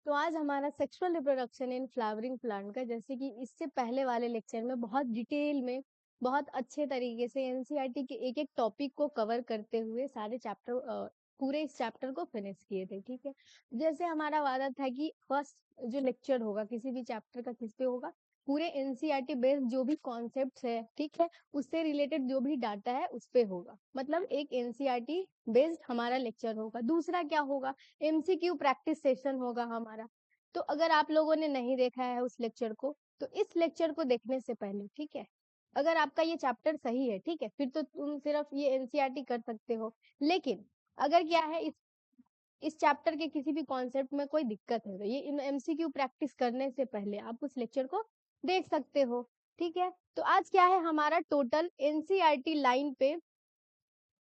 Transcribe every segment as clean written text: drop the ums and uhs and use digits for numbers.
तो आज हमारा sexual reproduction in flowering plant का, जैसे कि इससे पहले वाले लेक्चर में बहुत डिटेल में बहुत अच्छे तरीके से एनसीईआरटी के एक एक टॉपिक को कवर करते हुए सारे चैप्टर पूरे इस चैप्टर को फिनिश किए थे। ठीक है, जैसे हमारा वादा था कि फर्स्ट जो लेक्चर होगा किसी भी चैप्टर का किस पे होगा, पूरे एनसीईआरटी बेस्ड जो भी कॉन्सेप्ट्स है, ठीक है, उससे रिलेटेड जो भी डाटा है उस पे होगा। मतलब एक एनसीईआरटी बेस्ड हमारा लेक्चर होगा। दूसरा क्या होगा, एमसीक्यू प्रैक्टिस सेशन होगा हमारा। तो अगर आप लोगों ने नहीं देखा है उस लेक्चर को, तो इस लेक्चर को देखने से पहले, ठीक है, अगर आपका ये चैप्टर सही है, ठीक है, फिर तो तुम सिर्फ ये एनसीईआरटी कर सकते हो। लेकिन अगर क्या है, इस चैप्टर के किसी भी कॉन्सेप्ट में कोई दिक्कत है, तो ये एमसीक्यू प्रैक्टिस करने से पहले आप उस लेक्चर को देख सकते हो। ठीक है, तो आज क्या है हमारा टोटल एनसीईआरटी लाइन पे,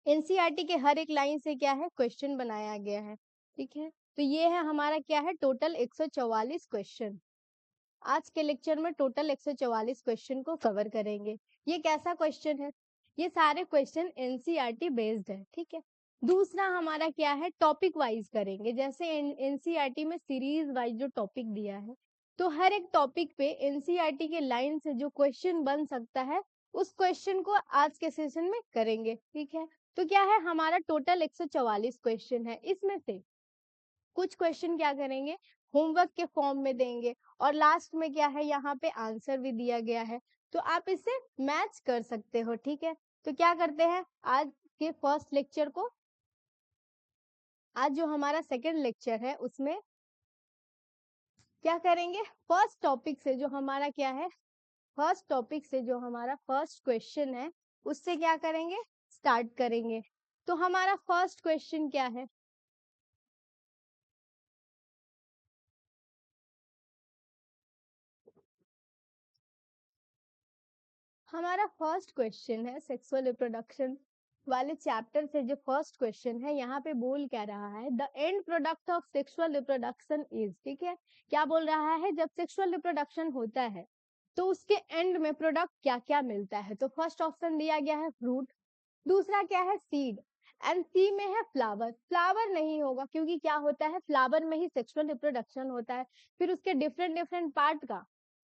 एनसीईआरटी के हर एक लाइन से क्या है क्वेश्चन बनाया गया है। ठीक है, तो ये है हमारा क्या है टोटल 144 क्वेश्चन। आज के लेक्चर में टोटल 144 क्वेश्चन को कवर करेंगे। ये कैसा क्वेश्चन है, ये सारे क्वेश्चन एनसीईआरटी बेस्ड है। ठीक है, दूसरा हमारा क्या है टॉपिक वाइज करेंगे। जैसे एनसीईआरटी में सीरीज वाइज जो टॉपिक दिया है, तो हर एक टॉपिक पे एनसीईआरटी के लाइन से जो क्वेश्चन बन सकता है उस क्वेश्चन को आज के सेशन में करेंगे। ठीक है, तो क्या है हमारा टोटल 144 क्वेश्चन है। इसमें से कुछ क्वेश्चन क्या करेंगे, होमवर्क के फॉर्म में देंगे, और लास्ट में क्या है यहाँ पे आंसर भी दिया गया है, तो आप इसे मैच कर सकते हो। ठीक है, तो क्या करते हैं आज के फर्स्ट लेक्चर को, आज जो हमारा सेकेंड लेक्चर है उसमें क्या करेंगे, फर्स्ट टॉपिक से जो हमारा क्या है, फर्स्ट टॉपिक से जो हमारा फर्स्ट क्वेश्चन है उससे क्या करेंगे, स्टार्ट करेंगे। तो हमारा फर्स्ट क्वेश्चन क्या है, हमारा फर्स्ट क्वेश्चन है सेक्सुअल रिप्रोडक्शन वाले चैप्टर से जो फर्स्ट क्वेश्चन है, यहाँ पे बोल क्या रहा है, the end product of sexual reproduction is. ठीक है, क्या बोल रहा है, जब सेक्सुअल रिप्रोडक्शन होता है तो उसके एंड में प्रोडक्ट क्या क्या मिलता है। तो फर्स्ट ऑप्शन दिया गया है फ्रूट, दूसरा क्या है सीड, एंड सी में है फ्लावर। फ्लावर नहीं होगा क्योंकि क्या होता है, फ्लावर में ही सेक्सुअल रिप्रोडक्शन होता है, फिर उसके डिफरेंट डिफरेंट पार्ट का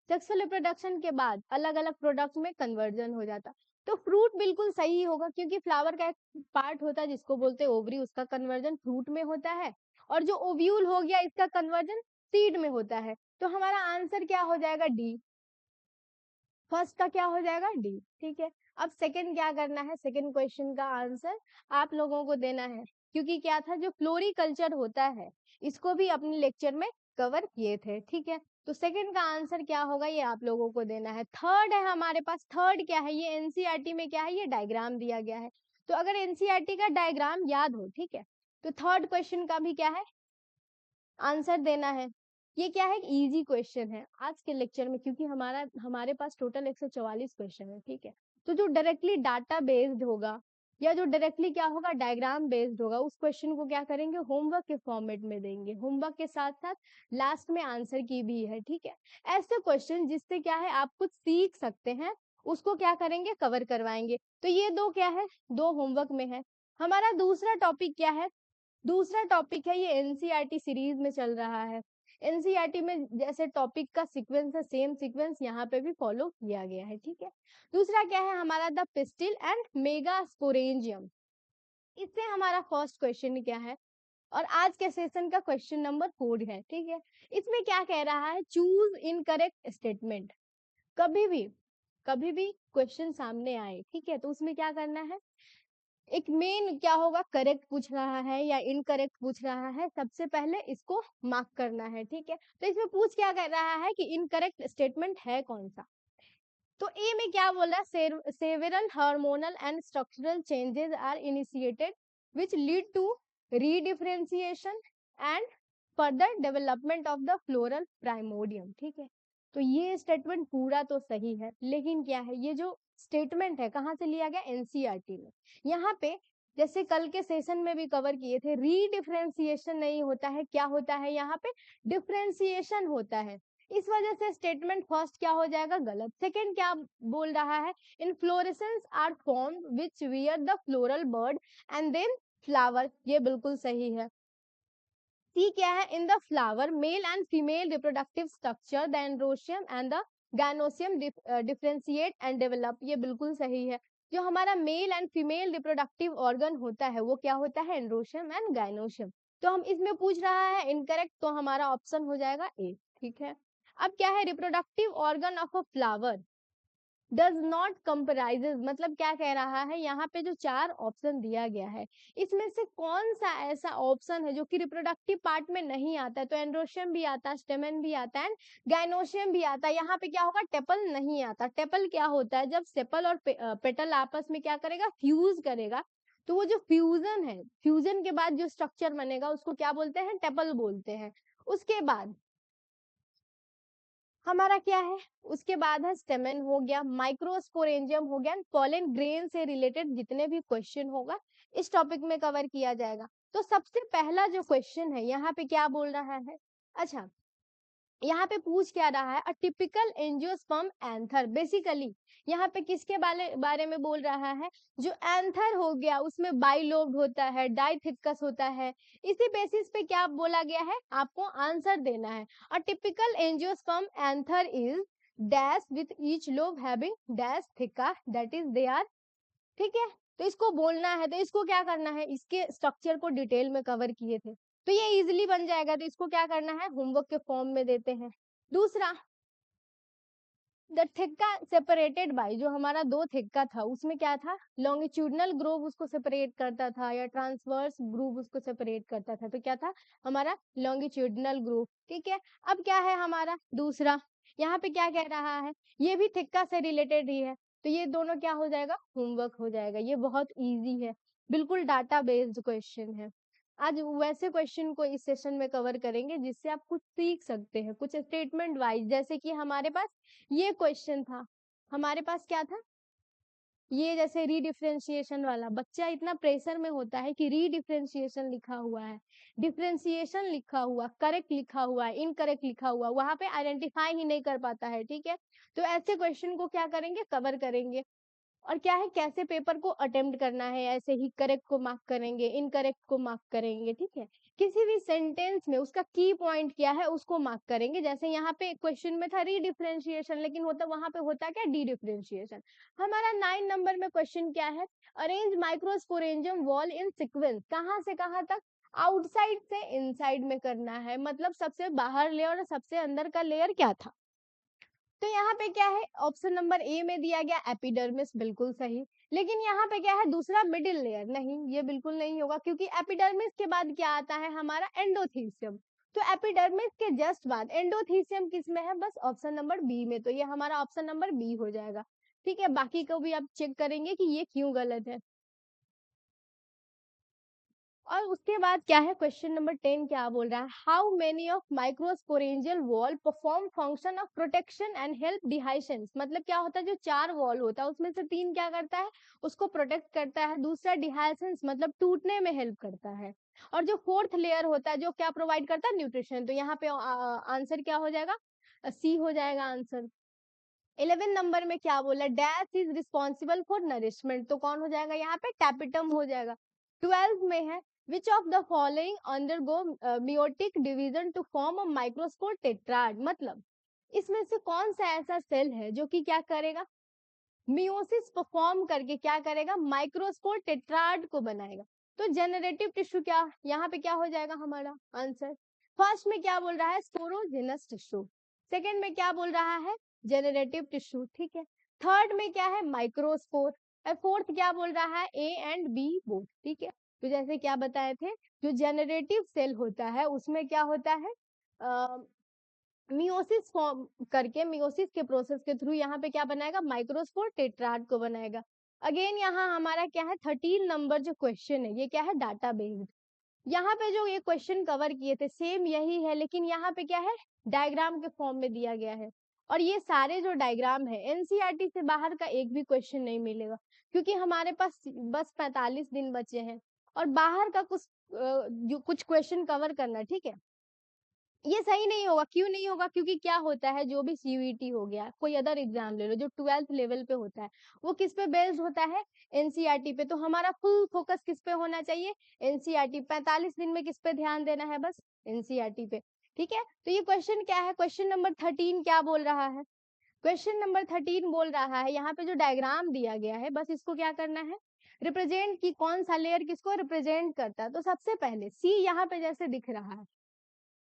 सेक्सुअल रिप्रोडक्शन के बाद अलग अलग प्रोडक्ट में कन्वर्जन हो जाता। तो फ्रूट बिल्कुल सही होगा क्योंकि फ्लावर का एक पार्ट होता है जिसको बोलते हैं ओवरी, उसका कन्वर्जन फ्रूट में होता है, और जो ओव्यूल हो गया इसका कन्वर्जन सीड में होता है। तो हमारा आंसर क्या हो जाएगा, डी। फर्स्ट का क्या हो जाएगा, डी। ठीक है, अब सेकंड क्या करना है, सेकंड क्वेश्चन का आंसर आप लोगों को देना है, क्योंकि क्या था जो फ्लोरिकल्चर होता है इसको भी अपने लेक्चर में कवर किए थे। ठीक है, तो सेकंड का आंसर क्या होगा ये आप लोगों को देना है। थर्ड है हमारे पास, थर्ड क्या है, ये एनसीईआरटी में क्या है, ये डायग्राम दिया गया है। तो अगर एनसीईआरटी का डायग्राम याद हो, ठीक है, तो थर्ड क्वेश्चन का भी क्या है आंसर देना है। ये क्या है, इजी क्वेश्चन है आज के लेक्चर में, क्योंकि हमारे पास टोटल 144 क्वेश्चन है। ठीक है, तो जो डायरेक्टली डाटा बेस्ड होगा या जो डायरेक्टली क्या होगा डायग्राम बेस्ड होगा, उस क्वेश्चन को क्या करेंगे होमवर्क के फॉर्मेट में देंगे, होमवर्क के साथ साथ लास्ट में आंसर की भी है। ठीक है, ऐसे क्वेश्चन जिससे क्या है आप कुछ सीख सकते हैं उसको क्या करेंगे कवर करवाएंगे। तो ये दो क्या है, दो होमवर्क में है। हमारा दूसरा टॉपिक क्या है, दूसरा टॉपिक है, ये एनसीईआरटी सीरीज में चल रहा है। एनसीईआरटी में जैसे टॉपिक का सीक्वेंस है, सेम सीक्वेंस यहाँ पे भी फॉलो किया गया है। ठीक है, दूसरा क्या है हमारा, द पिस्टिल एंड मेगास्पोरेंजियम। इससे हमारा फर्स्ट क्वेश्चन क्या है, और आज के सेशन का क्वेश्चन नंबर 4 है। ठीक है, इसमें क्या कह रहा है, चूज इनकरेक्ट स्टेटमेंट। कभी भी क्वेश्चन सामने आए, ठीक है, तो उसमें क्या करना है, एक मेन क्या होगा, करेक्ट पूछ रहा है या इनकरेक्ट पूछ रहा है, सबसे पहले इसको मार्क करना है। ठीक है, तो इसमें पूछ क्या कर रहा है कि इनकरेक्ट स्टेटमेंट है कौन सा। तो ए में क्या बोल रहा है, several hormonal and structural changes are initiated which lead to redifferentiation and further development of the floral primordium. ठीक है, तो ये स्टेटमेंट पूरा तो सही है, लेकिन क्या है, ये जो स्टेटमेंट है कहाँ से लिया गया, एनसीईआरटी में। यहाँ पे जैसे कल के सेशन में भी कवर किए थे, रीडिफरेंशिएशन नहीं होता है, क्या होता है यहाँ पे, डिफरेंशिएशन होता है। इस वजह से स्टेटमेंट फर्स्ट क्या हो जाएगा, गलत। सेकंड क्या बोल रहा है, inflorescence are form which wear the floral bird and then flower, ये बिल्कुल सही है। सी क्या है, in the flower male and female reproductive structure the androecium and the gynoecium differentiate and develop. ये बिल्कुल सही है। जो हमारा male and female reproductive organ होता है वो क्या होता है, एंड्रोशियम एंड गायनोशियम। तो हम इसमें पूछ रहा है इनकरेक्ट, तो हमारा ऑप्शन हो जाएगा ए। ठीक है, अब क्या है, reproductive organ of a flower does not comprises, मतलब क्या कह रहा है, यहाँ पे जो चार ऑप्शन दिया गया है इसमें से कौन सा ऐसा ऑप्शन है जो कि रिप्रोडक्टिव पार्ट में नहीं आता है। तो एंड्रोशियम भी आता है, स्टेमन भी आता है, गायनोशियम भी आता है। यहाँ पे क्या होगा, टेपल नहीं आता। टेपल क्या होता है, जब सेपल और पेटल आपस में क्या करेगा, फ्यूज करेगा। तो वो जो फ्यूजन है, फ्यूजन के बाद जो स्ट्रक्चर बनेगा उसको क्या बोलते हैं, टेपल बोलते हैं। उसके बाद हमारा क्या है, उसके बाद है स्टेमन हो गया, माइक्रोस्पोरेंजियम हो गया, पॉलन ग्रेन से रिलेटेड जितने भी क्वेश्चन होगा इस टॉपिक में कवर किया जाएगा। तो सबसे पहला जो क्वेश्चन है यहाँ पे क्या बोल रहा है, अच्छा यहाँ पे पूछ क्या रहा है, a typical angiosperm anther. Basically यहाँ पे किसके बारे में बोल रहा है, जो एंथर हो गया उसमें बाइलोब्ड होता है, डाइथिकस होता है। इसी बेसिस पे क्या बोला गया है, आपको आंसर देना है। A typical angiosperm anther is dash with each lobe having dash theca that is they are. ठीक है, तो इसको बोलना है, तो इसको क्या करना है, इसके स्ट्रक्चर को डिटेल में कवर किए थे तो ये इजीली बन जाएगा। तो इसको क्या करना है, होमवर्क के फॉर्म में देते हैं। दूसरा, द थिक्का सेपरेटेड बाय, जो हमारा दो थिक्का था उसमें क्या था, लॉन्गिट्यूडनल ग्रूव उसको सेपरेट करता था या ट्रांसवर्स ग्रूव उसको सेपरेट करता था। तो क्या था हमारा, लॉन्गिट्यूडनल ग्रूव। ठीक है, अब क्या है हमारा दूसरा, यहाँ पे क्या कह रहा है, ये भी थिक्का से रिलेटेड ही है। तो ये दोनों क्या हो जाएगा, होमवर्क हो जाएगा। ये बहुत इजी है, बिल्कुल डाटा बेस्ड क्वेश्चन है। आज वैसे क्वेश्चन को इस सेशन में कवर करेंगे जिससे आप कुछ सीख सकते हैं, कुछ स्टेटमेंट वाइज। जैसे कि हमारे पास ये क्वेश्चन था, हमारे पास क्या था, ये जैसे रीडिफरेंशिएशन वाला, बच्चा इतना प्रेशर में होता है कि रीडिफरेंशिएशन लिखा हुआ है, डिफरेंशिएशन लिखा हुआ, करेक्ट लिखा हुआ है, इनकरेक्ट लिखा हुआ, वहां पे आइडेंटिफाई ही नहीं कर पाता है। ठीक है, तो ऐसे क्वेश्चन को क्या करेंगे, कवर करेंगे। और क्या है, कैसे पेपर को अटेम्प्ट करना है, ऐसे ही करेक्ट को मार्क करेंगे, इनकरेक्ट को मार्क करेंगे। ठीक है, किसी भी सेंटेंस में उसका की पॉइंट क्या है उसको मार्क करेंगे। जैसे यहाँ पे क्वेश्चन में था रीडिफरेंशिएशन, लेकिन होता वहां पे होता क्या, डी डिफरेंशिएशन। हमारा 9 नंबर में क्वेश्चन क्या है, अरेंज माइक्रोस्पोरेंजियम वॉल इन सीक्वेंस, कहाँ से कहाँ तक, आउटसाइड से इनसाइड में करना है। मतलब सबसे बाहर लेयर और सबसे अंदर का लेयर क्या था। तो यहाँ पे क्या है, ऑप्शन नंबर ए में दिया गया एपिडर्मिस, बिल्कुल सही। लेकिन यहाँ पे क्या है, दूसरा मिडिल लेयर, नहीं ये बिल्कुल नहीं होगा, क्योंकि एपिडर्मिस के बाद क्या आता है हमारा, एंडोथीसियम। तो एपिडर्मिस के जस्ट बाद एंडोथीसियम किस में है, बस ऑप्शन नंबर बी में। तो ये हमारा ऑप्शन नंबर बी हो जाएगा। ठीक है, बाकी को भी आप चेक करेंगे कि ये क्यों गलत है। और उसके बाद क्या है, क्वेश्चन नंबर 10 क्या बोल रहा है, how many of microsporangial wall perform function of protection and help dehiscence. मतलब क्या होता है, जो 4 वॉल होता है उसमें से 3 क्या करता है, उसको प्रोटेक्ट करता है, दूसरा डिहाइसेंस मतलब टूटने में हेल्प करता है, और जो फोर्थ लेयर होता है जो क्या प्रोवाइड करता है, न्यूट्रिशन। तो यहाँ पे आंसर क्या हो जाएगा, सी हो जाएगा आंसर। 11 नंबर में क्या बोला, dash is responsible for nourishment, तो कौन हो जाएगा यहाँ पे, टैपिटम हो जाएगा। 12 में है, which of the following undergo meiotic division to form a microspore tetrad. मतलब इसमें से कौन सा ऐसा सेल है जो कि क्या करेगा, मियोसिस परफॉर्म करके क्या करेगा, माइक्रोस्पोर टेट्राड को बनाएगा। तो जेनरेटिव टिश्यू क्या, यहाँ पे क्या हो जाएगा हमारा आंसर। फर्स्ट में क्या बोल रहा है, स्पोरोजेनस टिश्यू। सेकेंड में क्या बोल रहा है, जेनरेटिव टिश्यू। ठीक है, थर्ड में क्या है, माइक्रोस्पोर। और फोर्थ क्या बोल रहा है, ए एंड बी बोथ। ठीक है, तो जैसे क्या बताए थे, जो जेनरेटिव सेल होता है उसमें क्या होता है, मियोसिस फॉर्म करके, मियोसिस के प्रोसेस के थ्रू यहाँ पे क्या बनाएगा, माइक्रोस्पोर टेट्राड को बनाएगा। अगेन यहाँ हमारा क्या है, 13 नंबर जो क्वेश्चन है ये क्या है, डाटा बेस्ड। यहाँ पे जो ये क्वेश्चन कवर किए थे सेम यही है, लेकिन यहाँ पे क्या है, डायग्राम के फॉर्म में दिया गया है। और ये सारे जो डायग्राम है एनसीईआरटी से बाहर का एक भी क्वेश्चन नहीं मिलेगा, क्योंकि हमारे पास बस 45 दिन बचे हैं और बाहर का कुछ जो कुछ क्वेश्चन कवर करना। ठीक है, ये सही नहीं होगा। क्यों नहीं होगा? क्योंकि क्या होता है, जो भी सीयूईटी हो गया, कोई अदर एग्जाम ले लो जो 12th लेवल पे होता है, वो किस पे बेस्ड होता है? एनसीईआरटी पे। तो हमारा फुल फोकस किस पे होना चाहिए? एनसीईआरटी। 45 दिन में किस पे ध्यान देना है? बस एनसीईआरटी पे। ठीक है, तो ये क्वेश्चन क्या है? क्वेश्चन नंबर 13 क्या बोल रहा है? क्वेश्चन नंबर 13 बोल रहा है, यहाँ पे जो डायग्राम दिया गया है, बस इसको क्या करना है? रिप्रेजेंट की कौन सा लेयर किसको रिप्रेजेंट करता है। तो सबसे पहले सी यहाँ पे जैसे दिख रहा है,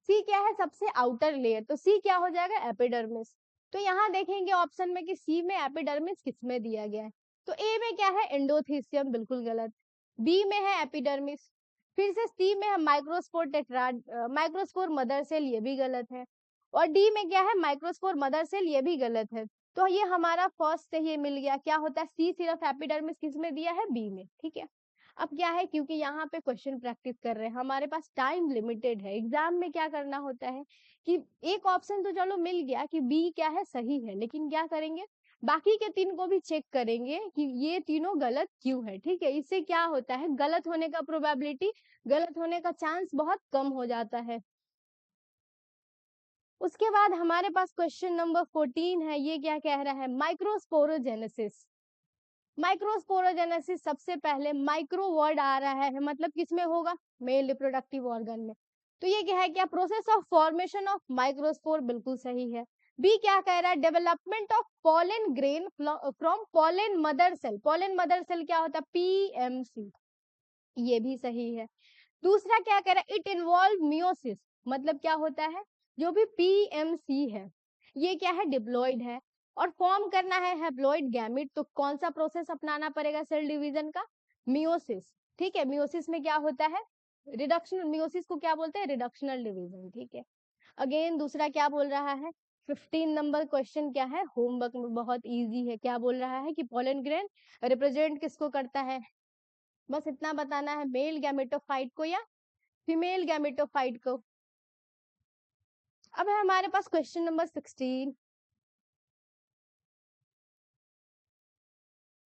सी क्या है? सबसे आउटर लेयर। तो सी क्या हो जाएगा? एपिडर्मिस। तो यहाँ देखेंगे ऑप्शन में कि सी में एपिडर्मिस किसमें दिया गया है। तो ए में क्या है? एंडोथीसियम, बिल्कुल गलत। बी में है एपिडर्मिस। फिर से सी में है microspore tetrad, microspore mother cell, ये भी गलत है। और डी में क्या है? माइक्रोस्पोर मदर सेल, ये भी गलत है। तो ये हमारा फर्स्ट से ही मिल गया। क्या होता है? सी सिर्फ एपिडर्मिस किस में दिया है? बी में। ठीक है, अब क्या है, क्योंकि यहाँ पे क्वेश्चन प्रैक्टिस कर रहे हैं, हमारे पास टाइम लिमिटेड है। एग्जाम में क्या करना होता है कि एक ऑप्शन तो चलो मिल गया कि बी क्या है? सही है, लेकिन क्या करेंगे? बाकी के 3 को भी चेक करेंगे कि ये तीनों गलत क्यों है। ठीक है, इससे क्या होता है, गलत होने का प्रोबेबिलिटी, गलत होने का चांस बहुत कम हो जाता है। उसके बाद हमारे पास क्वेश्चन नंबर 14 है। ये क्या कह रहा है? माइक्रोस्पोरोजेनेसिस। माइक्रोस्पोरोजेनेसिस, सबसे पहले माइक्रो वर्ड आ रहा है, मतलब किसमें होगा? मेल रिप्रोडक्टिव ऑर्गन में। तो ये क्या है? क्या process of formation of microspore, बिल्कुल सही है। बी क्या कह रहा है? Development of pollen grain from pollen mother cell. Pollen mother cell क्या होता है? पीएमसी, ये भी सही है। दूसरा क्या कह रहा है? इट इन्वॉल्व मियोसिस, मतलब क्या होता है? जो भी पीएमसी है, ये क्या है? डिप्लॉइड है और फॉर्म करना है हैप्लॉइड गैमिट। तो कौन सा प्रोसेस अपनाना पड़ेगा सेल डिवीजन का? मियोसिस। ठीक है, मियोसिस में क्या होता है? रिडक्शन। मियोसिस को क्या बोलते हैं? Reductional division. ठीक है, अगेन दूसरा क्या बोल रहा है? 15 नंबर क्वेश्चन क्या है? होमवर्क में बहुत इजी है। क्या बोल रहा है कि पोलन ग्रेन रिप्रेजेंट किसको करता है? बस इतना बताना है, मेल गैमेटोफाइट को या फीमेल गैमेटोफाइट को। अब है हमारे पास क्वेश्चन नंबर 16।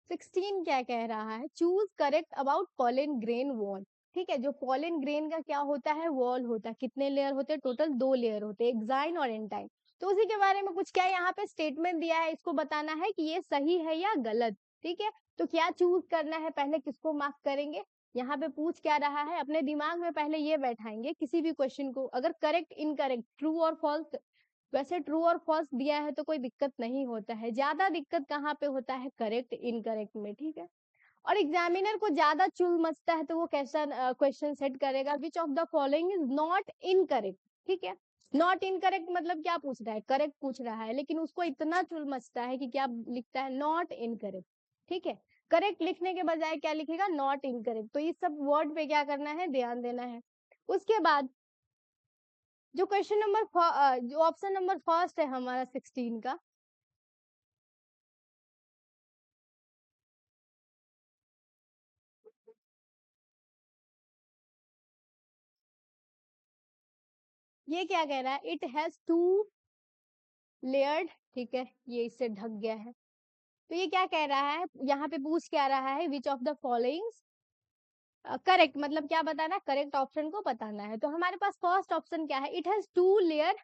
16 क्या कह रहा है? Choose correct about pollen grain wall. ठीक है, जो पॉलन ग्रेन का क्या होता है? वॉल होता है। कितने लेयर होते हैं? टोटल 2 लेयर होते हैं, एक्साइन और एंटाइन। तो उसी के बारे में कुछ क्या यहाँ पे स्टेटमेंट दिया है, इसको बताना है कि ये सही है या गलत। ठीक है, तो क्या चूज करना है? पहले किसको मार्क करेंगे? यहाँ पे पूछ क्या रहा है, अपने दिमाग में पहले ये बैठाएंगे किसी भी क्वेश्चन को, अगर करेक्ट इनकरेक्ट ट्रू और फॉल्स। वैसे ट्रू और फॉल्स दिया है तो कोई दिक्कत नहीं होता है, ज्यादा दिक्कत कहाँ पे होता है? करेक्ट इनकरेक्ट में। ठीक है, और एग्जामिनर को ज्यादा चुल मचता है तो वो कैसा क्वेश्चन सेट करेगा? विच of the following is not incorrect. ठीक है, नॉट इनकरेक्ट मतलब क्या पूछ रहा है? करेक्ट पूछ रहा है, लेकिन उसको इतना चुल मचता है कि क्या लिखता है? Not incorrect. ठीक है, करेक्ट लिखने के बजाय क्या लिखेगा? Not incorrect. तो इस सब वर्ड पे क्या करना है? ध्यान देना है। उसके बाद जो क्वेश्चन नंबर जो ऑप्शन नंबर फर्स्ट है हमारा 16 का, ये क्या कह रहा है? It has 2 layered. ठीक है, ये इससे ढक गया है। तो ये क्या कह रहा है? यहाँ पे पूछ क्या रहा है? Which of the following correct, मतलब क्या बताना? करेक्ट ऑप्शन को बताना है। तो हमारे पास फर्स्ट ऑप्शन क्या है? It has 2 layer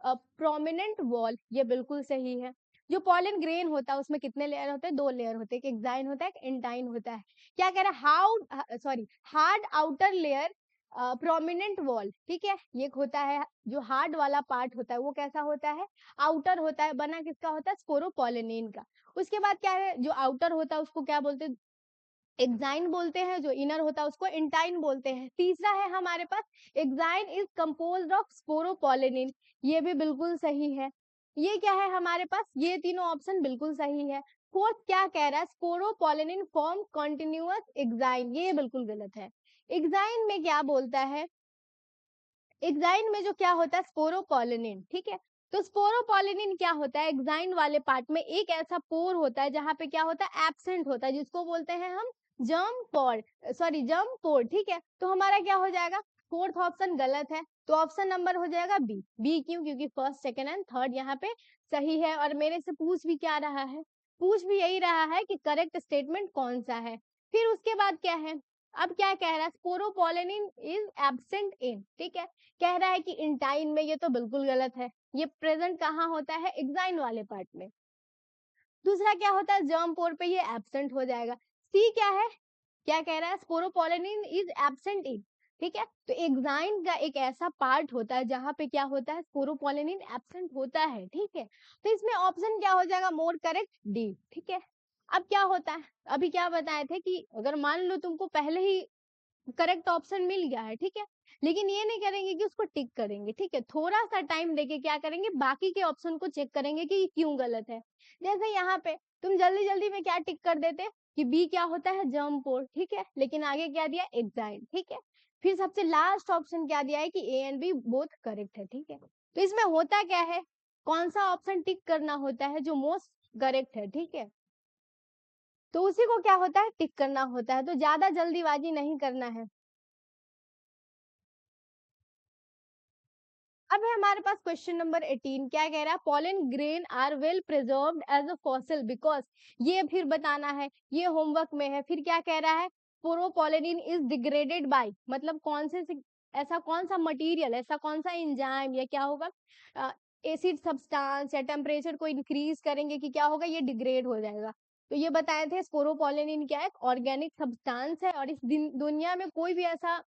prominent wall, ये बिल्कुल सही है। जो पॉलन ग्रेन होता है उसमें कितने लेयर होते हैं? 2 लेयर होते हैं, एक एक्साइन होता है, एक एंटाइन होता है। क्या कह रहा है? How sorry hard outer layer prominent wall. ठीक है, ये होता है जो हार्ड वाला पार्ट होता है वो कैसा होता है? आउटर होता है, बना किसका होता है? स्पोरोपोलिनिन का। उसके बाद क्या है? जो आउटर होता है उसको क्या बोलते हैं? एक्साइन बोलते हैं। जो इनर होता है उसको एंटाइन बोलते हैं। तीसरा है हमारे पास, exine is composed of sporopollenin, ये भी बिल्कुल सही है। ये क्या है हमारे पास? ये तीनों ऑप्शन बिल्कुल सही है। फोर्थ क्या कह रहा है? स्पोरोपोलिनिन फॉर्म कॉन्टिन्यूअस एक्साइन, ये बिल्कुल गलत है। एक्साइन में क्या बोलता है? एक्साइन में जो क्या होता है? स्पोरोपोलिनिन। ठीक है, तो स्पोरोपोलिनिन क्या होता है? एक्साइन वाले पार्ट में एक ऐसा पोर होता है जहां पे क्या होता है? एब्सेंट होता है, जिसको बोलते हैं हम जर्म पोर, सॉरी जर्म पोर। ठीक है, तो हमारा क्या हो जाएगा? फोर्थ ऑप्शन गलत है, तो ऑप्शन नंबर हो जाएगा बी। बी क्यों? क्योंकि फर्स्ट सेकंड एंड थर्ड यहाँ पे सही है। और मेरे से पूछ भी क्या रहा है? पूछ भी यही रहा है कि करेक्ट स्टेटमेंट कौन सा है। फिर उसके बाद क्या है? अब क्या कह रहा है, स्पोरोपोलेनिन इज एब्सेंट इन, ठीक है, कह रहा है कि इंटाइन में, ये तो बिल्कुल गलत है, ये प्रेजेंट कहाँ होता है, एक्साइन वाले पार्ट में। दूसरा क्या होता है, जर्म पोर पे ये एब्सेंट हो जाएगा। सी क्या है, क्या कह रहा है, स्पोरोपोलेनिन इज एब्सेंट इन, ठीक है, तो एक्साइन का एक ऐसा पार्ट होता है जहां पे क्या होता है, स्पोरोपोलेनिन एब्सेंट होता है, ठीक है, तो इसमें ऑप्शन क्या हो जाएगा, मोर करेक्ट डी, ठीक है। अब क्या होता है, अभी क्या बताए थे कि अगर मान लो तुमको पहले ही करेक्ट ऑप्शन मिल गया है, ठीक है, लेकिन ये नहीं करेंगे कि उसको टिक करेंगे, ठीक है, थोड़ा सा टाइम देके क्या करेंगे, बाकी के ऑप्शन को चेक करेंगे कि क्यों गलत है। जैसे यहाँ पे तुम जल्दी जल्दी में क्या टिक कर देते कि बी क्या होता है, जर्म पोर, ठीक है, लेकिन आगे क्या दिया, एक्साइन, ठीक है, फिर सबसे लास्ट ऑप्शन क्या दिया है कि A and B both correct है, ठीक है, तो इसमें होता क्या है, कौन सा ऑप्शन टिक करना होता है, जो मोस्ट करेक्ट है, ठीक है, तो उसी को क्या होता है, टिक करना होता है, तो ज्यादा जल्दीबाजी नहीं करना है। अब है हमारे पास क्वेश्चन नंबर 18, क्या कह रहा है, pollen grain are well preserved as a fossil because, ये फिर बताना है, ये होमवर्क में है। फिर क्या कह रहा है, पोरोपोलेनिन इज डिग्रेडेड बाय, मतलब कौन से ऐसा कौन सा मटेरियल, ऐसा कौन सा एंजाइम या क्या होगा, एसिड सब्सटेंस या टेम्परेचर को इंक्रीज करेंगे कि क्या होगा, ये डिग्रेड हो जाएगा। तो ये बताए थे, स्पोरोपोलेनिन क्या है, ऑर्गेनिक सब्सटेंस है, और इस दुनिया में कोई भी ऐसा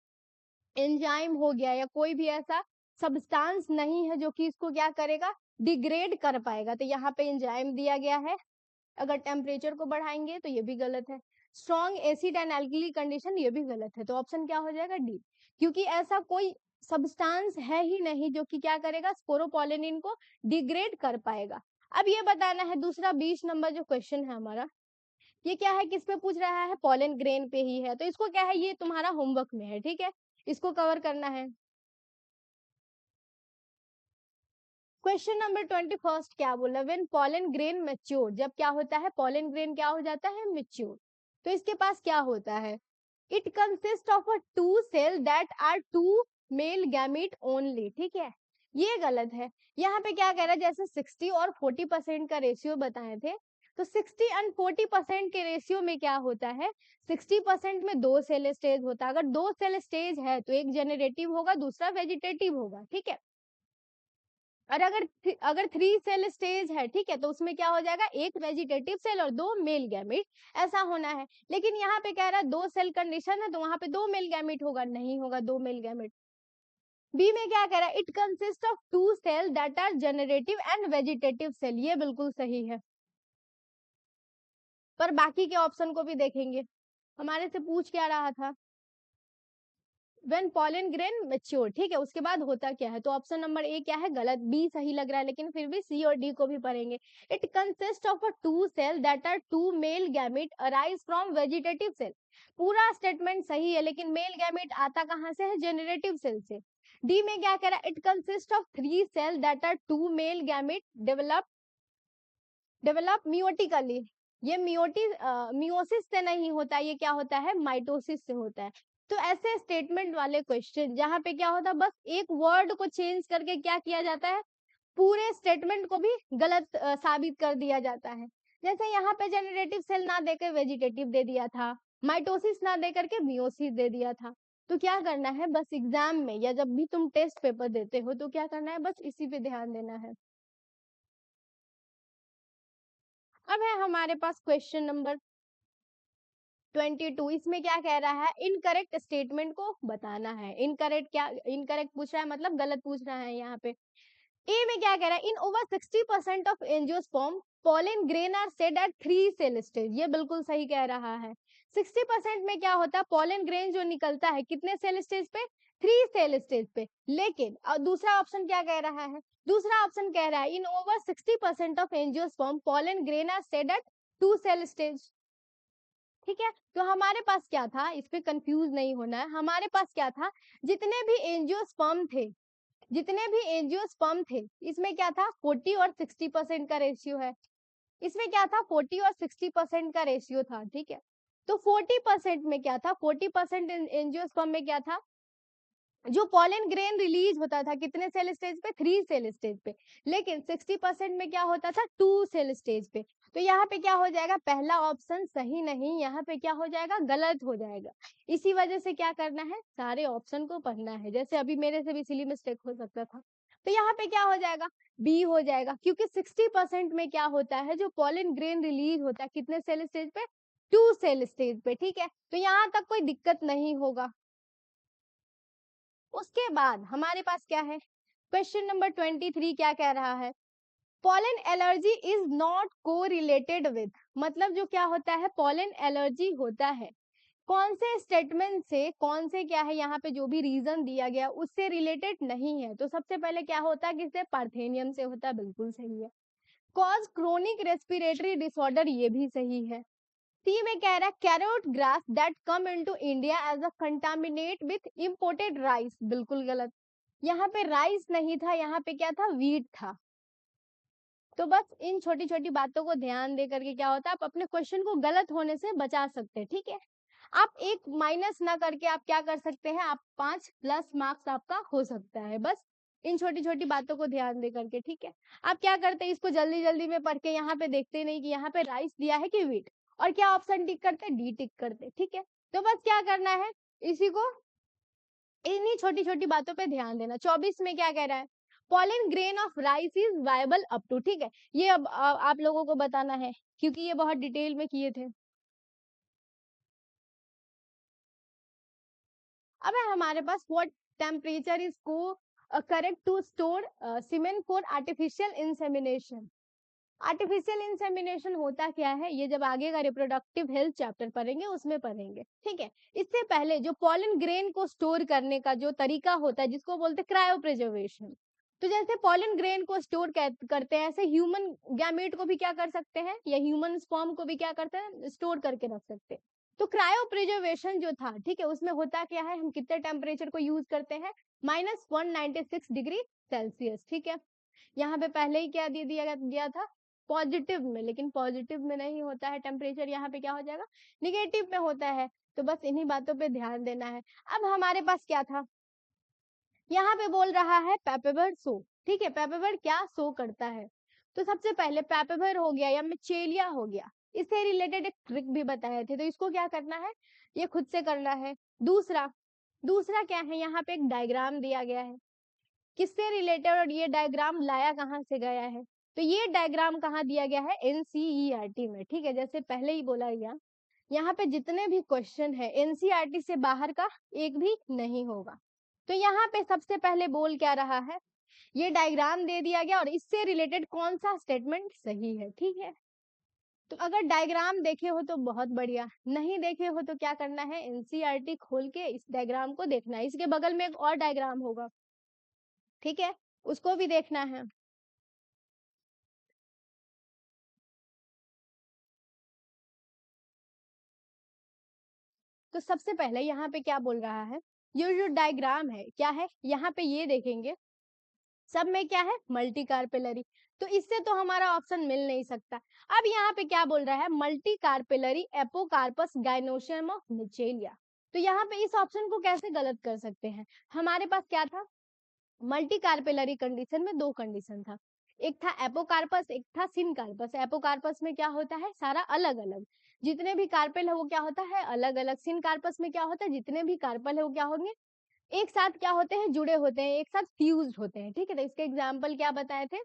एंजाइम हो गया या कोई भी ऐसा सब्सटेंस नहीं है जो कि इसको क्या करेगा, डिग्रेड कर पाएगा, तो यहाँ पे एंजाइम दिया गया है। अगर टेम्परेचर को बढ़ाएंगे तो ये भी गलत है। Strong acid and alkali condition, ये भी गलत है, तो ऑप्शन क्या हो जाएगा, डी, क्योंकि ऐसा कोई सब्सटेंस है ही नहीं जो कि क्या करेगा, स्पोरोपोलेनिन को डिग्रेड कर पाएगा। अब ये बताना है दूसरा 20 नंबर जो क्वेश्चन है हमारा, ये क्या है, किस पे पूछ रहा है, पॉलन ग्रेन पे ही है, तो इसको क्या है, ये तुम्हारा होमवर्क में है, ठीक है, इसको कवर करना है। क्वेश्चन नंबर 21 क्या बोला, व्हेन पॉलन ग्रेन मैच्योर, जब क्या होता है, पॉलन ग्रेन क्या हो जाता है, मैच्योर, तो इसके पास क्या होता है, it consist of a two cell that are two male gamete only, ठीक है, ये गलत है। यहाँ पे क्या कह रहा है, जैसे 60 और 40% का रेशियो बताए थे, तो 60 एंड 40% के रेशियो में क्या होता है, 60% में दो सेल स्टेज होता है, अगर दो सेल स्टेज है तो एक जेनरेटिव होगा, दूसरा वेजिटेटिव होगा, ठीक है, और अगर 3 सेल स्टेज है, ठीक है, तो उसमें क्या हो जाएगा, एक वेजिटेटिव सेल और दो मेल गैमीट, ऐसा होना है। लेकिन यहाँ पे कह रहा है दो सेल कंडीशन है, तो वहां पे दो मेल गैमीट होगा, नहीं होगा दो मेल गैमीट। बी में क्या कह रहा है, it consist of two cell that are generative and vegetative cell, ये बिल्कुल सही है। पर बाकी के ऑप्शन को भी देखेंगे, हमारे से पूछ क्या रहा था, व्हेन पॉलन ग्रेन मैच्योर, ठीक है, उसके बाद होता क्या है, तो ऑप्शन नंबर ए क्या है, गलत, बी सही लग रहा है, लेकिन फिर भी सी और डी को भी पढ़ेंगे। It consist of a two cell that are two male gamete arise from vegetative cell, पूरा स्टेटमेंट सही है, लेकिन मेल गैमीट आता कहां से है, जेनरेटिव सेल से। डी में क्या कह रहा है, it consist of three cell that are two male gamete develop meiotically, ये मियोसिस से नहीं होता, ये क्या होता है, माइटोसिस से होता है। तो ऐसे स्टेटमेंट वाले क्वेश्चन जहां पे क्या होता है, बस एक वर्ड को चेंज करके क्या किया जाता है, पूरे स्टेटमेंट को भी गलत साबित कर दिया जाता है। जैसे यहाँ पे जेनरेटिव सेल ना देकर वेजिटेटिव दे दिया था, माइटोसिस ना देकर के मियोसिस दे दिया था। तो क्या करना है, बस एग्जाम में या जब भी तुम टेस्ट पेपर देते हो तो क्या करना है, बस इसी पे ध्यान देना है। अब है हमारे पास क्वेश्चन नंबर 22, इसमें क्या कह रहा है, इनकरेक्ट स्टेटमेंट को बताना है। इनकरेक्ट क्या, इनकरेक्ट पूछ रहा है, मतलब गलत पूछ रहा है। यहाँ पे ए में क्या कह रहा है, in over 60% of angiosperm pollen grain are shed at 3 cell stage, ये बिल्कुल सही कह रहा है। 60% में क्या होता है, पॉलन ग्रेन जो निकलता है कितने सेल स्टेज पे, 3 सेल स्टेज पे, लेकिन दूसरा ऑप्शन क्या कह रहा है, दूसरा ऑप्शन कह रहा है in over 60% of angiosperm pollen grain are shed at 2 cell stage, ठीक है। तो हमारे पास क्या था, इस पे कंफ्यूज नहीं होना है, हमारे पास क्या था, जितने भी एंजियोस्पर्म थे, जितने भी एंजियोस्पर्म थे, इसमें क्या था, 40 और 60% का रेशियो है, इसमें क्या था, 40 और 60% का रेशियो था, ठीक है। तो 40% में क्या था, 40% एंजियोस्पर्म में क्या था, जो पॉलन ग्रेन रिलीज होता था कितने सेल स्टेज पे, 3 सेल स्टेज पे, लेकिन 60% में क्या होता था, 2 सेल स्टेज पे। तो यहाँ पे क्या हो जाएगा, पहला ऑप्शन सही नहीं, यहाँ पे क्या हो जाएगा, गलत हो जाएगा। इसी वजह से क्या करना है, सारे ऑप्शन को पढ़ना है। जैसे अभी मेरे से भी सिली मिस्टेक हो सकता था, तो यहाँ पे क्या हो जाएगा, बी हो जाएगा, क्योंकि 60% में क्या होता है, जो पॉलन ग्रेन रिलीज होता है कितने सेल स्टेज पे, 2 सेल स्टेज पे, ठीक है। तो यहाँ तक कोई दिक्कत नहीं होगा। उसके बाद हमारे पास क्या है, क्वेश्चन नंबर 23 क्या कह रहा है, पॉलन एलर्जी इज नॉट को रिलेटेड विथ, मतलब जो क्या होता है, पॉलन एलर्जी होता है कौन से स्टेटमेंट से, कौन से क्या है, यहाँ पे जो भी रीजन दिया गया उससे रिलेटेड नहीं है। तो सबसे पहले क्या होता है, किससे, पार्थेनियम से होता है, बिल्कुल सही है। कॉज क्रोनिक रेस्पिरेटरी डिसऑर्डर, ये भी सही है। सी में कह रहा है carrot grass that come into India as a contaminate with imported rice, बिल्कुल गलत। यहाँ पे राइस नहीं था, यहाँ पे क्या था, वीट था। तो बस इन छोटी छोटी बातों को ध्यान दे करके क्या होता है, आप अपने क्वेश्चन को गलत होने से बचा सकते हैं, ठीक है। आप एक माइनस ना करके आप क्या कर सकते हैं, आप 5 प्लस मार्क्स आपका हो सकता है, बस इन छोटी छोटी बातों को ध्यान दे करके, ठीक है। आप क्या करते हैं, इसको जल्दी जल्दी में पढ़ के यहाँ पे देखते नहीं कि यहाँ पे राइस दिया है कि वीट, और क्या ऑप्शन टिक करते, डी टिक करते, ठीक है। तो बस क्या करना है, इसी को, इन्हीं छोटी छोटी बातों पे ध्यान देना। 24 में क्या कह रहा है, pollen grain of rice is viable up to, ठीक है। ये अब आप लोगों को बताना है, क्योंकि ये बहुत डिटेल में किए थे। अब है हमारे पास व्हाट टेम्परेचर इज को correct to store semen for artificial insemination. Artificial insemination होता क्या है, ये जब आगे का रिप्रोडक्टिव हेल्थ चैप्टर पढ़ेंगे उसमें पढ़ेंगे, ठीक है। इससे पहले जो पॉलन ग्रेन को स्टोर करने का जो तरीका होता है, जिसको बोलते हैं क्रायो प्रिजर्वेशन, तो जैसे पॉलन ग्रेन को स्टोर करते हैं, ऐसे ह्यूमन गैमेट को भी क्या कर सकते हैं, या ह्यूमन स्पर्म को भी क्या करते हैं, स्टोर करके रख सकते हैं। तो क्रायो प्रिजर्वेशन जो था, ठीक है, उसमें होता क्या है, हम कितने टेम्परेचर को यूज करते हैं, -196 डिग्री सेल्सियस, ठीक है। यहाँ पे पहले ही क्या दे दिया गया था, पॉजिटिव में, लेकिन पॉजिटिव में नहीं होता है टेम्परेचर, यहाँ पे क्या हो जाएगा, निगेटिव में होता है। तो बस इन्हीं बातों पे ध्यान देना है। अब हमारे पास क्या था, यहाँ पे बोल रहा है पैपेवर सो, ठीक है, पैपेवर क्या सो करता है। तो सबसे पहले पैपेवर हो गया या मिचेलिया हो गया, इससे रिलेटेड एक ट्रिक भी बताए थे, तो इसको क्या करना है, ये खुद से करना है। दूसरा दूसरा क्या है, यहाँ पे एक डायग्राम दिया गया है, किससे रिलेटेड, और ये डायग्राम लाया कहाँ से गया है, तो ये डायग्राम कहाँ दिया गया है, एनसीईआरटी में, ठीक है। जैसे पहले ही बोला गया, यहाँ पे जितने भी क्वेश्चन है एनसीईआरटी से बाहर का एक भी नहीं होगा। तो यहाँ पे सबसे पहले बोल क्या रहा है, ये डायग्राम दे दिया गया और इससे रिलेटेड कौन सा स्टेटमेंट सही है, ठीक है। तो अगर डायग्राम देखे हो तो बहुत बढ़िया, नहीं देखे हो तो क्या करना है, एनसीईआरटी खोल के इस डायग्राम को देखना है, इसके बगल में एक और डायग्राम होगा, ठीक है, उसको भी देखना है। तो सबसे पहले यहाँ पे क्या बोल रहा है, ये जो डायग्राम है क्या है, यहाँ पे ये देखेंगे सब में क्या है, मल्टी कार्पेलरी, तो इससे तो हमारा ऑप्शन मिल नहीं सकता। अब यहाँ पे क्या बोल रहा है, multi carpellary apocarpous gynoecium of Michelia, तो यहाँ पे इस ऑप्शन को कैसे गलत कर सकते हैं, हमारे पास क्या था, मल्टी कार्पेलरी कंडीशन में दो कंडीशन था, एक था एपोकार्पस, एक था सिनकार्पस। एपोकार्पस में क्या होता है, सारा अलग अलग, जितने भी कार्पेल है वो क्या होता है, अलग अलग। सिनकार्पस में क्या होता है, जितने भी कार्पेल है वो क्या होंगे, एक साथ क्या होते हैं, जुड़े होते हैं, एक साथ फ्यूज्ड होते हैं, ठीक है। तो इसके एग्जाम्पल क्या बताए थे,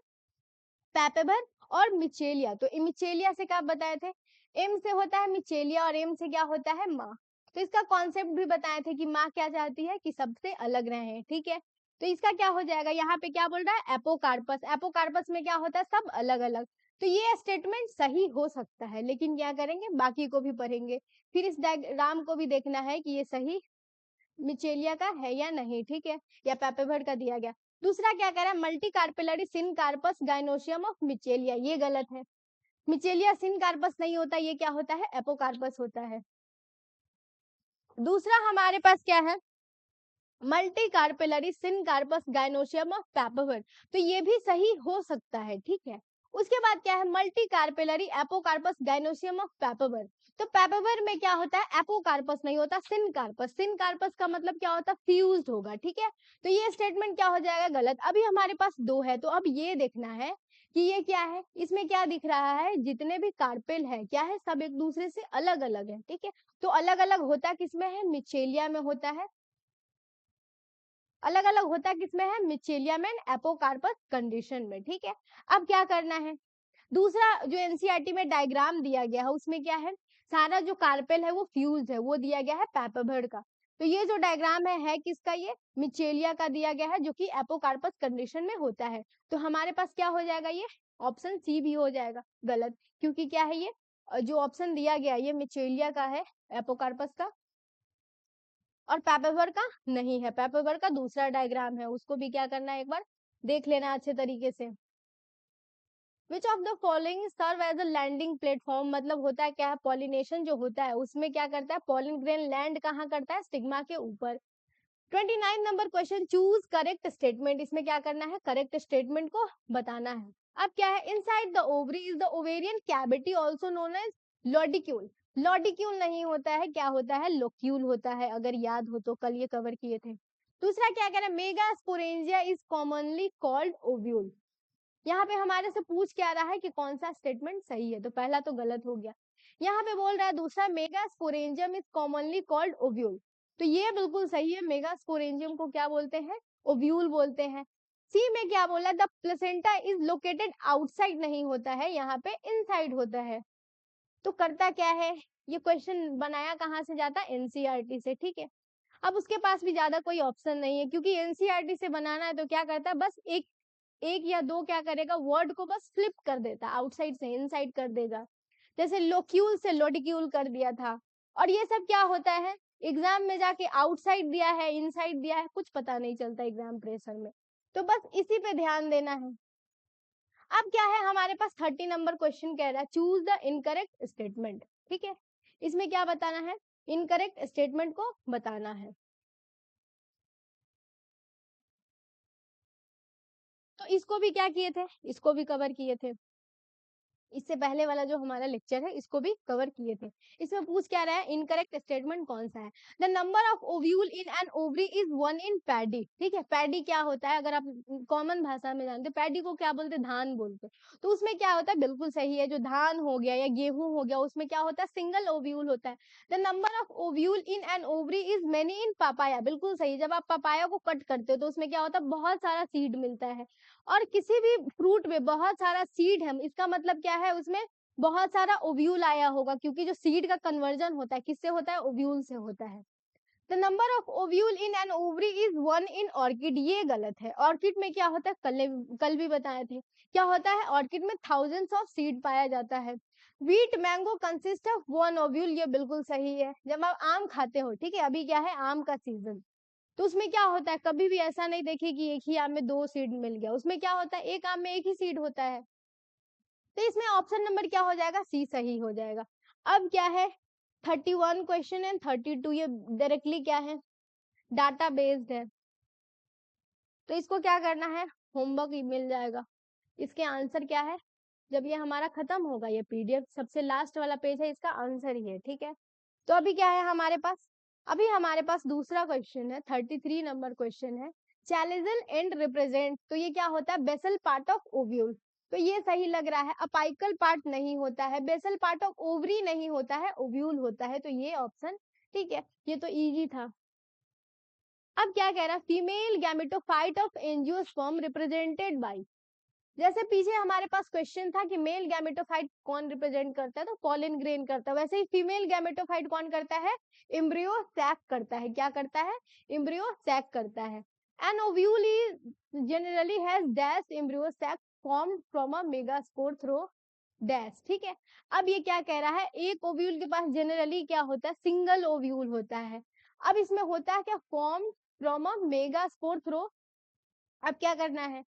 पैपेबर और मिचेलिया। तो मिचेलिया से क्या बताए थे, एम से होता है मिचेलिया और एम से क्या होता है माँ। तो इसका कॉन्सेप्ट भी बताए थे कि माँ क्या चाहती है, कि सबसे अलग रहे, ठीक है। तो इसका क्या हो जाएगा, यहाँ पे क्या बोल रहा है, एपोकार्पस, एपोकार्पस में क्या होता है, सब अलग अलग। तो ये स्टेटमेंट सही हो सकता है, लेकिन क्या करेंगे, बाकी को भी पढ़ेंगे, फिर इस डायग्राम को भी देखना है कि ये सही मिचेलिया का है या नहीं, ठीक है, या पैपेवर का दिया गया। दूसरा क्या कह रहा है, multi carpellary syncarpous gynoecium of Michelia, ये गलत है, मिचेलिया सिनकार्पस नहीं होता, ये क्या होता है, एपोकार्पस होता है। दूसरा हमारे पास क्या है, multi carpellary syncarpous gynoecium of Papaver, तो ये भी सही हो सकता है, ठीक है। उसके बाद क्या है, multi carpellary apocarpous gynoecium of Papaver. तो पैपावर में क्या होता है, एपोकार्पस नहीं होता, सिनकार्पस। सिनकार्पस का मतलब क्या होता है, फ्यूज्ड होगा, ठीक है। तो ये स्टेटमेंट क्या हो जाएगा, गलत। अभी हमारे पास दो है, तो अब ये देखना है कि ये क्या है, इसमें क्या दिख रहा है, जितने भी कार्पेल है क्या है, सब एक दूसरे से अलग अलग है, ठीक है। तो अलग अलग होता किसमें है, मिचेलिया में होता है। अलग अलग होता किसमें है, मिचेलिया में, एपोकार्पस कंडीशन में, ठीक है। अब क्या करना है, दूसरा जो एनसीईआरटी में डायग्राम दिया गया है उसमें क्या है, सारा जो कार्पेल है वो फ्यूज है, वो दिया गया है पैपावर्ड का। तो ये जो डायग्राम है किसका, ये मिचेलिया का दिया गया है, जो कि एपोकार्पस कंडीशन में होता है। तो हमारे पास क्या हो जाएगा, ये ऑप्शन सी भी हो जाएगा गलत, क्योंकि क्या है, ये जो ऑप्शन दिया गया ये मिचेलिया का है, एपोकार्पस का, और पैपावर का नहीं है। पैपावर का दूसरा डायग्राम है, उसको भी क्या करना है, एक बार देख लेना अच्छे तरीके से। Which of the following serve as a landing platform, मतलब होता है क्या है, पॉलिनेशन जो होता है उसमें क्या करता है, पॉलिन ग्रेन लैंड कहाँ करता है, स्टिग्मा के ऊपर। 29 number question, choose correct statement. इसमें क्या करना है, करेक्ट स्टेटमेंट को बताना है। अब क्या है, inside the ovary is the ovarian cavity also known as lodicule. Lodicule नहीं होता है, क्या होता है, लोक्यूल होता है, अगर याद हो तो कल ये कवर किए थे। दूसरा क्या कह रहा है, mega sporangia is commonly called ovule. यहाँ पे हमारे से पूछ क्या रहा है कि कौन सा स्टेटमेंट सही है, तो पहला तो गलत हो गया। यहाँ पे बोल रहा है दूसरा, mega sporangium is commonly called ovule. तो ये बिल्कुल सही है, मेगा स्पोरेंजियम को क्या बोलते हैं, ओव्यूल बोलते हैं। सी में क्या बोला, the placenta is located outside नहीं होता है, यहाँ पे इनसाइड होता है। तो करता क्या है, ये क्वेश्चन बनाया कहाँ से जाता है, एनसीईआरटी से, ठीक है। अब उसके पास भी ज्यादा कोई ऑप्शन नहीं है, क्योंकि एनसीईआरटी से बनाना है तो क्या करता है, बस एक एक या दो क्या करेगा, वर्ड को बस फ्लिप कर देता, आउटसाइड से इनसाइड कर देगा। जैसे लोक्यूल से लोडिक्यूल कर दिया था। और ये सब क्या होता है, एग्जाम में जाके आउटसाइड दिया है, इनसाइड दिया है, कुछ पता नहीं चलता एग्जाम प्रेशर में। तो बस इसी पे ध्यान देना है। अब क्या है, हमारे पास 30 नंबर क्वेश्चन कह रहा है, चूज द इनकरेक्ट स्टेटमेंट, ठीक है। इसमें क्या बताना है, इनकरेक्ट स्टेटमेंट को बताना है। तो इसको भी क्या किए थे, इसको भी कवर किए थे, इससे पहले वाला जो हमारा लेक्चर है इसको भी कवर किए थे। इसमें पूछ क्या रहा है, इनकरेक्ट स्टेटमेंट कौन सा है, the number of ovule in an ovary is 1 in paddy, ठीक है। पैडी क्या होता है, अगर आप कॉमन भाषा में जानते, पैडी को क्या बोलते, धान बोलते। तो उसमें क्या होता है, बिल्कुल सही है, जो धान हो गया या गेहूं हो गया उसमें क्या होता है, सिंगल ओव्यूल होता है। The number of ovule in an ovary is many in papaya, बिल्कुल सही। जब आप पपाया को कट करते हो तो उसमें क्या होता है, बहुत सारा सीड मिलता है। और किसी भी फ्रूट में बहुत सारा सीड है, इसका मतलब क्या है, उसमें बहुत सारा ओव्यूल आया होगा, क्योंकि जो सीड का कन्वर्जन होता है किससे होता है, ओव्यूल से होता है। The number of ovule in an ovary is 1 in orchid, ये गलत है। ऑर्किड में क्या होता है, कल भी बताए थे, क्या होता है, ऑर्किड में थाउजेंड्स ऑफ सीड पाया जाता है। Wheat mango consist of 1 ovule, ये बिल्कुल सही है। जब आप आम खाते हो, ठीक है, अभी क्या है, आम का सीजन, तो उसमें क्या होता है, कभी भी ऐसा नहीं देखिए कि एक ही आम में 2 सीड मिल गया, उसमें क्या होता है, एक आम में एक ही सीड होता है। तो इसमें ऑप्शन नंबर क्या हो जाएगा, सी सही हो जाएगा। अब क्या है, 31 क्वेश्चन एंड 32, ये डायरेक्टली क्या है, डाटा बेस्ड है। तो इसको क्या करना है, होमवर्क मिल जाएगा। इसके आंसर क्या है, जब ये हमारा खत्म होगा, ये पीडीएफ सबसे लास्ट वाला पेज है, इसका आंसर ही है, ठीक है। तो अभी क्या है हमारे पास, अभी हमारे पास दूसरा क्वेश्चन है, 33 नंबर क्वेश्चन है, चैलिजल एंड रिप्रेजेंट। तो ये क्या होता है, बेसल पार्ट ऑफ ओव्यूल। तो ये सही लग रहा है, अपाइकल पार्ट नहीं होता है, बेसल पार्ट ऑफ ओवरी नहीं होता है, ओव्यूल होता है। तो ये ऑप्शन ठीक है, ये तो इजी था। अब क्या कह रहा है, female gametophyte of angiosperm represented by, जैसे पीछे हमारे पास क्वेश्चन था कि मेल गैमेटोफाइट कौन रिप्रेजेंट करता है, तो पॉलिन ग्रेन करता है, वैसे ही फीमेल गैमेटोफाइट कौन करता है, एम्ब्रियो सैक करता है, क्या करता है, एम्ब्रियो सैक करता है। An ovule generally has dash embryo sac formed from a megaspore through dash, ठीक है। अब ये क्या कह रहा है, एक ओव्यूल के पास जनरली क्या होता है, सिंगल ओव्यूल होता है। अब इसमें होता है क्या, form from a megaspore through. अब क्या करना है,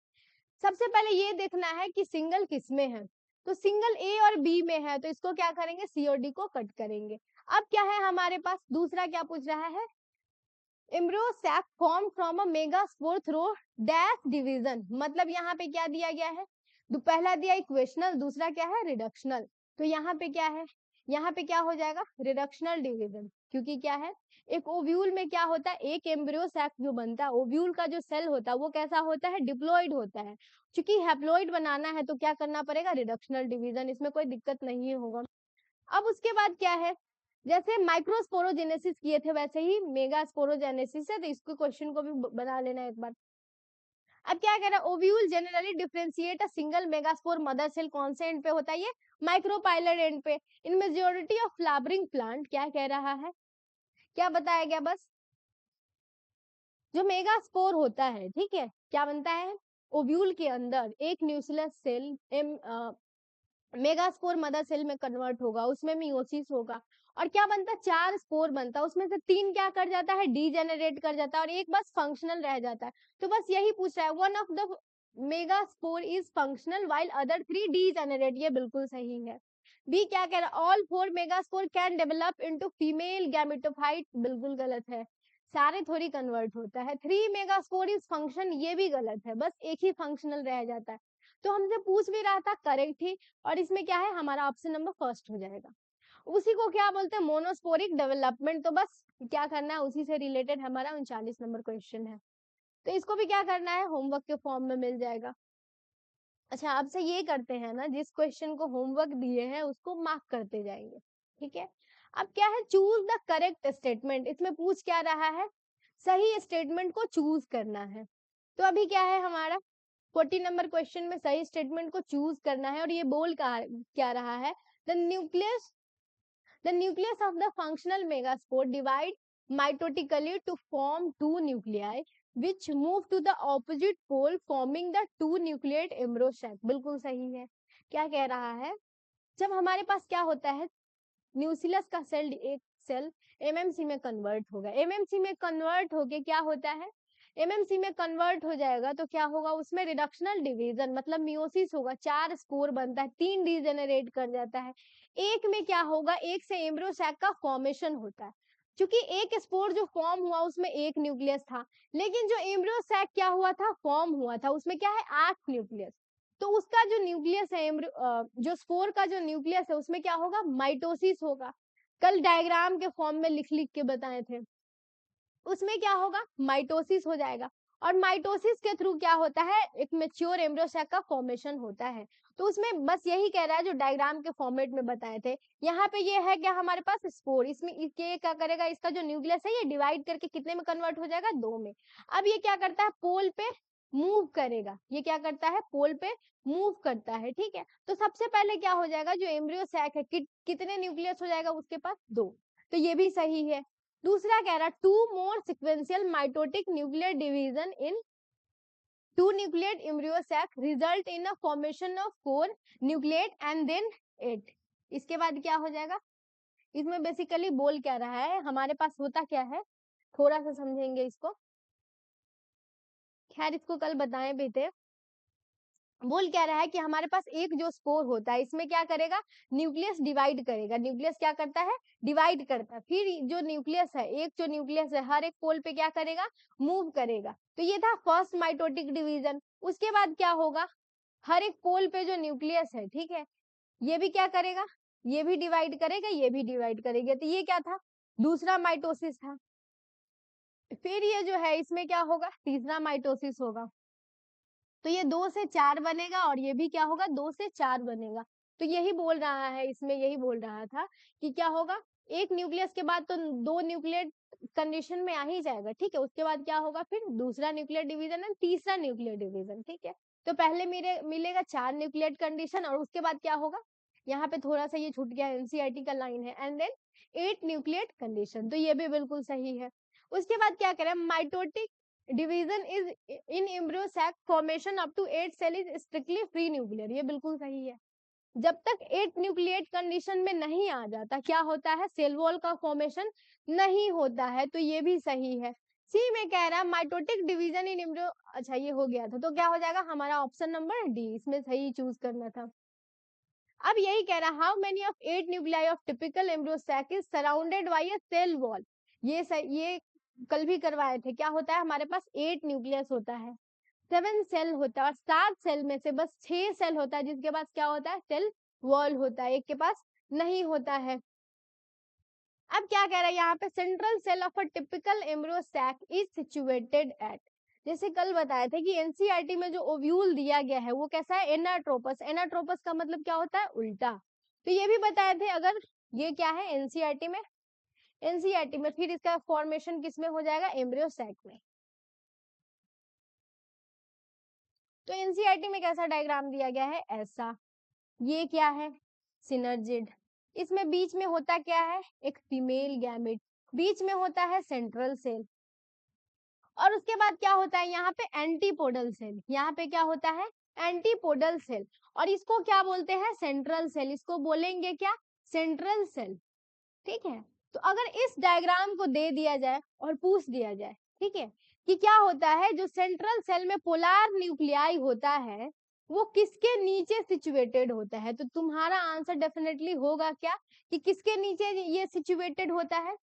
सबसे पहले ये देखना है कि सिंगल किसमें है, तो सिंगल ए और बी में है, तो इसको क्या करेंगे, सी और डी को कट करेंगे। अब क्या है हमारे पास, दूसरा क्या पूछ रहा है, embryo sac form from a megaspore through dash division, मतलब यहाँ पे क्या दिया गया है, पहला दिया इक्वेशनल, दूसरा क्या है रिडक्शनल। तो यहाँ पे क्या है, यहाँ पे क्या हो जाएगा रिडक्शनल डिवीजन, क्योंकि क्या है एक ओव्यूल में क्या होता है, एक एम्ब्रियो सैक जो बनता है, ओव्यूल का जो सेल होता है वो कैसा होता है डिप्लॉइड होता है। क्योंकि हैप्लॉइड बनाना है तो क्या करना पड़ेगा रिडक्शनल डिवीजन, इसमें कोई दिक्कत नहीं होगा। अब उसके बाद क्या है, जैसे माइक्रोस्पोरोजेनेसिस किए थे वैसे ही मेगा स्पोरोजेनेसिस है, तो इसको क्वेश्चन को भी बना लेना एक बार। अब क्या कह रहा है, ovule generally differentiate a single megaspore mother cell, कौन से एंड पे होता है ये माइक्रोपाइलर एंड पे। In majority of flowering plant क्या कह रहा है, क्या बताया गया, बस जो मेगास्पोर होता है, ठीक है, क्या बनता है ओव्यूल के अंदर एक nucleus cell megaspore mother cell में कन्वर्ट होगा, उसमें मियोसिस होगा और क्या बनता है 4 स्पोर बनता है, उसमें से 3 क्या कर जाता है डीजेनरेट कर जाता है और एक बस फंक्शनल रह जाता है। तो बस यही पूछ रहा है, one of the megaspore is functional while other 3 degenerate, ये बिल्कुल सही है। बी क्या कह रहा है, all 4 megaspore can develop into female gametophyte, बिल्कुल गलत है, सारे थोड़ी कन्वर्ट होता है। 3 मेगास्पोर इज फंक्शन, ये भी गलत है, बस एक ही फंक्शनल रह जाता है। तो हमसे पूछ भी रहा था करेक्ट ही, और इसमें क्या है हमारा ऑप्शन नंबर फर्स्ट हो जाएगा। उसी को क्या बोलते हैं मोनोस्पोरिक डेवलपमेंट, तो बस क्या करना है उसी से रिलेटेड हमारा 39 नंबर क्वेश्चन है, तो इसको भी क्या करना है होमवर्क के फॉर्म में मिल जाएगा। अच्छा आपसे ये करते हैं ना, जिस क्वेश्चन को होमवर्क दिए हैं उसको मार्क करते जाएंगे, ठीक है। अब क्या है चूज द करेक्ट स्टेटमेंट, इसमें पूछ क्या रहा है सही स्टेटमेंट को चूज करना है। तो अभी क्या है हमारा 40 नंबर क्वेश्चन में सही स्टेटमेंट को चूज करना है, और ये बोल क्या रहा है the nucleus of the functional megaspore divide mitotically to form 2 nuclei which move to the opposite pole forming the 2 nucleate embryo sac, बिल्कुल सही है। क्या कह रहा है, जब हमारे पास क्या होता है न्यूक्लियस का सेल, एक सेल एमएमसी में कन्वर्ट होगा, एमएमसी में कन्वर्ट होके क्या होता है एमएमसी में कन्वर्ट हो जाएगा तो क्या होगा उसमें रिडक्शनल डिवीजन मतलब मियोसिस होगा, 4 स्पोर बनता है, 3 डीजेनरेट कर जाता है, एक में क्या होगा एक से एम्ब्रियो सैक का फॉर्मेशन होता है। क्योंकि एक स्पोर जो फॉर्म हुआ उसमें एक न्यूक्लियस था, लेकिन जो एम्ब्रियो सैक क्या हुआ था फॉर्म हुआ था उसमें क्या है 8 न्यूक्लियस। तो उसका जो न्यूक्लियस है जो स्पोर का जो न्यूक्लियस है उसमें क्या होगा माइटोसिस होगा, कल डायग्राम के फॉर्म में लिख लिख के बताए थे, उसमें क्या होगा माइटोसिस हो जाएगा, और माइटोसिस के थ्रू क्या होता है एक मेच्योर एम्ब्रियो सैक का फॉर्मेशन होता है। तो उसमें बस यही कह रहा है जो डायग्राम के फॉर्मेट में बताए थे, यहाँ पे ये है क्या हमारे पास स्पोर, इसमें ये क्या करेगा इसका जो न्यूक्लियस है ये डिवाइड करके कितने में कन्वर्ट हो जाएगा 2 में। अब ये क्या करता है पोल पे मूव करेगा, ये क्या करता है पोल पे मूव करता है, ठीक है। तो सबसे पहले क्या हो जाएगा जो एम्ब्रियो सैक है कितने न्यूक्लियस हो जाएगा उसके पास 2, तो ये भी सही है। दूसरा कह रहा 2 more sequential mitotic nuclear division in 2 nucleate embryo sac result in a formation of 4 nucleate and then 8। इसके बाद क्या हो जाएगा, इसमें बेसिकली बोल क्या रहा है हमारे पास होता क्या है, थोड़ा सा समझेंगे इसको, खैर इसको कल बताए भी थे। बोल क्या रहा है कि हमारे पास एक जो स्पोर होता है इसमें क्या करेगा न्यूक्लियस डिवाइड करेगा, न्यूक्लियस क्या करता है डिवाइड करता है, फिर जो न्यूक्लियस है एक जो न्यूक्लियस है हर एक पोल पे क्या करेगा मूव करेगा। तो ये था फर्स्ट माइटोटिक डिवीजन। उसके बाद क्या होगा हर एक पोल पे जो न्यूक्लियस है, ठीक है, ये भी क्या करेगा ये भी डिवाइड करेगा ये भी डिवाइड करेगा, तो ये क्या था दूसरा माइटोसिस था। फिर ये जो है इसमें क्या होगा तीसरा माइटोसिस होगा, तो ये 2 से 4 बनेगा और ये भी क्या होगा 2 से 4 बनेगा। तो यही बोल रहा है इसमें, यही बोल रहा था कि क्या होगा एक न्यूक्लियस के बाद तो 2 न्यूक्लियर कंडीशन में आ ही जाएगा, ठीक है। उसके बाद क्या होगा फिर दूसरा न्यूक्लियर डिवीजन है तीसरा न्यूक्लियर डिवीजन, ठीक है। तो पहले मेरे मिलेगा 4 न्यूक्लियर कंडीशन और उसके बाद क्या होगा यहाँ पे थोड़ा सा ये छूट गया एनसीईआरटी का लाइन है, एंड देन 8 न्यूक्लियर कंडीशन, तो ये भी बिल्कुल सही है। उसके बाद क्या करें mitotic division is in embryo sac formation up to 8 cell is strictly free nuclear, ये बिल्कुल सही है। जब तक 8 न्यूक्लिएट कंडीशन में नहीं आ जाता क्या होता है सेल वॉल का फॉर्मेशन नहीं होता है, तो ये भी सही है। सी में कह रहा है माइटोटिक डिवीजन इन एम्ब्रियो, अच्छा ये हो गया था तो क्या हो जाएगा हमारा ऑप्शन नंबर डी, इसमें सही चूज करना था। अब यही कह रहा है how many of 8 nuclei of typical embryo sac is surrounded by a cell wall, ये कल भी करवाए थे, क्या होता है हमारे पास 8 न्यूक्लियस होता है, 7 सेल होता है और 7 सेल में से बस 6 सेल होता है जिसके पास क्या होता है, सेल वॉल होता है, एक के पास नहीं होता है। अब क्या कह रहा है यहाँ पे, central cell of a typical embryo sac is situated at, जैसे कल बताए थे कि एनसीईआरटी में जो ओव्यूल दिया गया है वो कैसा है, एनाट्रोपस। एनाट्रोपस का मतलब क्या होता है, उल्टा। तो ये भी बताए थे, अगर ये क्या है एनसीईआरटी में, एनसीईआरटी में फिर इसका फॉर्मेशन किस में हो जाएगा, एम्ब्रियो सैक में। तो एनसीईआरटी में कैसा डायग्राम दिया गया है, ऐसा। ये क्या है, सिनर्जिड। इसमें बीच में होता क्या है, एक फीमेल गैमेट, बीच में होता है सेंट्रल सेल, और उसके बाद क्या होता है यहाँ पे, एंटीपोडल सेल। यहाँ पे क्या होता है, एंटीपोडल सेल, और इसको क्या बोलते हैं, सेंट्रल सेल। इसको बोलेंगे क्या, सेंट्रल सेल। ठीक है। तो अगर इस डायग्राम को दे दिया जाए और पूछ दिया जाए, ठीक है, कि क्या होता है जो सेंट्रल सेल में पोलर न्यूक्लियाई होता है वो किसके नीचे सिचुएटेड होता है, तो तुम्हारा आंसर डेफिनेटली होगा क्या, कि किसके नीचे ये सिचुएटेड होता है,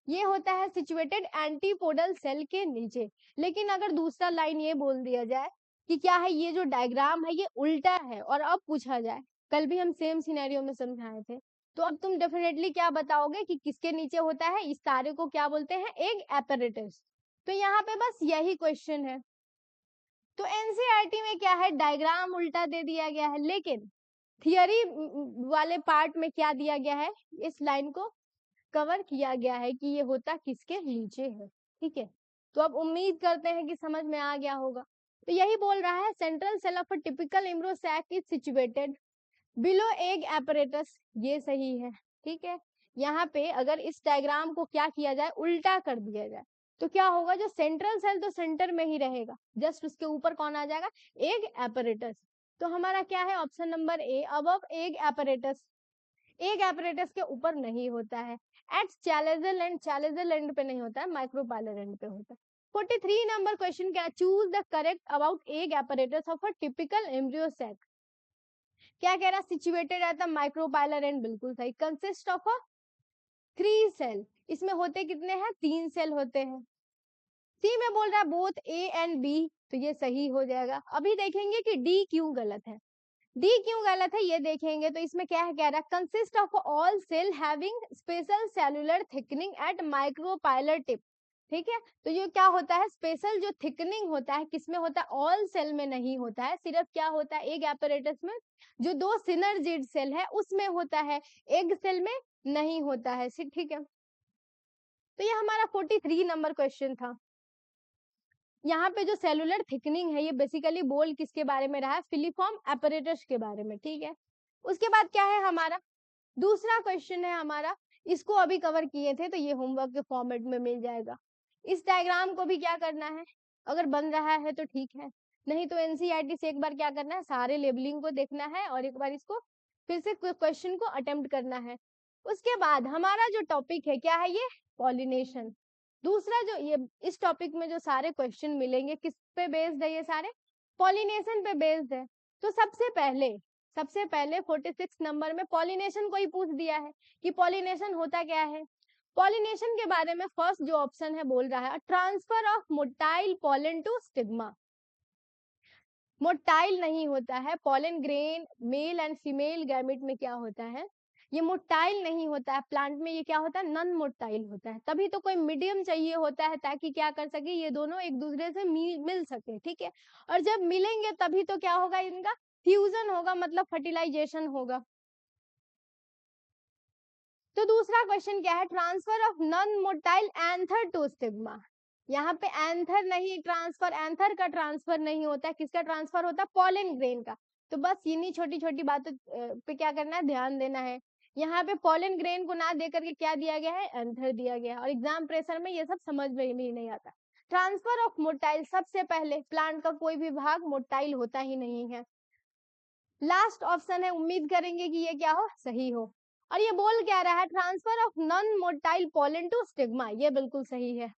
ये होता है सिचुएटेड एंटीपोडल सेल के नीचे। लेकिन अगर दूसरा लाइन ये बोल दिया जाए कि क्या है, ये जो डायग्राम है ये उल्टा है, और अब पूछा जाए, कल भी हम सेम सिनेरियो में समझाए थे, तो अब तुम डेफिनेटली क्या बताओगे कि किसके नीचे होता है, इस तारे को क्या बोलते हैं, एक एपैरेटस। तो यहाँ पे बस यही क्वेश्चन है। तो एनसीईआरटी में क्या है, डायग्राम उल्टा दे दिया गया है, लेकिन थियरी वाले पार्ट में क्या दिया गया है, इस लाइन को कवर किया गया है कि ये होता किसके नीचे है। ठीक है, तो अब उम्मीद करते हैं कि समझ में आ गया होगा। तो यही बोल रहा है, central cell of a typical embryo sac is situated below egg apparatus, ये सही है। ठीक है, यहाँ पे अगर इस डायग्राम को क्या किया जाए, उल्टा कर दिया जाए, तो क्या होगा, जो सेंट्रल सेल तो सेंटर में ही रहेगा, जस्ट उसके ऊपर कौन आ जाएगा, एग एपरेटस। तो हमारा क्या है, option number A, above egg apparatus. Egg apparatus के ऊपर नहीं होता है, at chalazal end, chalazal end पे नहीं होता है, माइक्रोपाइलर एंड पे होता है। 43 नंबर क्वेश्चन क्या, choose the correct about egg apparatus of a typical embryo sac. क्या कह रहा, situated at the micropylar end, बिल्कुल सही। कंसिस्ट ऑफ अ 3 सेल, इसमें होते कितने हैं, 3 सेल होते हैं। सी में बोल रहा है बोथ ए एंड बी, तो ये सही हो जाएगा। अभी देखेंगे कि डी क्यों गलत है, डी क्यों गलत है ये देखेंगे। तो इसमें क्या है, कह रहा है consist of all cell having special cellular thickening at micropylar tip. ठीक है, तो ये क्या होता है, स्पेशल जो थिकनिंग होता है किसमें होता है, ऑल सेल में नहीं होता है, सिर्फ क्या होता है, एग एपरेटस में जो 2 सिनर्जिड सेल है उसमें होता है, एग सेल में नहीं होता है। ठीक है, तो ये हमारा 43 नंबर क्वेश्चन था। यहाँ पे जो सेलुलर थिकनिंग है ये बेसिकली बोल किसके बारे में रहा है, फिलीफॉर्म एपरेटस के बारे में। ठीक है, उसके बाद क्या है हमारा दूसरा क्वेश्चन है हमारा, इसको अभी कवर किए थे तो ये होमवर्क के फॉर्मेट में मिल जाएगा। इस डायग्राम को भी क्या करना है, अगर बन रहा है तो ठीक है, नहीं तो एनसीईआरटी से एक बार क्या करना है, सारे लेबलिंग को देखना है और एक बार इसको फिर से क्वेश्चन को अटेम्प्ट करना है। उसके बाद हमारा जो टॉपिक है क्या है, ये पॉलिनेशन। दूसरा जो ये इस टॉपिक में जो सारे क्वेश्चन मिलेंगे किस पे बेस्ड है, ये सारे पॉलिनेशन पे बेस्ड है। तो सबसे पहले 46 नंबर में पॉलिनेशन को ही पूछ दिया है कि पॉलिनेशन होता क्या है। पॉलिनेशन के बारे में फर्स्ट जो ऑप्शन है बोल रहा है transfer of motile pollen to stigma. Motile नहीं होता है, pollen grain male and female gamete में क्या होता है, ये मोटाइल नहीं होता है, प्लांट में ये क्या होता है, नॉन मोटाइल होता है। तभी तो कोई मीडियम चाहिए होता है ताकि क्या कर सके, ये दोनों एक दूसरे से मिल सके। ठीक है, और जब मिलेंगे तभी तो क्या होगा, इनका फ्यूजन होगा, मतलब फर्टिलाइजेशन होगा। तो दूसरा क्वेश्चन क्या है, transfer of non motile anther to stigma. यहाँ पे एंथर नहीं ट्रांसफर, एंथर का ट्रांसफर नहीं होता है, किसका ट्रांसफर होता है, पॉलन ग्रेन का। तो बस इन्हीं छोटी छोटी बातों पे क्या करना है, ध्यान देना है। यहाँ पे पॉलन ग्रेन को ना दे करके क्या दिया गया है, एंथर दिया गया है, और एग्जाम प्रेशर में ये सब समझ में ही नहीं आता। ट्रांसफर ऑफ मोटाइल, सबसे पहले प्लांट का कोई भी भाग मोटाइल होता ही नहीं है। लास्ट ऑप्शन है, उम्मीद करेंगे कि ये क्या हो, सही हो। और ये बोल क्या रहा है, transfer of non motile pollen to stigma, ये बिल्कुल सही है।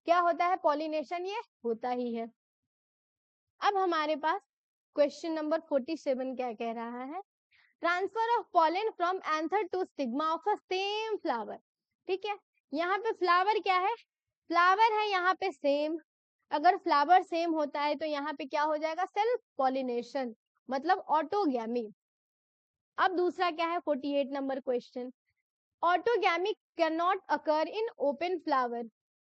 क्या होता है, पॉलिनेशन ये होता ही है। अब हमारे पास क्वेश्चन नंबर 47 क्या कह रहा है, transfer of pollen from anther to stigma of a same flower. ठीक है, यहाँ पे फ्लावर क्या है, फ्लावर है यहाँ पे सेम, अगर फ्लावर सेम होता है तो यहाँ पे क्या हो जाएगा, सेल्फ पॉलिनेशन, मतलब ऑटोगैमी। अब दूसरा क्या है, 48 number question, autogamy can not occur in open flower.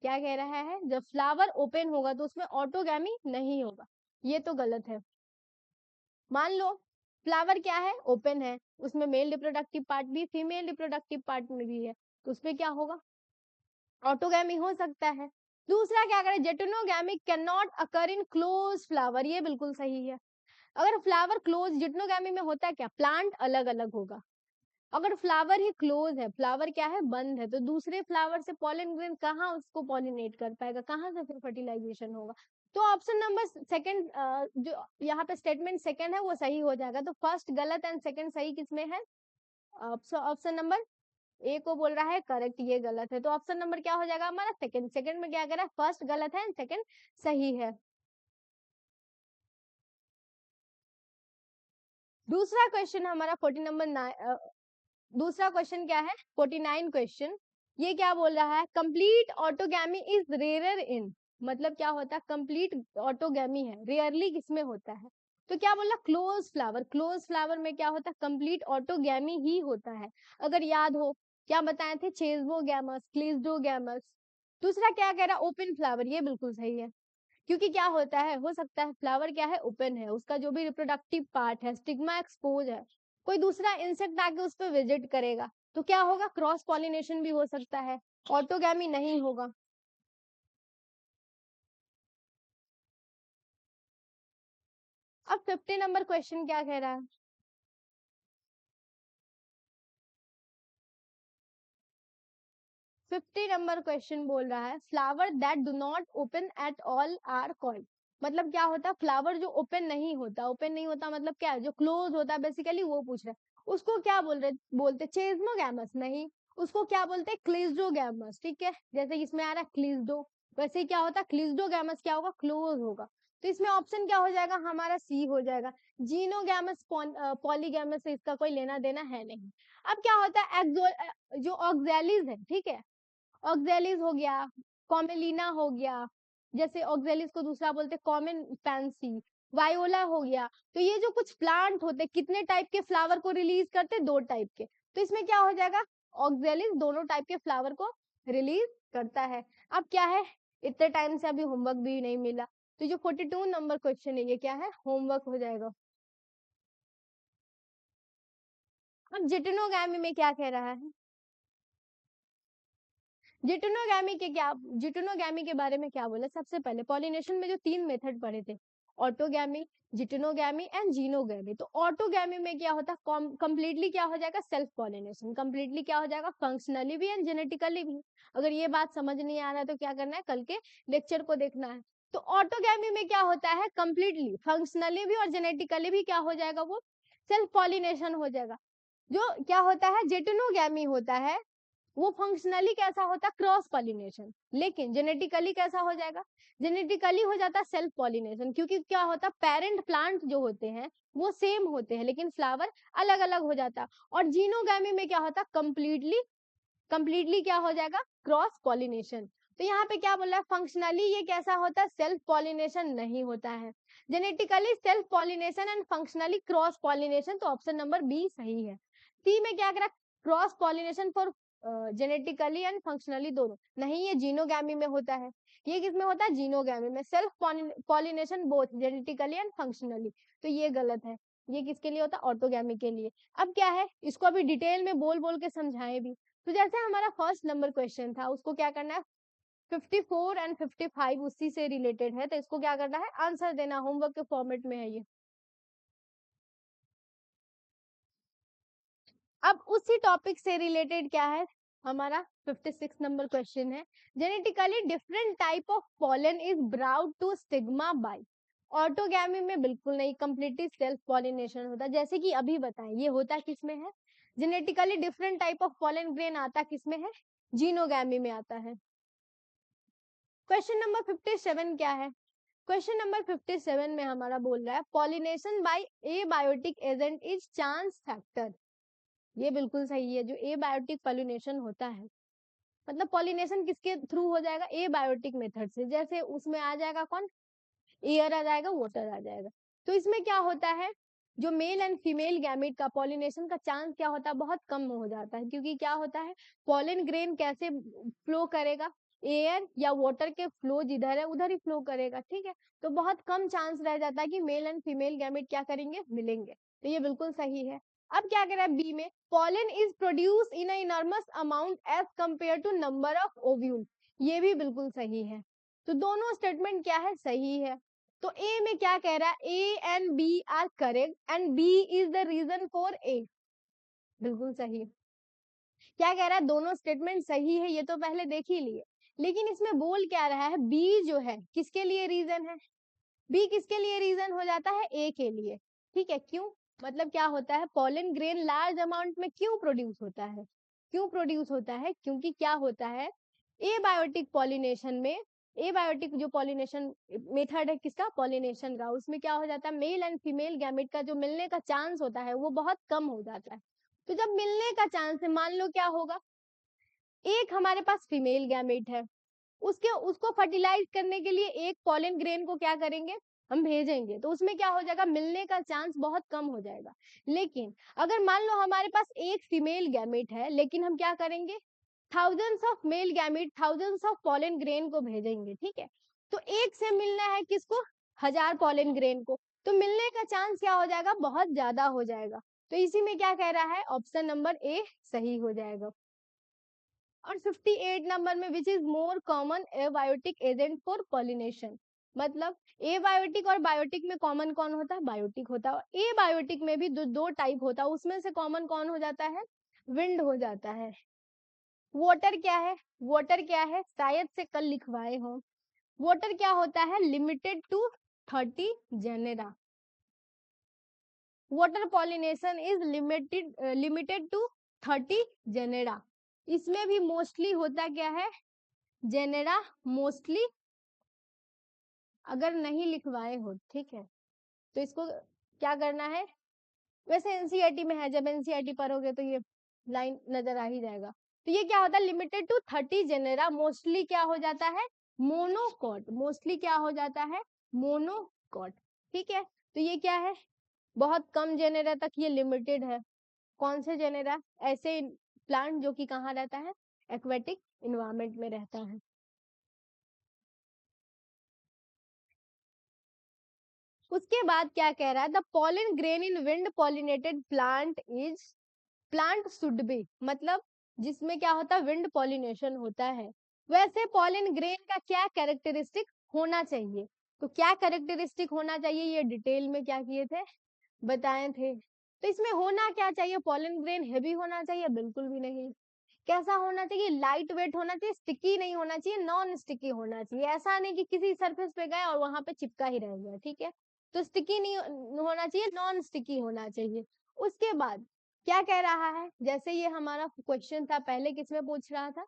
क्या कह रहा है, जब फ्लावर ओपन होगा तो उसमें ऑटोगैमी नहीं होगा, ये तो गलत है। मान लो फ्लावर क्या है, ओपन है, उसमें मेल रिप्रोडक्टिव पार्ट भी फीमेल रिप्रोडक्टिव पार्ट में भी है, तो उसमें क्या होगा, ऑटोगैमी हो सकता है। दूसरा क्या करें, geitonogamy can not occur in close flower, ये बिल्कुल सही है। अगर फ्लावर क्लोज जिटनोगैमी में होता है क्या, प्लांट अलग अलग होगा। अगर फ्लावर ही क्लोज है, फ्लावर क्या है, बंद है, तो दूसरे फ्लावर से पॉलन ग्रेन कहाँ उसको पॉलिनेट कर पाएगा, कहाँ से फिर फर्टिलाइजेशन होगा। तो ऑप्शन नंबर सेकंड, जो यहाँ पे स्टेटमेंट सेकंड है वो सही हो जाएगा। तो फर्स्ट गलत एंड सेकंड सही किसमें है, ऑप्शन नंबर ए को बोल रहा है करेक्ट, ये गलत है। तो ऑप्शन नंबर क्या हो जाएगा हमारा, सेकंड। सेकंड में क्या कह रहा है, फर्स्ट गलत है एंड सेकंड सही है। दूसरा क्वेश्चन हमारा 40 नंबर, दूसरा क्वेश्चन क्या है, 49 क्वेश्चन। ये क्या बोल रहा है, complete autogamy is rare in, मतलब क्या होता है, कंप्लीट ऑटोगैमी है, रेयरली किसमें होता है। तो क्या बोला, क्लोज फ्लावर, क्लोज फ्लावर में क्या होता है, कंप्लीट ऑटोगैमी ही होता है। अगर याद हो क्या बताए थे, चेजोगैमस, क्लिस्डोगैमस। दूसरा क्या कह रहा है, ओपन फ्लावर, ये बिल्कुल सही है। क्योंकि क्या होता है, हो सकता है फ्लावर क्या है, ओपन है, उसका जो भी रिप्रोडक्टिव पार्ट है, स्टिग्मा एक्सपोज है, कोई दूसरा इंसेक्ट आके उस पर विजिट करेगा, तो क्या होगा, क्रॉस पॉलिनेशन भी हो सकता है, ऑटोगैमी नहीं होगा। अब 50 नंबर क्वेश्चन क्या कह रहा है, 50 नंबर क्वेश्चन बोल रहा है, flower that do not open at all are called. मतलब क्या होता है, फ्लावर जो ओपन नहीं होता, ओपन नहीं होता मतलब क्या है, जो क्लोज होता है बेसिकली वो पूछ रहा है। उसको क्या बोलते चेस्मोगैमस नहीं, उसको क्या बोलते हैं, क्लिस्डोगैमस। ठीक है, जैसे इसमें आ रहा है क्लिस्डो, वैसे ही क्या होता है, क्लिस्डोगैमस क्या होगा, क्लोज होगा। तो इसमें ऑप्शन क्या हो जाएगा हमारा, सी हो जाएगा। जीनोगैमस पॉलीगैमस से इसका कोई लेना देना है नहीं। अब क्या होता है, जो ऑक्जेलिस है, ठीक है, ऑक्जेलिस हो गया, कॉमेलिना हो गया, जैसे ऑक्जेलिस को दूसरा बोलते कॉमन पैंसी, वायोला हो गया। तो ये जो कुछ प्लांट होते कितने टाइप के फ्लावर को रिलीज करते, दो टाइप के। तो इसमें क्या हो जाएगा, ऑक्जेलिस दोनों टाइप के फ्लावर को रिलीज करता है। अब क्या है, इतने टाइम से अभी होमवर्क भी नहीं मिला, तो जो 42 नंबर क्वेश्चन है ये क्या है, होमवर्क हो जाएगा। अब जिटेनोगामी में क्या कह रहा है, जिटोनोगैमी के क्या, जिटोनोगैमी के बारे में क्या बोला, सबसे पहले पॉलिनेशन में जो तीन मेथड पढ़े थे, ऑटोगैमी, जिटोनोगैमी एंड जीनोगैमी। तो ऑटोगैमी में क्या होता है, कंप्लीटली क्या हो जाएगा, सेल्फ पॉलिनेशन, कंप्लीटली क्या हो जाएगा, फंक्शनली भी एंड जेनेटिकली भी। अगर ये बात समझ नहीं आ रहा है तो क्या करना है, कल के लेक्चर को देखना है। तो ऑटोगैमी में क्या होता है, कंप्लीटली फंक्शनली भी और जेनेटिकली भी क्या हो जाएगा, वो सेल्फ पॉलिनेशन हो जाएगा। जो क्या होता है, जेटोनोगैमी होता है, वो फंक्शनली कैसा होता है, क्रॉस पॉलिनेशन, लेकिन जेनेटिकली कैसा हो जाएगा, जेनेटिकली हो जाता है सेल्फ पॉलिनेशन। क्योंकि क्या होता है, पेरेंट प्लांट जो होते हैं वो सेम होते हैं लेकिन फ्लावर अलग अलग हो जाता है। और जीनोगैमी में क्या होता है, कंप्लीटली कंप्लीटली क्या हो जाएगा, क्रॉस पॉलिनेशन। तो यहाँ पे क्या बोल रहा है, फंक्शनली ये कैसा होता है, सेल्फ पॉलिनेशन नहीं होता है, genetically self pollination and functionally cross pollination. तो ऑप्शन नंबर बी सही है। सी में क्या करा, cross pollination for genetically and functionally दोनों नहीं, ये जीनोगैमी में होता है। ये किसमें होता है, जीनोगैमी में, self pollination both genetically and functionally. तो ये गलत है, ये किसके लिए होता है, ऑटोगैमी के लिए। अब क्या है, इसको अभी डिटेल में बोल बोल के समझाए भी। तो जैसे हमारा फर्स्ट नंबर क्वेश्चन था, उसको क्या करना है, 54 एंड 55 उसी से रिलेटेड है, तो इसको क्या करना है, आंसर देना, होमवर्क के फॉर्मेट में है ये। अब उसी टॉपिक से रिलेटेड क्या है हमारा 56 नंबर क्वेश्चन है, genetically different type of pollen is brought to stigma by. Autogamy में बिल्कुल नहीं, कंप्लीटली सेल्फ पॉलिनेशन होता है, जैसे कि अभी बताएं, ये होता किसमें है, genetically different type of pollen grain आता किसमें है, जीनोगैमी में आता है। क्वेश्चन नंबर 57 क्या है, क्वेश्चन नंबर 57 में हमारा बोल रहा है, pollination by abiotic agent is chance factor. ये बिल्कुल सही है, जो एबायोटिक पॉलिनेशन होता है, मतलब पॉलिनेशन किसके थ्रू हो जाएगा, एबायोटिक मेथड से। जैसे उसमें आ जाएगा कौन, एयर आ जाएगा, वाटर आ जाएगा। तो इसमें क्या होता है, जो मेल एंड फीमेल गैमेट का पॉलिनेशन का चांस क्या होता है, बहुत कम हो जाता है। क्योंकि क्या होता है, पॉलन ग्रेन कैसे फ्लो करेगा, एयर या वाटर के फ्लो जिधर है उधर ही फ्लो करेगा, ठीक है। तो बहुत कम चांस रह जाता है कि मेल एंड फीमेल गैमेट क्या करेंगे, मिलेंगे। तो ये बिल्कुल सही है। अब क्या कह रहा है बी में, pollen is produce in enormous amount as compare to number of ovule. ये भी बिल्कुल सही है। तो दोनों स्टेटमेंट क्या है, सही है। तो ए में क्या कह रहा है, A and B are correct and B is the reason for A, बिल्कुल सही। क्या कह रहा है, दोनों स्टेटमेंट सही है, ये तो पहले देख ही लिए। लेकिन इसमें बोल क्या रहा है, बी जो है किसके लिए रीजन है, बी किसके लिए रीजन हो जाता है, ए के लिए, ठीक है। क्यों, मतलब क्या होता है, पॉलन ग्रेन लार्ज अमाउंट में क्यों प्रोड्यूस होता है, क्यों प्रोड्यूस होता है, क्योंकि क्या होता है, एबायोटिक पॉलिनेशन में, एबायोटिक जो पॉलिनेशन मेथड है किसका, पॉलिनेशन का, उसमें क्या हो जाता है, मेल एंड फीमेल गैमेट का जो मिलने का चांस होता है वो बहुत कम हो जाता है। तो जब मिलने का चांस है, मान लो क्या होगा, एक हमारे पास फीमेल गैमेट है, उसको फर्टिलाइज करने के लिए एक पॉलन ग्रेन को क्या करेंगे, हम भेजेंगे, तो उसमें क्या हो जाएगा, मिलने का चांस बहुत कम हो जाएगा। लेकिन अगर मान लो हमारे पास एक फीमेल गैमेट है, लेकिन हम क्या करेंगे, thousands of male gamete, thousands of pollen grain को भेजेंगे, ठीक है। तो एक से मिलना है किसको, 1000 पॉलन ग्रेन को, तो मिलने का चांस क्या हो जाएगा, बहुत ज्यादा हो जाएगा। तो इसी में क्या कह रहा है, ऑप्शन नंबर ए सही हो जाएगा। और 58 नंबर में, which is more common abiotic agent for pollination, मतलब एबायोटिक और बायोटिक में कॉमन कौन होता है, बायोटिक होता है। एबायोटिक में भी दो टाइप होता है, उसमें से कॉमन कौन हो जाता है, विंड हो जाता है। वाटर क्या है, वाटर क्या है, शायद से कल लिखवाए हो, वाटर क्या होता है, limited to 30 genera, water pollination is limited to 30 genera. इसमें भी मोस्टली होता क्या है, जेनेरा मोस्टली, अगर नहीं लिखवाए हो, ठीक है, तो इसको क्या करना है, वैसे एनसीईआरटी में है, जब एनसीईआरटी पढ़ोगे तो ये लाइन नजर आ ही जाएगा। तो ये क्या होता है, लिमिटेड टू 30 जेनेरा, मोस्टली क्या हो जाता है, मोनोकॉट, मोस्टली क्या हो जाता है, मोनोकॉट, ठीक है। तो ये क्या है, बहुत कम जेनेरा तक ये लिमिटेड है। कौन से जेनेरा, ऐसे प्लांट जो कि कहाँ रहता है, एक्वेटिक इन्वायरमेंट में रहता है। उसके बाद क्या कह रहा है, the pollen grain in wind pollinated plant is, plant should be, मतलब जिसमें क्या होता है, विंड पॉलिनेशन होता है, वैसे पॉलन ग्रेन का क्या कैरेक्टरिस्टिक होना चाहिए। तो क्या कैरेक्टरिस्टिक होना चाहिए, ये डिटेल में क्या किए थे, बताए थे। तो इसमें होना क्या चाहिए, पॉलन ग्रेन हेवी होना चाहिए, बिल्कुल भी नहीं। कैसा होना चाहिए, लाइट वेट होना चाहिए, स्टिकी नहीं होना चाहिए, नॉन स्टिकी होना चाहिए। ऐसा नहीं कि किसी सरफेस पे गए और वहां पे चिपका ही रह गया, ठीक है। तो स्टिकी नहीं होना चाहिए, नॉन स्टिकी होना चाहिए। उसके बाद क्या कह रहा है, जैसे ये हमारा क्वेश्चन था पहले, किसमें पूछ रहा था,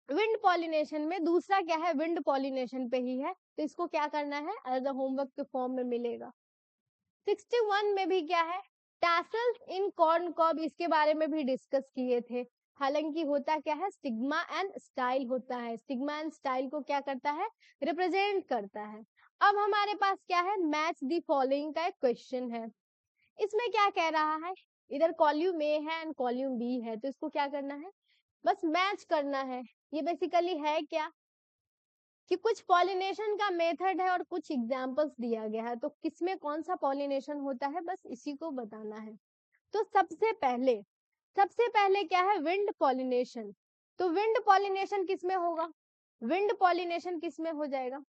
विंड पॉलिनेशन में, दूसरा क्या है, विंड पॉलिनेशन पे ही है, तो इसको क्या करना है, एज अ होमवर्क के फॉर्म में मिलेगा। 61 में भी क्या है, टैसल्स इन कॉर्न कॉब, इसके बारे में भी डिस्कस किए थे। हालांकि होता क्या है, स्टिग्मा एंड स्टाइल होता है, स्टिग्मा एंड स्टाइल को क्या करता है, रिप्रेजेंट करता है। अब हमारे पास क्या है, मैच दी फॉलोइंग का एक क्वेश्चन है। इसमें क्या कह रहा है, इधर कॉल्यूम ए है एंड कॉल्यूम बी है, तो इसको क्या करना है, बस मैच करना है। ये बेसिकली है क्या, कि कुछ पॉलिनेशन का मेथड है और कुछ एग्जांपल्स दिया गया है, तो किसमें कौन सा पॉलिनेशन होता है, बस इसी को बताना है। तो सबसे पहले क्या है, विंड पॉलिनेशन। तो विंड पॉलिनेशन किसमें होगा, विंड पॉलिनेशन किसमें हो जाएगा,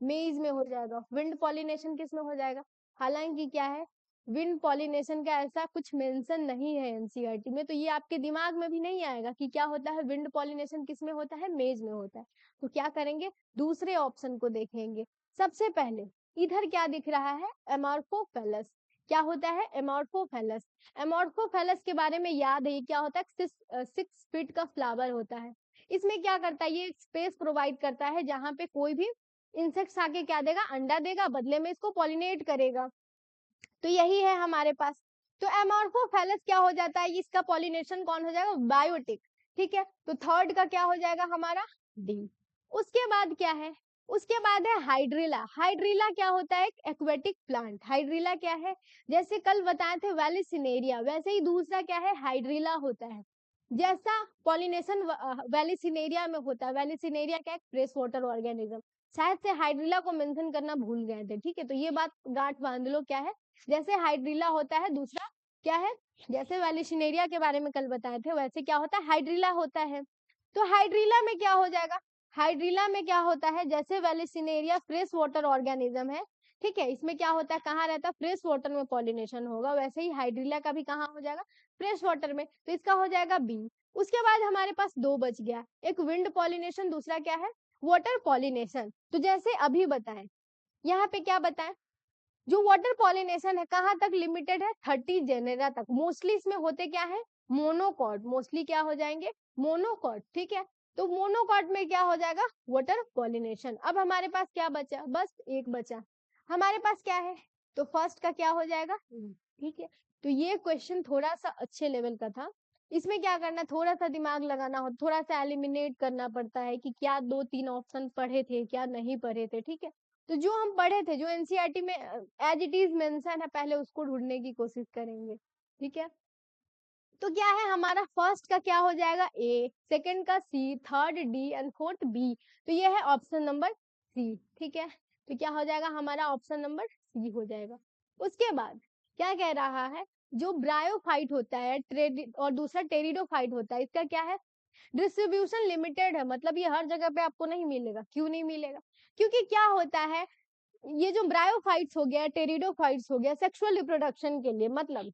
मेज में हो जाएगा। विंड पॉलिनेशन किसमें हो जाएगा, हालांकि क्या है, विंड पॉलिनेशन का ऐसा कुछ मेंशन नहीं है एनसीईआरटी में, तो ये आपके दिमाग में भी नहीं आएगा कि क्या होता है, विंड पॉलिनेशन किसमें होता है, मेज में होता है। तो क्या करेंगे, दूसरे ऑप्शन को देखेंगे। सबसे पहले इधर क्या दिख रहा है, एमॉर्फोफेलस, क्या होता है, एमॉर्फोफेलस। एमॉर्फोफेलस के बारे में याद है, क्या होता है, 6 फीट का फ्लावर होता है। इसमें क्या करता है, ये स्पेस प्रोवाइड करता है जहां पे कोई भी इंसेक्ट्स आके क्या देगा, अंडा देगा, बदले में इसको पॉलिनेट करेगा। तो यही है हमारे पास। तो एमॉर्फोफेलस क्या हो जाता है, इसका पॉलिनेशन कौन हो जाएगा, बायोटिक। ठीक है, तो थर्ड का क्या हो जाएगा हमारा डी। उसके बाद क्या है, उसके बाद है हाइड्रिला। हाइड्रिला क्या होता है, एक एक्वेटिक प्लांट। हाइड्रिला क्या है, जैसे कल बताए थे वैलिसिनेरिया, वैसे ही दूसरा क्या है हाइड्रिला होता है। जैसा पॉलिनेशन वैलिसिनेरिया में होता है, वैलिसिनेरिया क्या है फ्रेश वाटर ऑर्गेनिज्म, शायद से हाइड्रिला को मेंशन करना भूल गए थे, ठीक है, तो ये बात गांठ बांध लो, क्या है जैसे हाइड्रिला होता है, दूसरा क्या है, जैसे वैलिसिनेरिया के बारे में कल बताए थे वैसे क्या होता है हाइड्रिला होता है। तो हाइड्रिला में क्या हो जाएगा, हाइड्रिला में क्या होता है, जैसे वैलिसिनेरिया फ्रेश वाटर ऑर्गेनिज्म है, ठीक है, इसमें क्या होता है, कहाँ रहता है, फ्रेश वाटर में पॉलिनेशन होगा, वैसे ही हाइड्रिला का भी कहाँ हो जाएगा, फ्रेश वाटर में, तो इसका हो जाएगा बी। उसके बाद हमारे पास दो बच गया, एक विंड पॉलिनेशन, दूसरा क्या है वाटर पॉलिनेशन। तो जैसे अभी बताएं, यहाँ पे क्या बताएं, जो वाटर पॉलिनेशन है कहाँ तक लिमिटेड है, 30 जेनेरा तक। मोस्टली इसमें होते क्या है, मोनोकॉट, मोस्टली क्या हो जाएंगे मोनोकॉट, ठीक है, तो मोनोकॉट में क्या हो जाएगा वाटर पॉलिनेशन। अब हमारे पास क्या बचा, बस एक बचा हमारे पास क्या है, तो फर्स्ट का क्या हो जाएगा, ठीक है। तो ये क्वेश्चन थोड़ा सा अच्छे लेवल का था, इसमें क्या करना, थोड़ा सा दिमाग लगाना हो, थोड़ा सा एलिमिनेट करना पड़ता है कि क्या दो तीन ऑप्शन पढ़े थे क्या नहीं पढ़े थे, ठीक है। तो जो हम पढ़े थे, जो एनसीईआरटी में एज इट इज मेंशन है, पहले उसको ढूंढने की कोशिश करेंगे, ठीक है। तो क्या है हमारा फर्स्ट का क्या हो जाएगा ए, सेकंड का C, third D and fourth B. तो ये है ऑप्शन नंबर सी, ठीक है, तो क्या हो जाएगा हमारा ऑप्शन नंबर सी हो जाएगा। उसके बाद क्या कह रहा है, जो ब्रायोफाइट होता है और दूसरा टेरिडोफाइट होता है, इसका क्या है डिस्ट्रीब्यूशन लिमिटेड है, मतलब ये हर जगह पे आपको नहीं मिलेगा। क्यों नहीं मिलेगा, क्योंकि क्या होता है, ये जो ब्रायोफाइट्स हो गया, टेरिडोफाइट्स हो गया, सेक्सुअल रिप्रोडक्शन के लिए, मतलब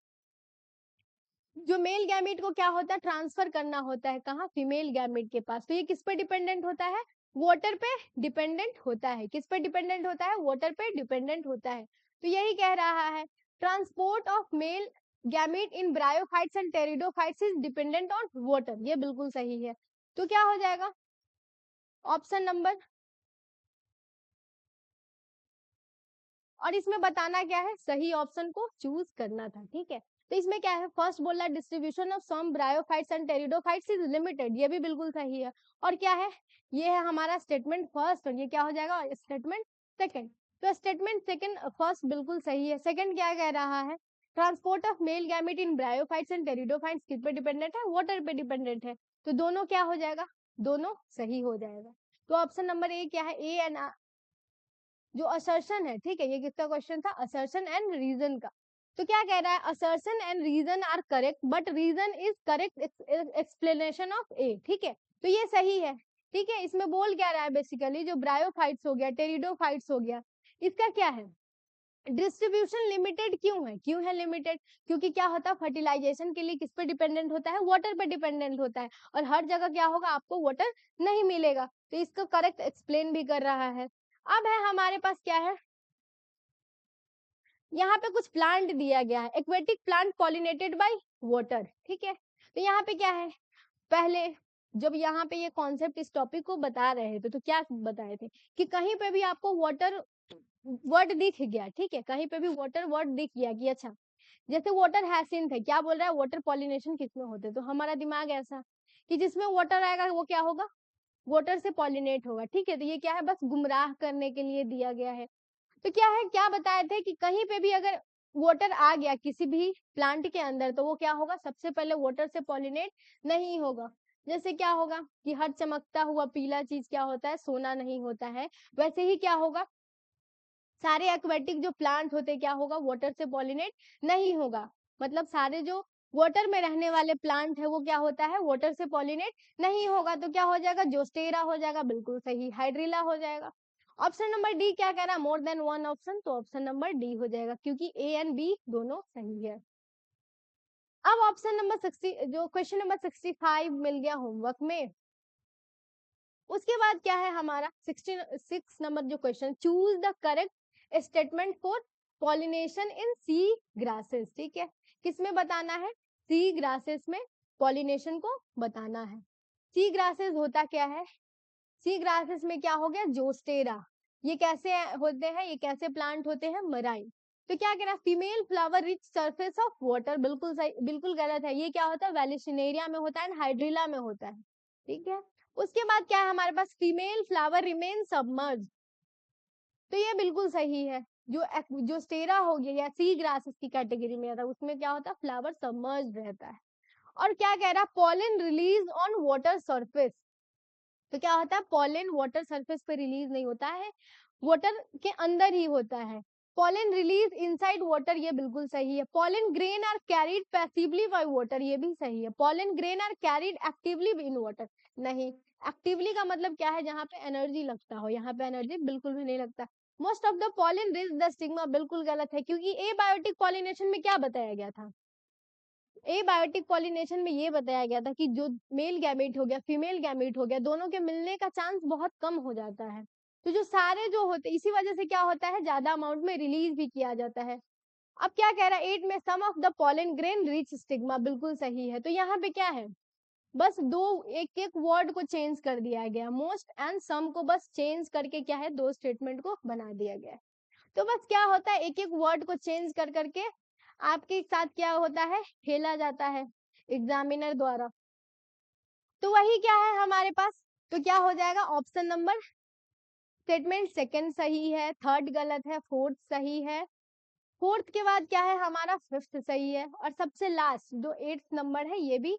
जो मेल गैमेट को क्या होता है ट्रांसफर करना होता है, कहाँ फीमेल गैमेट के पास, तो ये किस पे डिपेंडेंट होता है, वाटर पे डिपेंडेंट होता है। किस पे डिपेंडेंट होता है, वाटर पे डिपेंडेंट होता है। तो यही कह रहा है, transport of male gamete in bryophytes and pteridophytes is dependent on water, ये बिल्कुल सही है। तो क्या हो जाएगा ऑप्शन नंबर, और इसमें बताना क्या है, सही ऑप्शन को चूज करना था, ठीक है। तो इसमें क्या है, फर्स्ट बोल रहा है distribution of some bryophytes and pteridophytes is limited, ये भी बिल्कुल सही है। और क्या है, ये है हमारा स्टेटमेंट फर्स्ट, और ये क्या हो जाएगा स्टेटमेंट सेकंड। तो स्टेटमेंट सेकंड फर्स्ट बिल्कुल सही है। सेकंड क्या कह रहा है, transport of male gamete in bryophytes and pteridophytes किस पे डिपेंडेंट है, वाटर पे डिपेंडेंट है। तो दोनों क्या हो जाएगा, दोनों सही हो जाएगा। तो ऑप्शन नंबर ए क्या है, ए एंड जो असर्शन है, ठीक है, ये किसका क्वेश्चन था, असर्शन एंड रीजन का। तो क्या कह रहा है, assertion and reason are correct but reason is correct explanation of A, ठीक है, तो ये सही है, ठीक है। इसमें बोल क्या रहा है, बेसिकली जो ब्रायोफाइट्स हो गया, टेरिडोफाइट्स हो गया, इसका क्या है डिस्ट्रीब्यूशन लिमिटेड क्यों है, क्यों है लिमिटेड, क्योंकि क्या होता है फर्टिलाइजेशन के लिए किस पे डिपेंडेंट होता है, वाटर पे डिपेंडेंट होता है, और हर जगह क्या होगा आपको वाटर नहीं मिलेगा, तो इसको करेक्ट एक्सप्लेन भी कर रहा है। अब है हमारे पास क्या है, यहाँ पे कुछ प्लांट दिया गया है, aquatic plant pollinated by water, ठीक है। तो यहाँ पे क्या है, पहले जब यहाँ पे ये कॉन्सेप्ट इस टॉपिक को बता रहे थे तो क्या बताए थे कि कहीं पे भी आपको वाटर वर्ड दिख गया, ठीक है, कहीं पे भी वाटर वर्ड दिख गया कि अच्छा, जैसे वाटर हैसिंथ है, क्या बोल रहा है वाटर पॉलिनेशन किसमें होते, तो हमारा दिमाग ऐसा कि जिसमें वाटर आएगा वो क्या होगा, वाटर से पॉलिनेट होगा, ठीक है। तो ये क्या है, बस गुमराह करने के लिए दिया गया है। तो क्या है, क्या बताए थे कि कहीं पे भी अगर वाटर आ गया किसी भी प्लांट के अंदर तो वो क्या होगा, सबसे पहले वाटर से पॉलिनेट नहीं होगा। जैसे क्या होगा कि हर चमकता हुआ पीला चीज क्या होता है, सोना नहीं होता है, वैसे ही क्या होगा सारे एक्वेटिक जो प्लांट होते क्या होगा, वाटर से पॉलिनेट नहीं होगा। मतलब सारे जो वाटर में रहने वाले प्लांट है वो क्या होता है, वाटर से पॉलिनेट नहीं होगा। तो क्या हो जाएगा, जोस्टेरा हो जाएगा, बिल्कुल सही, हाइड्रिला हो जाएगा। ऑप्शन नंबर डी क्या कह रहा है, मोर देन वन ऑप्शन, तो ऑप्शन नंबर डी हो जाएगा क्योंकि ए एंड बी दोनों सही है। अब ऑप्शन नंबर 60, जो क्वेश्चन नंबर 65 मिल गया होमवर्क में। उसके बाद क्या है हमारा 66 नंबर जो क्वेश्चन, choose the correct statement for pollination in sea grasses, ठीक है, किसमें बताना है, सी ग्रासेस में पॉलिनेशन को बताना है। सी ग्रासेस होता क्या है, सी ग्रासेस में क्या हो गया जोस्टेरा, ये कैसे होते हैं, ये कैसे प्लांट होते हैं, मराइन। तो क्या कह रहा है, female flower rich surface of water, बिल्कुल सही, बिल्कुल गलत है। ये क्या होता है, वेलिसिनेरिया में होता है, हाइड्रिला में होता है, ठीक है। उसके बाद क्या है हमारे पास, फीमेल फ्लावर रिमेन सबमर्ज, तो ये बिल्कुल सही है। जो स्टेरा हो गया या सी ग्रासेस की कैटेगरी में आता है, उसमें क्या होता है, फ्लावर सबमर्ज रहता है। और क्या कह रहा है, pollen release on water surface, तो क्या होता है, पॉलन वाटर सरफेस पे रिलीज नहीं होता है, वाटर के अंदर ही होता है। पॉलन रिलीज इनसाइड वाटर, ये बिल्कुल सही है। Pollen grain are carried passively by water, ये भी सही है। Pollen grain are carried actively in water, नहीं, एक्टिवली का मतलब क्या है, जहां पे एनर्जी लगता हो, यहाँ पे एनर्जी बिल्कुल भी नहीं लगता। Most of the pollen reach the stigma, बिल्कुल गलत है, क्योंकि एबायोटिक पॉलिनेशन में क्या बताया गया था, एबायोटिक पॉलिनेशन में ये बताया गया था कि जो मेल गैमेट हो गया, फीमेल गैमेट हो गया, दोनों के मिलने का चांस बहुत कम हो जाता है। तो जो सारे जो होते, इसी वजह से क्या होता है, ज्यादा अमाउंट में रिलीज भी किया जाता है। अब क्या कह रहा है, 8 में some of the pollen grain reach stigma, बिल्कुल सही है। तो यहाँ पे क्या है, बस दो, एक एक वर्ड को चेंज कर दिया गया, मोस्ट एंड सम को बस चेंज करके क्या है, दो स्टेटमेंट को बना दिया गया है। तो बस क्या होता है, एक एक वर्ड को चेंज कर करके आपके साथ क्या होता है, खेला जाता है एग्जामिनर द्वारा। तो वही क्या है हमारे पास, तो क्या हो जाएगा, ऑप्शन नंबर स्टेटमेंट सेकंड सही है, थर्ड गलत है, फोर्थ सही है, फोर्थ के बाद क्या है हमारा, फिफ्थ सही है, और सबसे लास्ट जो 8th नंबर है ये भी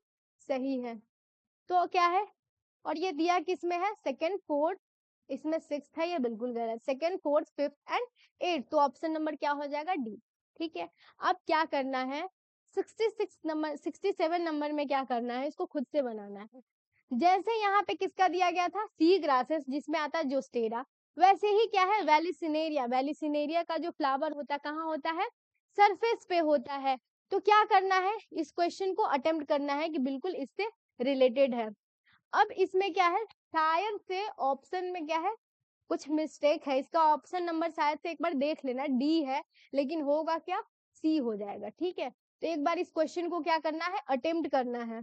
सही है। तो क्या है, और ये दिया किस में है, सेकंड फोर्थ, इसमें सिक्स्थ है, ये बिल्कुल गलत, सेकंड फोर्थ फिफ्थ एंड 8, तो ऑप्शन नंबर क्या हो जाएगा, डी। ठीक है, अब क्या करना है, 66 नंबर, 67 नंबर में क्या करना है, इसको खुद से बनाना है। जैसे यहाँ पे किसका दिया गया था, सी ग्रासेस, जिसमें आता है जोस्टेरा, वैसे ही क्या है, वेलिसिनेरिया, वेलिसिनेरिया का जो फ्लावर होता है कहाँ होता है, सरफेस पे होता है। तो क्या करना है, इस क्वेश्चन को अटेम्प्ट करना है कि बिल्कुल इससे रिलेटेड है। अब इसमें क्या है, शायद से ऑप्शन में क्या है, कुछ मिस्टेक है, इसका ऑप्शन नंबर शायद से एक बार देख लेना, डी है, लेकिन होगा क्या, सी हो जाएगा। ठीक है, तो एक बार इस क्वेश्चन को क्या करना है, अटेम्प्ट करना है।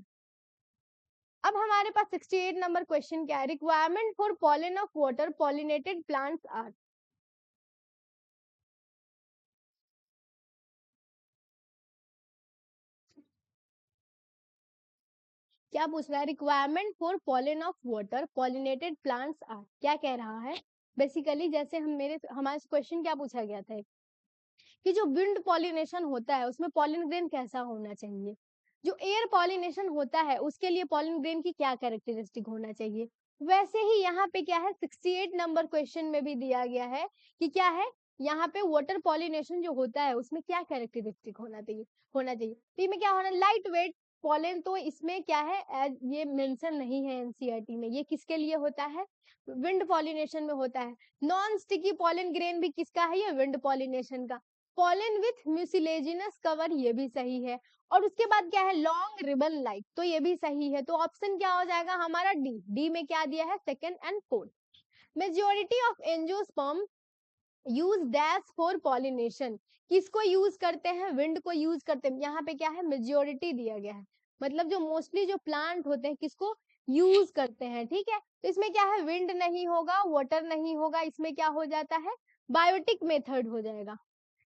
अब हमारे पास 68 नंबर क्वेश्चन क्या है, requirement for pollen of water pollinated plants are, क्या पूछ रहा है, requirement for pollen of water pollinated plants are, क्या कह रहा है, बेसिकली जैसे हमारे क्वेश्चन क्या पूछा गया था कि जो विंड पॉलिनेशन होता है उसमें पॉलिन ग्रेन कैसा होना चाहिए, जो एयर पॉलिनेशन होता है उसके लिए पॉलिन ग्रेन की क्या कैरेक्टरिस्टिक होना चाहिए। वैसे ही यहाँ पे क्या है, 68 नंबर क्वेश्चन में भी दिया गया है कि क्या है, यहाँ पे वाटर पॉलिनेशन जो होता है उसमें क्या कैरेक्टरिस्टिक होना चाहिए। तो इसमें क्या होना, लाइट वेट पॉलन, तो इसमें क्या है, ये मेंशन नहीं है एनसीईआरटी में, ये किसके लिए होता है, विंड पॉलिनेशन में होता है। नॉन स्टिकी पॉलन ग्रेन भी किसका है, ये विंड पॉलिनेशन का। पॉलन विथ म्यूसिलेजिनस कवर, ये भी सही है। और उसके बाद क्या है, लॉन्ग रिबन लाइक, तो ये भी सही है। तो ऑप्शन क्या हो जाएगा हमारा, डी। डी में क्या दिया है, second and fourth. Majority of angiosperm use dash for pollination, किसको यूज करते हैं, विंड को यूज करते हैं। यहाँ पे क्या है, मेजोरिटी दिया गया है, मतलब जो मोस्टली जो प्लांट होते हैं किसको यूज करते हैं। ठीक है, तो इसमें क्या है, विंड नहीं होगा, वाटर नहीं होगा, इसमें क्या हो जाता है, बायोटिक मेथड हो जाएगा।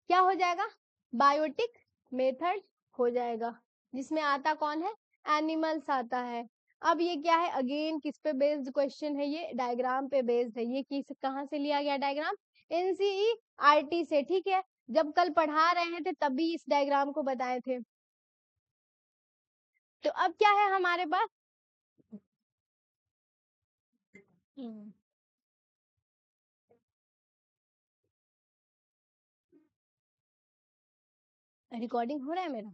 क्या हो जाएगा, बायोटिक मेथड हो जाएगा, जिसमें आता कौन है, एनिमल्स आता है। अब ये क्या है, अगेन किस पे बेस्ड क्वेश्चन है, ये डायग्राम पे बेस्ड है। ये किस कहाँ से लिया गया डायग्राम, एनसीईआरटी से। ठीक है, जब कल पढ़ा रहे थे तभी इस डायग्राम को बताए थे। तो अब क्या है हमारे पास, रिकॉर्डिंग हो रहा है मेरा,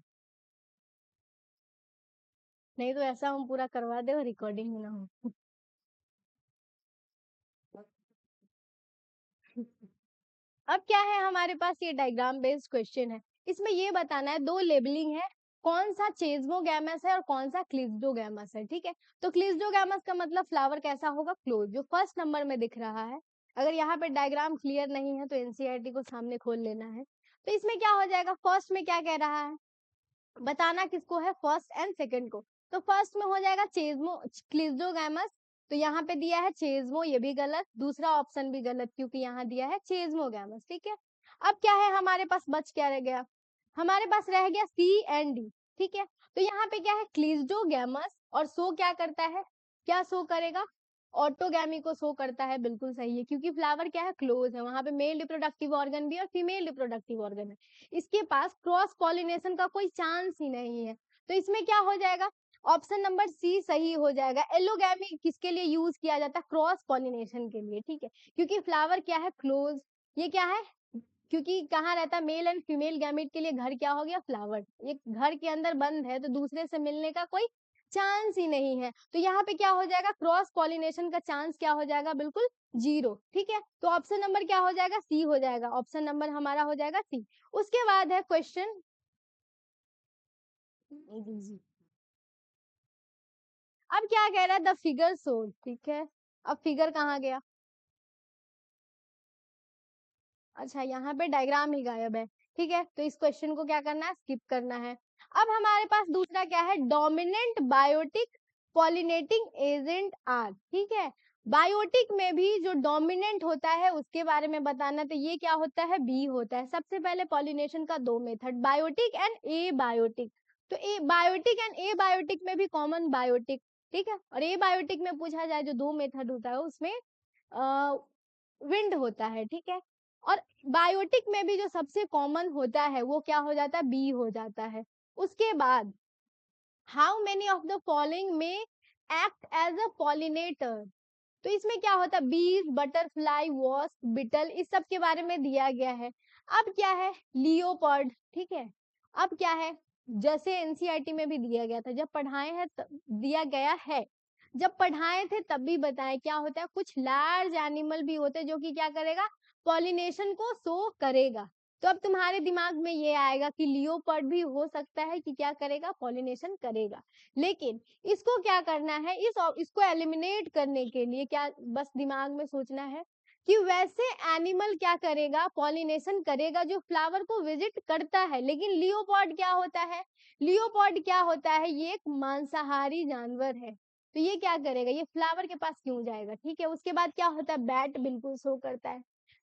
नहीं तो ऐसा हम पूरा करवा दे और रिकॉर्डिंग ही ना हो। अब क्या है हमारे पास, ये डायग्राम बेस्ड क्वेश्चन है। इसमें ये बताना है, दो लेबलिंग है, कौन सा चेज्मोगैमस है और कौन सा क्लिज्डोगैमस है। ठीक है, तो क्लिज्डोगैमस का मतलब फ्लावर कैसा होगा, क्लोज, जो फर्स्ट नंबर में दिख रहा है। अगर यहाँ पे डायग्राम क्लियर नहीं है तो एनसीईआरटी को सामने खोल लेना है। तो इसमें क्या हो जाएगा, फर्स्ट में क्या कह रहा है, बताना किसको है, फर्स्ट एंड सेकंड को। तो फर्स्ट में हो जाएगा चेज्मो क्लिज्डोगैमस, तो यहाँ पे दिया है चेज्मो, ये भी गलत, दूसरा ऑप्शन भी गलत, क्योंकि यहाँ दिया है चेज्मोगैमस। ठीक है, अब क्या है हमारे पास, बच क्या रह गया, हमारे पास रह गया सी एंड डी, ठीक है। तो यहाँ पे क्या है, क्लीजोगैमस, और शो क्या करता है, क्या शो करेगा, ऑटोगैमी को शो करता है, बिल्कुल सही है, क्योंकि फ्लावर क्या है, क्लोज है, वहां पे मेल रिप्रोडक्टिव ऑर्गन भी और फीमेल रिप्रोडक्टिव ऑर्गन है, इसके पास क्रॉस पॉलिनेशन का कोई चांस ही नहीं है। तो इसमें क्या हो जाएगा, ऑप्शन नंबर सी सही हो जाएगा। एलोगैमी किसके लिए यूज किया जाता है, क्रॉस पॉलिनेशन के लिए, ठीक है, क्योंकि फ्लावर क्या है, क्लोज, ये क्या है, क्योंकि कहाँ रहता है, मेल एंड फीमेल गैमेट के लिए घर क्या हो गया, फ्लावर, ये घर के अंदर बंद है, तो दूसरे से मिलने का कोई चांस ही नहीं है। तो यहाँ पे क्या हो जाएगा, क्रॉस पॉलिनेशन का चांस क्या हो जाएगा, बिल्कुल जीरो, ठीक है। तो ऑप्शन नंबर क्या हो जाएगा, सी हो जाएगा, ऑप्शन नंबर हमारा हो जाएगा सी। उसके बाद है क्वेश्चन, अब क्या कह रहा है, द फिगर शोज, ठीक है, अब फिगर कहाँ गया, अच्छा यहाँ पे डायग्राम ही गायब है, ठीक है, तो इस क्वेश्चन को क्या करना है, स्किप करना है। अब हमारे पास दूसरा क्या है, dominant biotic pollinating agent are, ठीक है, बायोटिक में भी जो डोमिनेंट होता है उसके बारे में बताना, तो ये क्या होता है, बी होता है। सबसे पहले पॉलिनेशन का दो method, biotic and abiotic, तो abiotic and abiotic में भी कॉमन बायोटिक, ठीक है, और ए बायोटिक में पूछा जाए जो दो मेथड होता है उसमें विंड होता है, ठीक है, और बायोटिक में भी जो सबसे कॉमन होता है वो क्या हो जाता है, बी हो जाता है। उसके बाद how many of the following में एक्ट एज अ पॉलिनेटर, तो इसमें क्या होता है, बीज, बटरफ्लाई, वॉस्प, बिटल, इस सब के बारे में दिया गया है। अब क्या है, लियोपर्ड, ठीक है, अब क्या है, जैसे एनसीईआरटी में भी दिया गया था, जब पढ़ाए हैं दिया गया है, जब पढ़ाए थे तब भी बताएं, क्या होता है, कुछ लार्ज एनिमल भी होते हैं जो कि क्या करेगा, पॉलिनेशन को शो करेगा। तो अब तुम्हारे दिमाग में ये आएगा कि लियोपर्ड भी हो सकता है कि क्या करेगा, पॉलिनेशन करेगा, लेकिन इसको क्या करना है, इसको एलिमिनेट करने के लिए क्या बस दिमाग में सोचना है कि वैसे एनिमल क्या करेगा, पॉलिनेशन करेगा जो फ्लावर को विजिट करता है, लेकिन लियोपॉड क्या होता है, लियोपॉड क्या होता है, ये एक मांसाहारी जानवर है, तो ये क्या करेगा, ये फ्लावर के पास क्यों जाएगा, ठीक है। उसके बाद क्या होता है, बैट बिल्कुल शो करता है,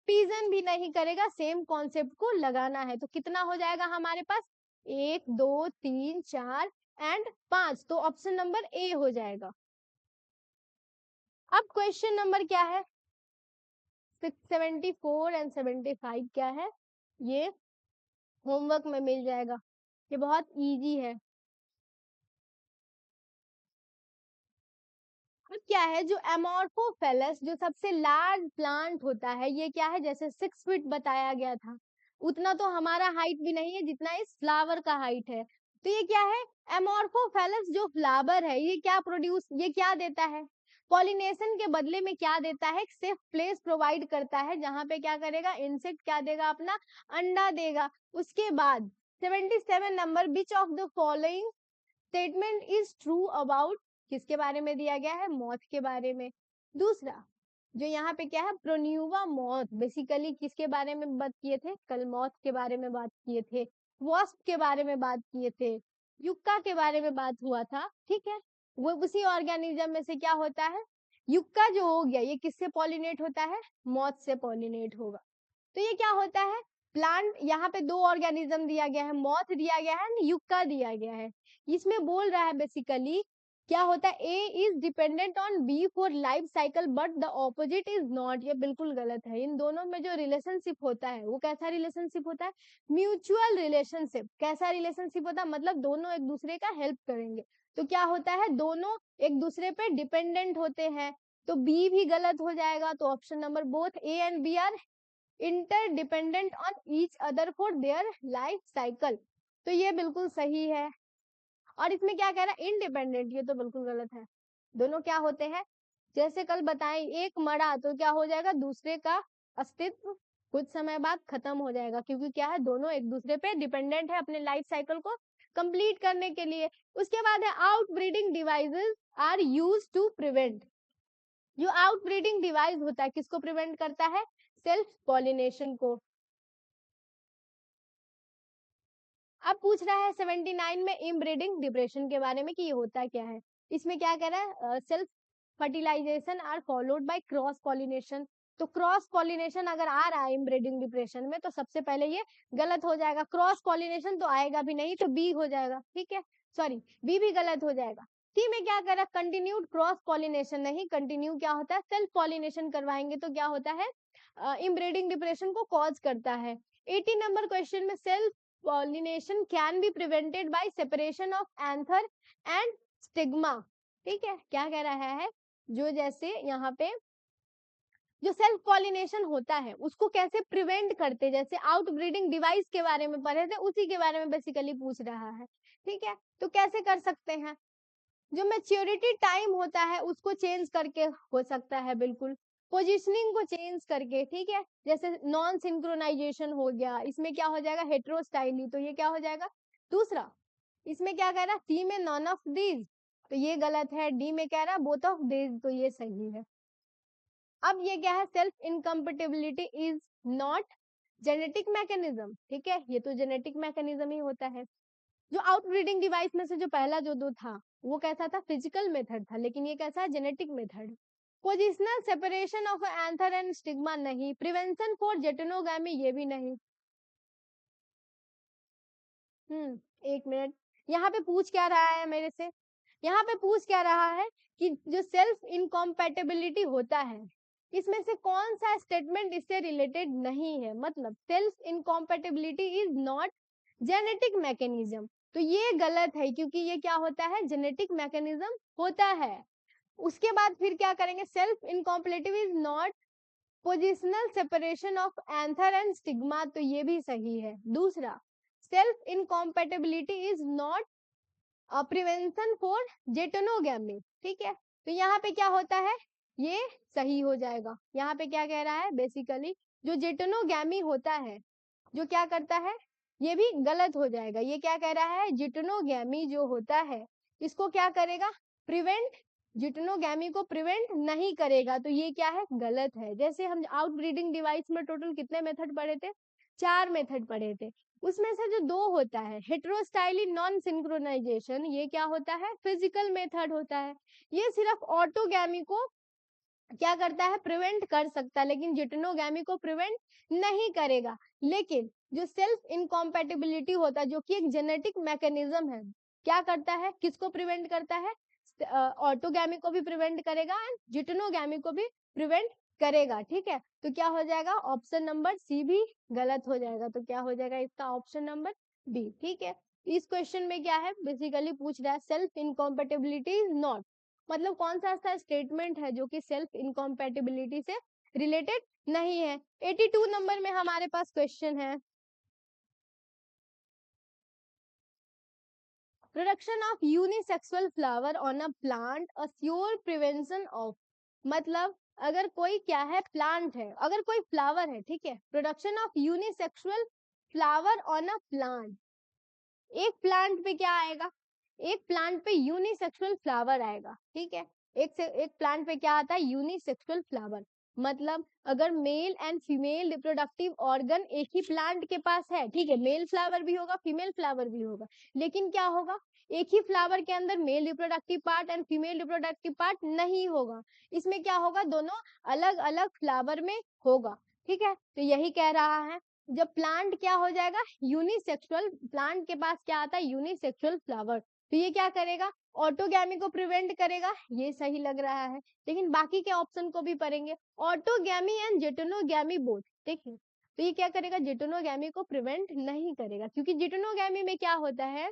पिजन भी नहीं करेगा, सेम कॉन्सेप्ट को लगाना है, तो कितना हो जाएगा हमारे पास, एक, दो, तीन, चार एंड 5, तो ऑप्शन नंबर ए हो जाएगा। अब क्वेश्चन नंबर क्या है, 674 एंड 75 क्या है, ये होमवर्क में मिल जाएगा, ये बहुत इजी है। अब क्या है, जो एमोर्फोफेलस जो सबसे लार्ज प्लांट होता है, ये क्या है, जैसे 6 फीट बताया गया था, उतना तो हमारा हाइट भी नहीं है जितना इस फ्लावर का हाइट है। तो ये क्या है, एमोर्फोफेलस जो फ्लावर है, ये क्या प्रोड्यूस, ये क्या देता है, पॉलिनेशन के बदले में क्या देता है, सेफ प्लेस प्रोवाइड करता है, जहां पे क्या करेगा, इंसेक्ट क्या देगा, अपना अंडा देगा। उसके बाद 77 number, which of the following statement is true about, किसके बारे में दिया गया है, मॉथ के बारे में। दूसरा जो यहाँ पे क्या है, प्रोन्यूवा मॉथ, बेसिकली किसके बारे में बात किए थे, कल मॉथ के बारे में बात किए थे, वॉस्प के बारे में बात किए थे, युक्का के बारे में बात हुआ था, ठीक है, वो उसी ऑर्गेनिज्म में से क्या होता है, युक्का जो हो गया, ये किससे पॉलिनेट होता है, मॉथ से पॉलिनेट होगा। तो ये क्या होता है, प्लांट, यहाँ पे दो ऑर्गेनिज्म दिया गया है, मॉथ दिया गया है, युक्का दिया गया है, इसमें बोल रहा है बेसिकली क्या होता है, A is dependent on B for life cycle but the opposite is not, ये बिल्कुल गलत है। इन दोनों में जो रिलेशनशिप होता है वो कैसा रिलेशनशिप होता है, म्यूचुअल रिलेशनशिप, कैसा रिलेशनशिप होता है, मतलब दोनों एक दूसरे का हेल्प करेंगे, तो क्या होता है, दोनों एक दूसरे पे डिपेंडेंट होते हैं, तो बी भी गलत हो जाएगा। तो option number both A and B are interdependent on each other for their life cycle, तो ये बिल्कुल सही है। और इसमें क्या कह रहा है, इंडिपेंडेंट, ये तो बिल्कुल गलत है। दोनों क्या होते हैं, जैसे कल बताएं, एक मरा तो क्या हो जाएगा, दूसरे का अस्तित्व कुछ समय बाद खत्म हो जाएगा, क्योंकि क्या है, दोनों एक दूसरे पे डिपेंडेंट है अपने लाइफ साइकिल को कंप्लीट करने के लिए। उसके बाद है outbreeding devices are used to prevent, जो आउटब्रीडिंग डिवाइस होता है किसको प्रिवेंट करता है, सेल्फ पॉलिनेशन को। अब पूछ रहा है 79 में इनब्रीडिंग डिप्रेशन के बारे में कि ये होता क्या है। इसमें क्या कह रहा है, self fertilization are followed by cross pollination, तो क्रॉस पॉलिनेशन अगर आ रहा है इनब्रीडिंग डिप्रेशन में तो सबसे पहले ये गलत हो जाएगा। क्रॉस पॉलिनेशन तो आएगा भी नहीं, तो बी हो जाएगा, ठीक है, सॉरी बी भी गलत हो जाएगा। सी में क्या करा, कंटिन्यूड क्रॉस पॉलिनेशन नहीं, कंटिन्यू क्या होता है, सेल्फ पॉलिनेशन करवाएंगे तो क्या होता है, इनब्रीडिंग डिप्रेशन को कॉज करता है। 18 नंबर क्वेश्चन में self pollination can be prevented by separation of anther and stigma, ठीक है, क्या कह रहा है, जो जैसे यहाँ पे जो सेल्फ पॉलिनेशन होता है उसको कैसे प्रिवेंट करते, जैसे आउटब्रीडिंग डिवाइस के बारे में पढ़े थे, उसी के बारे में बेसिकली पूछ रहा है, ठीक है। तो कैसे कर सकते हैं, जो मैच्योरिटी टाइम होता है उसको चेंज करके हो सकता है, बिल्कुल पोजिशनिंग को चेंज करके, ठीक है, जैसे नॉन सिंक्रोनाइजेशन हो गया, इसमें क्या हो जाएगा, हेट्रोस्टाइली, तो ये क्या हो जाएगा दूसरा। इसमें क्या कह रहा है, सी में नॉन ऑफ दीज, तो ये गलत है। डी में कह रहा है बोथ ऑफ दीज, तो ये सही है। अब ये क्या है, self incompatibility is not genetic mechanism, ठीक है, ये तो जेनेटिक मैकेनिज्म ही होता है। जो आउटब्रीडिंग डिवाइस में से जो पहला जो दो था वो कैसा था, फिजिकल मेथड था, लेकिन ये कैसा है, genetic method. Positional separation of anther and stigma नहीं, प्रिवेंशन फॉर जेटेनोगामी ये भी नहीं। एक मिनट, यहाँ पे पूछ क्या रहा है मेरे से, यहाँ पे पूछ क्या रहा है कि जो सेल्फ इनकॉम्पेटेबिलिटी होता है इसमें से कौन सा स्टेटमेंट इससे रिलेटेड नहीं है, मतलब self incompatibility is not genetic mechanism, तो ये गलत है क्योंकि ये क्या होता है, जेनेटिक मैकेनिज्म होता है। उसके बाद फिर क्या करेंगे, self incompatibility is not positional separation of anther and stigma, तो ये भी सही है। दूसरा, self incompatibility is not prevention for geitonogamy, ठीक है, तो यहाँ पे क्या होता है, ये सही हो जाएगा। यहाँ पे क्या कह रहा है, बेसिकली जो जेटोनोगैमी होता है जो क्या करता है, ये भी गलत हो जाएगा। ये क्या कह रहा है, जेटोनोगैमी जो होता है इसको क्या करेगा, प्रिवेंट, जिटनोगैमी को प्रिवेंट नहीं करेगा, तो ये क्या है, गलत है। जैसे हम आउटब्रीडिंग डिवाइस में टोटल कितने मेथड पढ़े थे, 4 मेथड पढ़े थे, उसमें से जो 2 होता है हेट्रोस्टाइली नॉन सिंक्रोनाइजेशन, ये क्या होता है, फिजिकल मेथड होता है। ये सिर्फ ऑटोगैमी को क्या करता है, प्रिवेंट कर सकता है, लेकिन जिटनोगैमी को प्रिवेंट नहीं करेगा। लेकिन जो सेल्फ इनकॉम्पेटिबिलिटी होता है जो कि एक जेनेटिक मैकेनिज्म है, क्या करता है, किसको प्रिवेंट करता है, ऑटोगैमी को भी प्रिवेंट करेगा एंड जिटनोगैमी को भी प्रिवेंट करेगा, ठीक है। तो क्या हो जाएगा, ऑप्शन नंबर सी भी गलत हो जाएगा, तो क्या हो जाएगा इसका ऑप्शन नंबर बी, ठीक है। इस क्वेश्चन में क्या है, बेसिकली पूछ रहा है सेल्फ इनकॉम्पेटिबिलिटी इज नॉट, मतलब कौन सा ऐसा स्टेटमेंट है जो कि सेल्फ इनकॉम्पेटिबिलिटी से रिलेटेड नहीं है। 82 नंबर में हमारे पास क्वेश्चन है, production of unisexual flower on a plant assure prevention of, मतलब अगर कोई क्या है, प्लांट है, अगर कोई फ्लावर है, ठीक है, production of unisexual flower on a plant, एक प्लांट पे क्या आएगा, एक प्लांट पे यूनिसेक्सुअल फ्लावर आएगा, ठीक है, एक प्लांट पे क्या आता है, यूनिसेक्सुअल फ्लावर, मतलब अगर mail and female reproductive organ एक ही प्लांट के पास है, ठीक है, मेल फ्लावर भी होगा फीमेल फ्लावर भी होगा, लेकिन क्या होगा, एक ही फ्लावर के अंदर male reproductive part and female reproductive part नहीं होगा, इसमें क्या होगा, दोनों अलग अलग फ्लावर में होगा, ठीक है। तो यही कह रहा है, जब प्लांट क्या हो जाएगा, यूनिसेक्सुअल, प्लांट के पास क्या आता है, यूनिसेक्सुअल फ्लावर, तो ये क्या करेगा, ऑटोगैमी को प्रिवेंट करेगा, ये सही लग रहा है। लेकिन बाकी के ऑप्शन को भी पढ़ेंगे, ऑटोगैमी एंड जेटोनोगैमी बोथ, देखिए, तो ये क्या करेगा, जेटोनोगैमी को प्रिवेंट नहीं करेगा, क्योंकि जेटोनोगैमी में क्या होता है,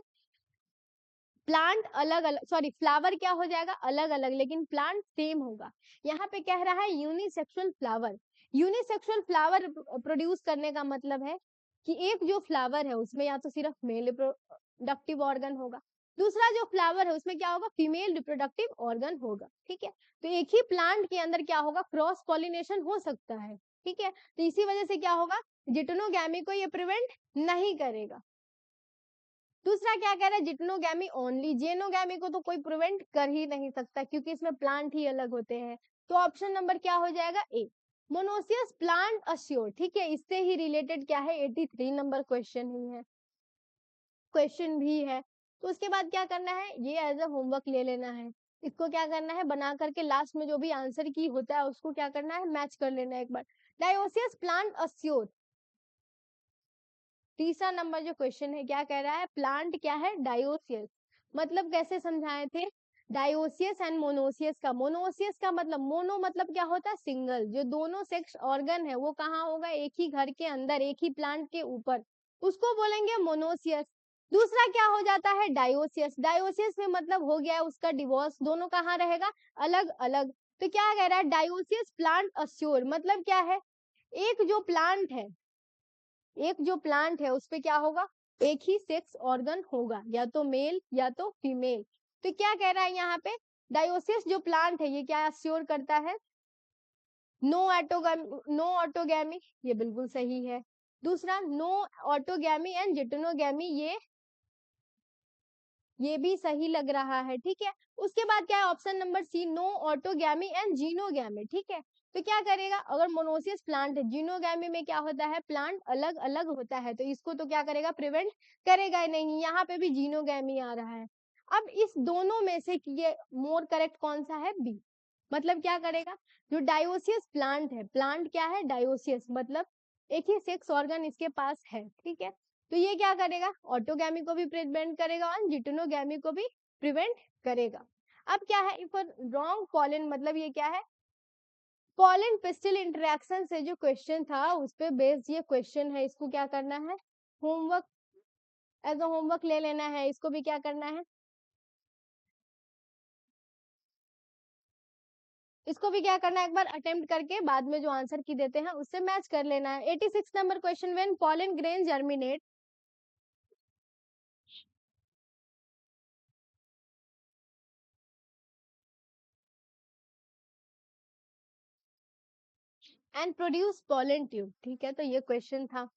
प्लांट अलग अलग, सॉरी फ्लावर क्या हो जाएगा, अलग अलग, लेकिन प्लांट सेम होगा। यहाँ पे कह रहा है unisexual flower, unisexual flower produce करने का मतलब है कि एक जो फ्लावर है उसमें या तो सिर्फ मेल रिप्रोडक्टिव ऑर्गन होगा, दूसरा जो फ्लावर है उसमें क्या होगा, फीमेल रिप्रोडक्टिव ऑर्गन होगा, ठीक है। तो एक ही प्लांट के अंदर क्या होगा, क्रॉस पॉलिनेशन हो सकता है, ठीक है, तो इसी वजह से क्या होगा, जिटोनोगैमी को ये प्रिवेंट नहीं करेगा। दूसरा क्या कह रहा है, जिटनोगैमी ओनली, जेनोगैमी को तो कोई प्रिवेंट कर ही नहीं सकता क्योंकि इसमें प्लांट ही अलग होते हैं, तो ऑप्शन नंबर क्या हो जाएगा, ए, मोनोसियस प्लांट अस्योर, ठीक है, इससे ही रिलेटेड क्या है, 83 नंबर क्वेश्चन ही है, क्वेश्चन भी है। तो उसके बाद क्या करना है, ये एज अ होमवर्क ले लेना है, इसको क्या करना है, बना करके लास्ट में जो भी आंसर की होता है उसको क्या करना है, मैच कर लेना है एक बार। डायोसियस प्लांट अस्योर, तीसरा नंबर जो क्वेश्चन है क्या कह रहा है, प्लांट क्या है, डायोसियस। मतलब कैसे समझाए थे, डायोसियस एंड मोनोसियस का, मोनोसियस का मतलब, मोनो मतलब क्या होता है, सिंगल, जो दोनों सेक्स ऑर्गन है वो कहाँ होगा, एक ही घर के अंदर, एक ही प्लांट के ऊपर, उसको बोलेंगे मोनोसियस। दूसरा क्या हो जाता है, डायोसियस, डायोसियस में मतलब हो गया है उसका डिवोर्स, दोनों कहाँ रहेगा, अलग अलग। तो क्या कह रहा है, डायोसियस प्लांट अस्योर, मतलब क्या है, एक जो प्लांट है, एक जो प्लांट है उस पे क्या होगा, एक ही सेक्स ऑर्गन होगा, या तो मेल या तो फीमेल। तो क्या कह रहा है यहाँ पे, डायोसिस जो प्लांट है ये क्या अश्योर करता है, नो ऑटोगैमी, नो ऑटोगैमी, ये बिल्कुल सही है। दूसरा नो ऑटोगैमी एंड जिटेनोगैमी, ये भी सही लग रहा है, ठीक है। उसके बाद क्या है, option number C, no autogamy and geitonogamy, ठीक है। तो क्या करेगा, अगर मोनोसियस प्लांट है, जीनोगैमी में क्या होता है, प्लांट अलग अलग होता है, तो इसको तो क्या करेगा, प्रिवेंट करेगा ही नहीं, यहाँ पे भी जीनोगैमी आ रहा है। अब इस दोनों में से ये मोर करेक्ट कौन सा है, बी। मतलब क्या करेगा, जो डायोसियस प्लांट है, प्लांट क्या है, डायोसियस, मतलब एक ही सेक्स ऑर्गन इसके पास है, ठीक है। तो ये क्या करेगा, ऑटोगैमी को भी प्रिवेंट करेगा और जिटेनोगैमी को भी प्रिवेंट करेगा। अब क्या है, इफ रॉन्ग पॉलन, मतलब ये क्या है, पॉलन पिस्टिल इंटरेक्शन से जो क्वेश्चन था उस पे बेस्ड ये क्वेश्चन है, इसको क्या करना है, होमवर्क, एज अ होमवर्क ले लेना है, इसको भी क्या करना है, इसको भी क्या करना है, एक बार अटेम्प्ट करके बाद में जो आंसर की देते हैं उससे मैच कर लेना है। 86 number question, when pollen grain germinate and produce pollen tube, ठीक है। तो ये क्वेश्चन था,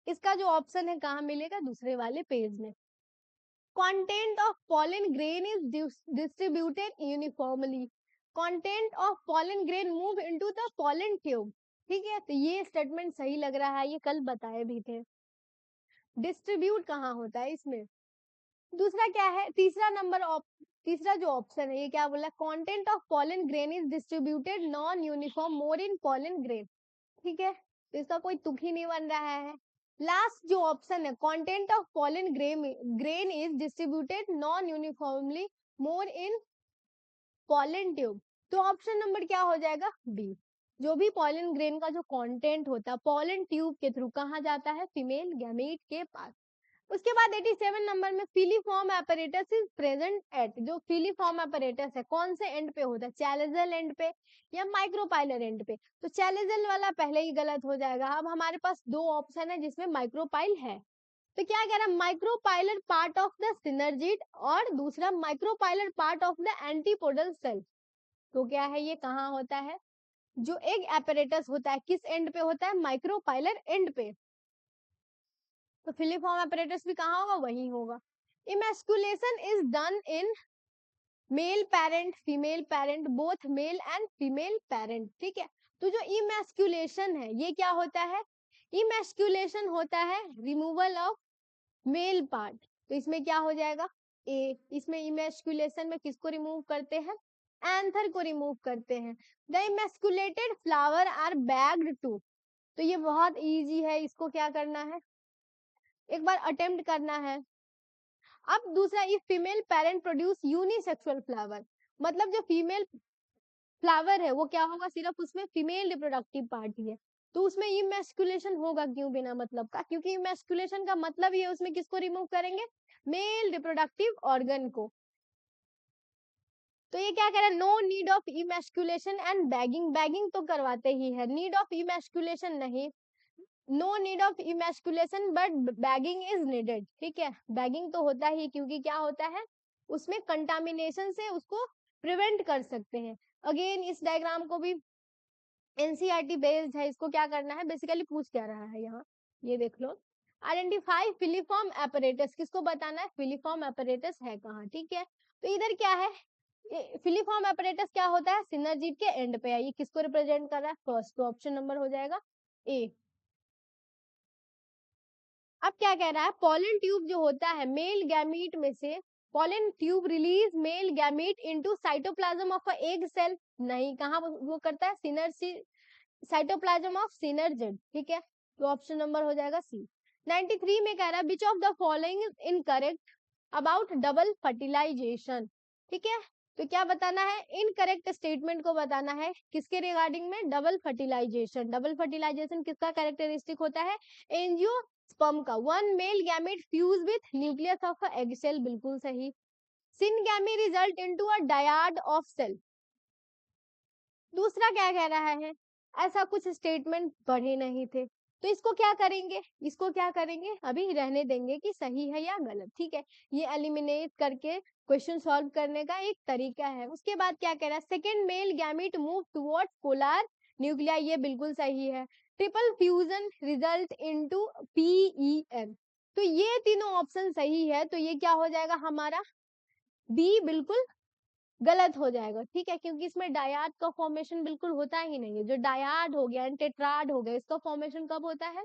इसका जो ऑप्शन है कहाँ मिलेगा, दूसरे वाले पेज में। Content of pollen grain is distributed uniformly, content of pollen grain move into the pollen tube, ठीक है। तो ये स्टेटमेंट सही लग रहा है, ये कल बताए भी थे। डिस्ट्रीब्यूट कहाँ होता है इसमें। दूसरा क्या है, तीसरा नंबर, तीसरा जो ऑप्शन है ये क्या बोला, content of pollen grain is distributed non uniform more in pollen grain, ठीक है। तो इसका कोई तुक ही नहीं बन रहा है। लास्ट जो ऑप्शन है, content of pollen grain is distributed non uniformly more in pollen tube, तो ऑप्शन नंबर क्या हो जाएगा, बी। जो भी पॉलन ग्रेन का जो कंटेंट होता है पॉलन ट्यूब के थ्रू कहाँ जाता है, फीमेल गैमीट के पास। उसके बाद 87 नंबर में filiform apparatus is present at, जो फिलीफॉर्म एपरेटस है कौन से एंड पे होता है, चैलेजल एंड पे या माइक्रोपाइलर एंड पे। तो चैलेजल वाला पहले ही गलत हो जाएगा। अब हमारे पास दो ऑप्शन है जिसमें माइक्रोपाइल है, तो क्या कह रहा है, micropylar part of the synergid और दूसरा micropylar part of the antipodal cell. तो क्या है, ये कहाँ होता है, जो एक एपरेटस होता है किस एंड पे होता है, माइक्रोपाइलर एंड पे। तो फिलीफॉर्म एपरेटस भी कहाँ होगा, वही होगा। Emasculation is done in male parent, female parent, both male and female parent, ठीक है। तो जो इमेस्कुलेशन है ये क्या होता है, इमेस्कुलेशन होता है रिमूवल ऑफ मेल पार्ट, तो इसमें क्या हो जाएगा, ए। इसमें इमेस्कुलेशन में किसको रिमूव करते हैं, एंथर को रिमूव करते हैं। The emasculated flower are bagged to, तो ये बहुत इजी है, इसको क्या करना है, एक बार अटेम्प्ट करना है। अब दूसरा, if female parent produce unisexual flower, मतलब जो फीमेल फ्लावर है वो क्या होगा, सिर्फ उसमें फीमेल रिप्रोडक्टिव पार्ट ही है, तो उसमें इमेस्कुलेशन होगा क्यों, बिना मतलब का, क्योंकि इमेस्कुलेशन का मतलब ही है उसमें किसको रिमूव करेंगे, मेल रिप्रोडक्टिव ऑर्गन को। तो ये क्या कह रहा है, no need of emasculation and bagging, bagging तो करवाते ही है, नीड ऑफ इमेस्कुलेशन नहीं, no need of emasculation but bagging is needed, ठीक है। बैगिंग तो होता ही, क्योंकि क्या होता है उसमें कंटामिनेशन से उसको प्रिवेंट कर सकते हैं। अगेन इस डायग्राम को भी एनसीईआरटी बेस्ड है, इसको क्या करना है, बेसिकली पूछ क्या रहा है यहाँ, ये देख लो। आइडेंटिफाई फिलीफॉर्म एपरेटस, किसको बताना है, फिलीफॉर्म एपरेटस है कहाँ, ठीक है। तो इधर क्या है, फिलीफॉर्म एपरेटस क्या होता है, सिनर्जिड के एंड पे है, ये किसको रिप्रेजेंट कर रहा है, फर्स्ट, तो ऑप्शन नंबर हो जाएगा ए। अब क्या कह रहा है, पॉलन ट्यूब जो होता है मेल गैमीट में से pollen tube release male gamete into cytoplasm of a egg cell, नहीं, कहाँ वो करता है, synergy, साइटोप्लाज्म ऑफ सिनर्जिड, ठीक है, तो ऑप्शन नंबर हो जाएगा सी। 93 में कह रहा है which of the following is incorrect about double fertilization, ठीक है, तो क्या बताना है, इनकरेक्ट स्टेटमेंट को बताना है किसके रिगार्डिंग में, डबल फर्टिलाइजेशन। डबल फर्टिलाइजेशन किसका कैरेक्टरिस्टिक होता है, एंजियोस्पर्म का, one male gamete fuse with nucleus of a egg cell, बिल्कुल सही। Syngamy result into a dyad of cell. दूसरा क्या कह रहा है, ऐसा कुछ स्टेटमेंट पढ़े नहीं थे, तो इसको क्या करेंगे, इसको क्या करेंगे, अभी रहने देंगे कि सही है या गलत, ठीक है, ये एलिमिनेट करके क्वेश्चन सॉल्व करने का एक तरीका है। उसके बाद क्या कह रहा है, second male gamete move towards polar nuclei, ये बिल्कुल सही है। Triple fusion result into PEN, तो ये तीनों ऑप्शन सही है, तो ये क्या हो जाएगा हमारा, बी बिल्कुल गलत हो जाएगा, ठीक है, क्योंकि इसमें डायाड का फॉर्मेशन बिल्कुल होता ही नहीं है। जो डायाड हो गया, टेट्राड हो गया, इसका फॉर्मेशन कब होता है,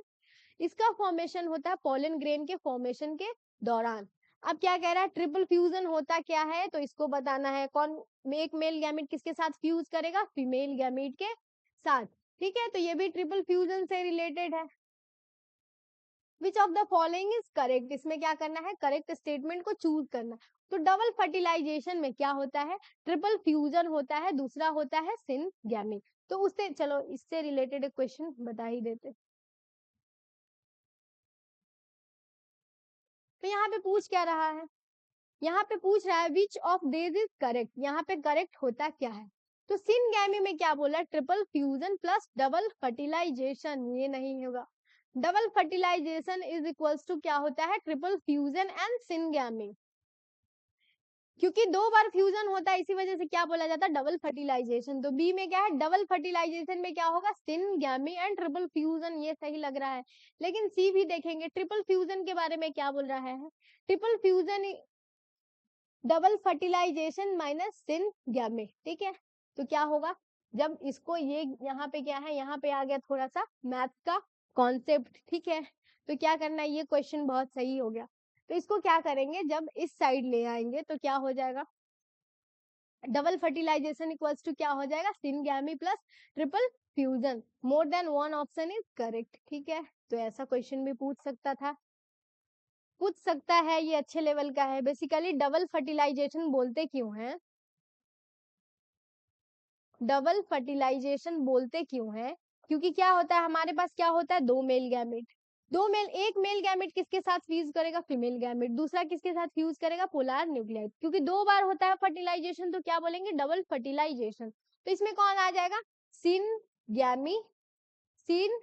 इसका फॉर्मेशन होता है पोलन ग्रेन के फॉर्मेशन के दौरान। अब क्या कह रहा है, ट्रिपल फ्यूजन होता क्या है, तो इसको बताना है, कौन एक मेल गैमेट किसके साथ फ्यूज करेगा, फीमेल गैमेट के साथ, ठीक है, तो ये भी ट्रिपल फ्यूजन से रिलेटेड है। Which of the following is correct, इसमें क्या करना है, करेक्ट स्टेटमेंट को चूज करना। तो डबल फर्टिलाइजेशन में क्या होता है, ट्रिपल फ्यूजन होता है, दूसरा होता है सिनगैमी। तो उससे चलो इससे रिलेटेड एक क्वेश्चन बता ही देते। तो यहाँ पे पूछ क्या रहा है, यहाँ पे पूछ रहा है which of this is correct, यहाँ पे करेक्ट होता क्या है, तो सिनगैमी में क्या बोला, triple fusion plus double fertilization, ये नहीं होगा। Double fertilization is equals to क्या होता है, ट्रिपल फ्यूजन एंड सिनगैमी, क्योंकि दो बार फ्यूजन होता है, इसी वजह से क्या बोला जाता है, डबल फर्टिलाइजेशन। तो बी में क्या है, डबल फर्टिलाइजेशन में क्या होगा, सिनगैमी एंड ट्रिपल फ्यूजन, ये सही लग रहा है। लेकिन सी भी देखेंगे, ट्रिपल फ्यूजन के बारे में क्या बोल रहा है, triple fusion double fertilization minus syngamy, ठीक है, तो क्या होगा, जब इसको ये यहाँ पे क्या है, यहाँ पे आ गया थोड़ा सा मैथ का कॉन्सेप्ट, ठीक है, तो क्या करना है, ये क्वेश्चन बहुत सही हो गया। तो इसको क्या करेंगे, जब इस साइड ले आएंगे तो क्या हो जाएगा, डबल फर्टिलाइजेशन इक्वल्स टू क्या हो जाएगा, syngamy plus triple fusion, more than one option is correct, ठीक है, तो ऐसा क्वेश्चन भी पूछ सकता था, पूछ सकता है, ये अच्छे लेवल का है। बेसिकली डबल फर्टिलाइजेशन बोलते क्यों है, डबल फर्टिलाइजेशन बोलते क्यों है, क्योंकि क्या होता है, हमारे पास क्या होता है, दो मेल गैमेट, दो मेल, एक मेल गैमेट किसके साथ फ्यूज करेगा, फीमेल गैमेट, दूसरा किसके साथ फ्यूज करेगा, पोलर न्यूक्लियाइड, क्योंकि दो बार होता है फर्टिलाइजेशन, तो क्या बोलेंगे, डबल फर्टिलाइजेशन। तो इसमें कौन आ जाएगा, सिन गैमी, सिन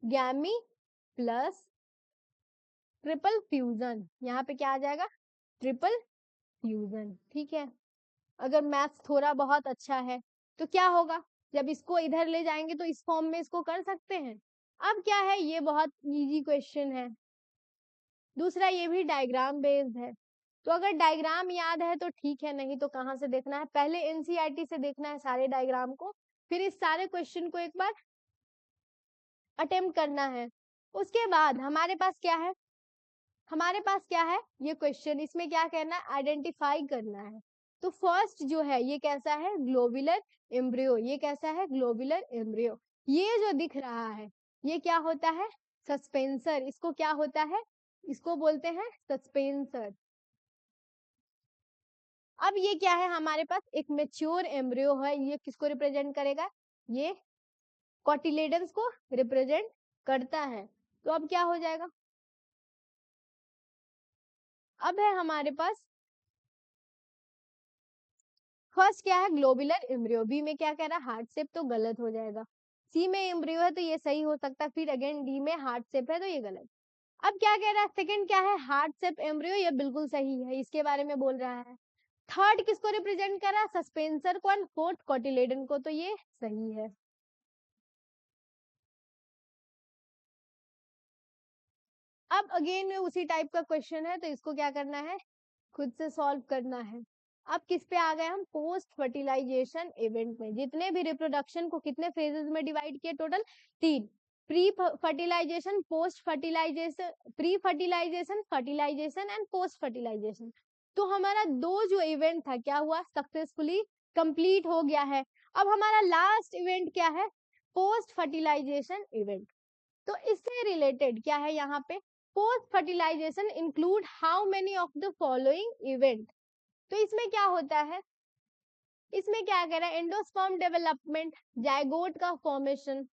गैमी प्लस ट्रिपल फ्यूजन, यहाँ पे क्या आ जाएगा, ट्रिपल फ्यूजन, ठीक है। अगर मैथ्स थोड़ा बहुत अच्छा है तो क्या होगा, जब इसको इधर ले जाएंगे तो इस फॉर्म में इसको कर सकते हैं। अब क्या है, ये बहुत इजी क्वेश्चन है। दूसरा ये भी डायग्राम बेस्ड है, तो अगर डायग्राम याद है तो ठीक है, नहीं तो कहाँ से देखना है, पहले एनसीईआरटी से देखना है सारे डायग्राम को, फिर इस सारे क्वेश्चन को एक बार अटेम्प्ट करना है। उसके बाद हमारे पास क्या है, हमारे पास क्या है, ये क्वेश्चन, इसमें क्या करना है, आइडेंटिफाई करना है। तो फर्स्ट जो है ये कैसा है, ग्लोबुलर एम्ब्रियो, ये कैसा है, ग्लोबुलर एम्ब्रियो। ये जो दिख रहा है ये क्या होता है, सस्पेंसर, इसको क्या होता है, इसको बोलते हैं सस्पेंसर। अब ये क्या है, हमारे पास एक मेच्योर एम्ब्रियो है, ये किसको रिप्रेजेंट करेगा, ये कॉटिलेडन्स को रिप्रेजेंट करता है। तो अब क्या हो जाएगा, अब है हमारे पास फर्स्ट क्या है, ग्लोबुलर एम्ब्रियो, बी में क्या कह रहा है, हार्ट शेप, तो गलत हो जाएगा। सी में एम्ब्रियो है तो ये सही हो सकता है, फिर अगेन डी में हार्ट शेप है तो ये गलत। अब क्या कह रहा है, सेकंड क्या है, हार्ट शेप एम्ब्रियो, ये बिल्कुल सही है, इसके बारे में बोल रहा है। थर्ड किसको रिप्रेजेंट कर रहा है, सस्पेंसर को, एंड फोर्थ कोटिलेडन को, तो ये सही है। अब अगेन में उसी टाइप का क्वेश्चन है, तो इसको क्या करना है, खुद से सॉल्व करना है। अब किस पे आ गए हम, पोस्ट फर्टिलाइजेशन इवेंट में। जितने भी रिप्रोडक्शन को कितने फेजेस में डिवाइड किए, total 3, pre fertilization, post fertilization, pre fertilization, fertilization and post fertilization. तो हमारा 2 जो इवेंट था क्या हुआ, सक्सेसफुली कंप्लीट हो गया है। अब हमारा लास्ट इवेंट क्या है, पोस्ट फर्टिलाइजेशन इवेंट। तो इससे रिलेटेड क्या है यहाँ पे, post fertilization include how many of the following event. तो इसमें क्या होता है, इसमें क्या कह रहा है, एंडोस्पर्म डेवलपमेंट, जाइगोट का फॉर्मेशन।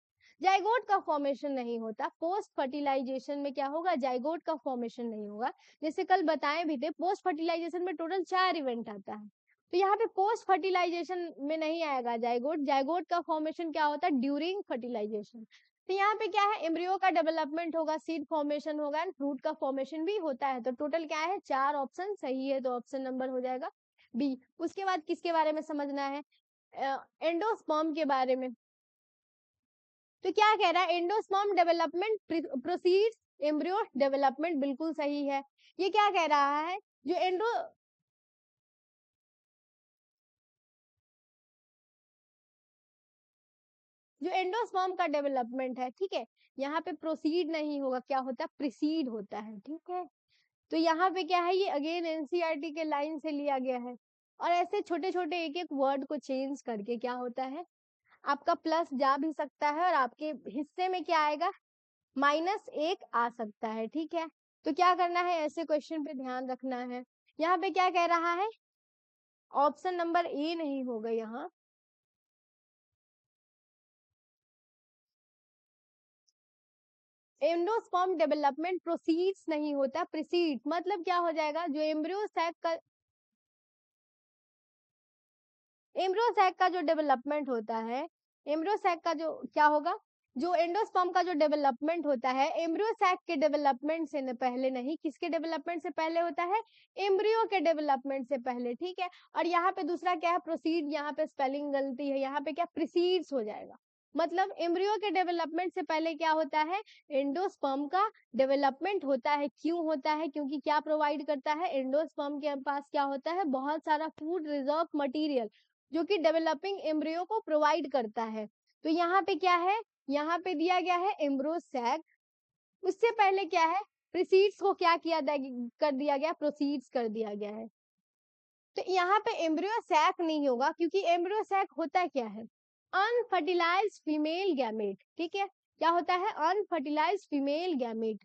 जाइगोट का फॉर्मेशन नहीं होता, पोस्ट फर्टिलाइजेशन में क्या होगा, जाइगोट का फॉर्मेशन नहीं होगा। जैसे कल बताए भी थे, पोस्ट फर्टिलाइजेशन में टोटल 4 इवेंट आता है, तो यहाँ पे पोस्ट फर्टिलाइजेशन में नहीं आएगा जाइगोट। जाइगोट का फॉर्मेशन क्या होता है, ड्यूरिंग फर्टिलाइजेशन। तो यहाँ पे क्या है, एम्ब्रियो का डेवलपमेंट होगा, सीड फॉर्मेशन होगा एंड फ्रूट का फॉर्मेशन भी होता है। तो टोटल क्या है, 4 ऑप्शन सही है, तो ऑप्शन नंबर हो जाएगा बी। उसके बाद किसके बारे में समझना है, एंडोस्पर्म के बारे में। तो क्या कह रहा है, endosperm development proceeds embryo development, बिल्कुल सही है। ये क्या कह रहा है, जो एंडोस्पर्म का डेवलपमेंट है, ठीक है, यहाँ पे प्रोसीड नहीं होगा, क्या होता है, प्रिसीड होता है, ठीक है। तो यहाँ पे क्या है, ये अगेन एनसीईआरटी के लाइन से लिया गया है। और ऐसे छोटे छोटे एक एक वर्ड को चेंज करके क्या होता है, आपका प्लस जा भी सकता है और आपके हिस्से में क्या आएगा, -1 आ सकता है, ठीक है। तो क्या करना है, ऐसे क्वेश्चन पे ध्यान रखना है। यहाँ पे क्या कह रहा है, ऑप्शन नंबर ए नहीं होगा यहाँ, एंडोस्पर्म डेवलपमेंट प्रोसीड्स नहीं होता, प्रिसीड। मतलब क्या हो जाएगा, जो एम्ब्रियो सैक का जो डेवलपमेंट होता है, एम्ब्रियो सैक का जो क्या होगा, जो एंडोस्पर्म का जो डेवलपमेंट होता है, एम्ब्रियो सैक के डेवलपमेंट से पहले नहीं, किसके डेवलपमेंट से पहले होता है, एम्ब्रियो के डेवलपमेंट से पहले, ठीक है। और यहाँ पे दूसरा क्या है, प्रोसीड, यहाँ पे स्पेलिंग गलती है, यहाँ पे क्या प्रिसीड्स हो जाएगा। मतलब एम्ब्रियो के डेवलपमेंट से पहले क्या होता है, एंडोस्पर्म का डेवलपमेंट होता है। क्यों होता है, क्योंकि क्या प्रोवाइड करता है, एंडोस्पर्म के पास क्या होता है, बहुत सारा फूड रिजर्व मटेरियल, जो कि डेवलपिंग एम्ब्रियो को प्रोवाइड करता है। तो यहाँ पे क्या है, यहाँ पे दिया गया है एम्ब्रियो सैक, उससे पहले क्या है, प्रीसीड्स को क्या किया कर दिया गया, प्रोसीड्स कर दिया गया है। तो यहाँ पे एम्ब्रियो सैक नहीं होगा, क्योंकि एम्ब्रियो सैक होता क्या है, अनफर्टिलाइज्ड फीमेल गैमेट, ठीक है। क्या होता है, unfertilised female gamete,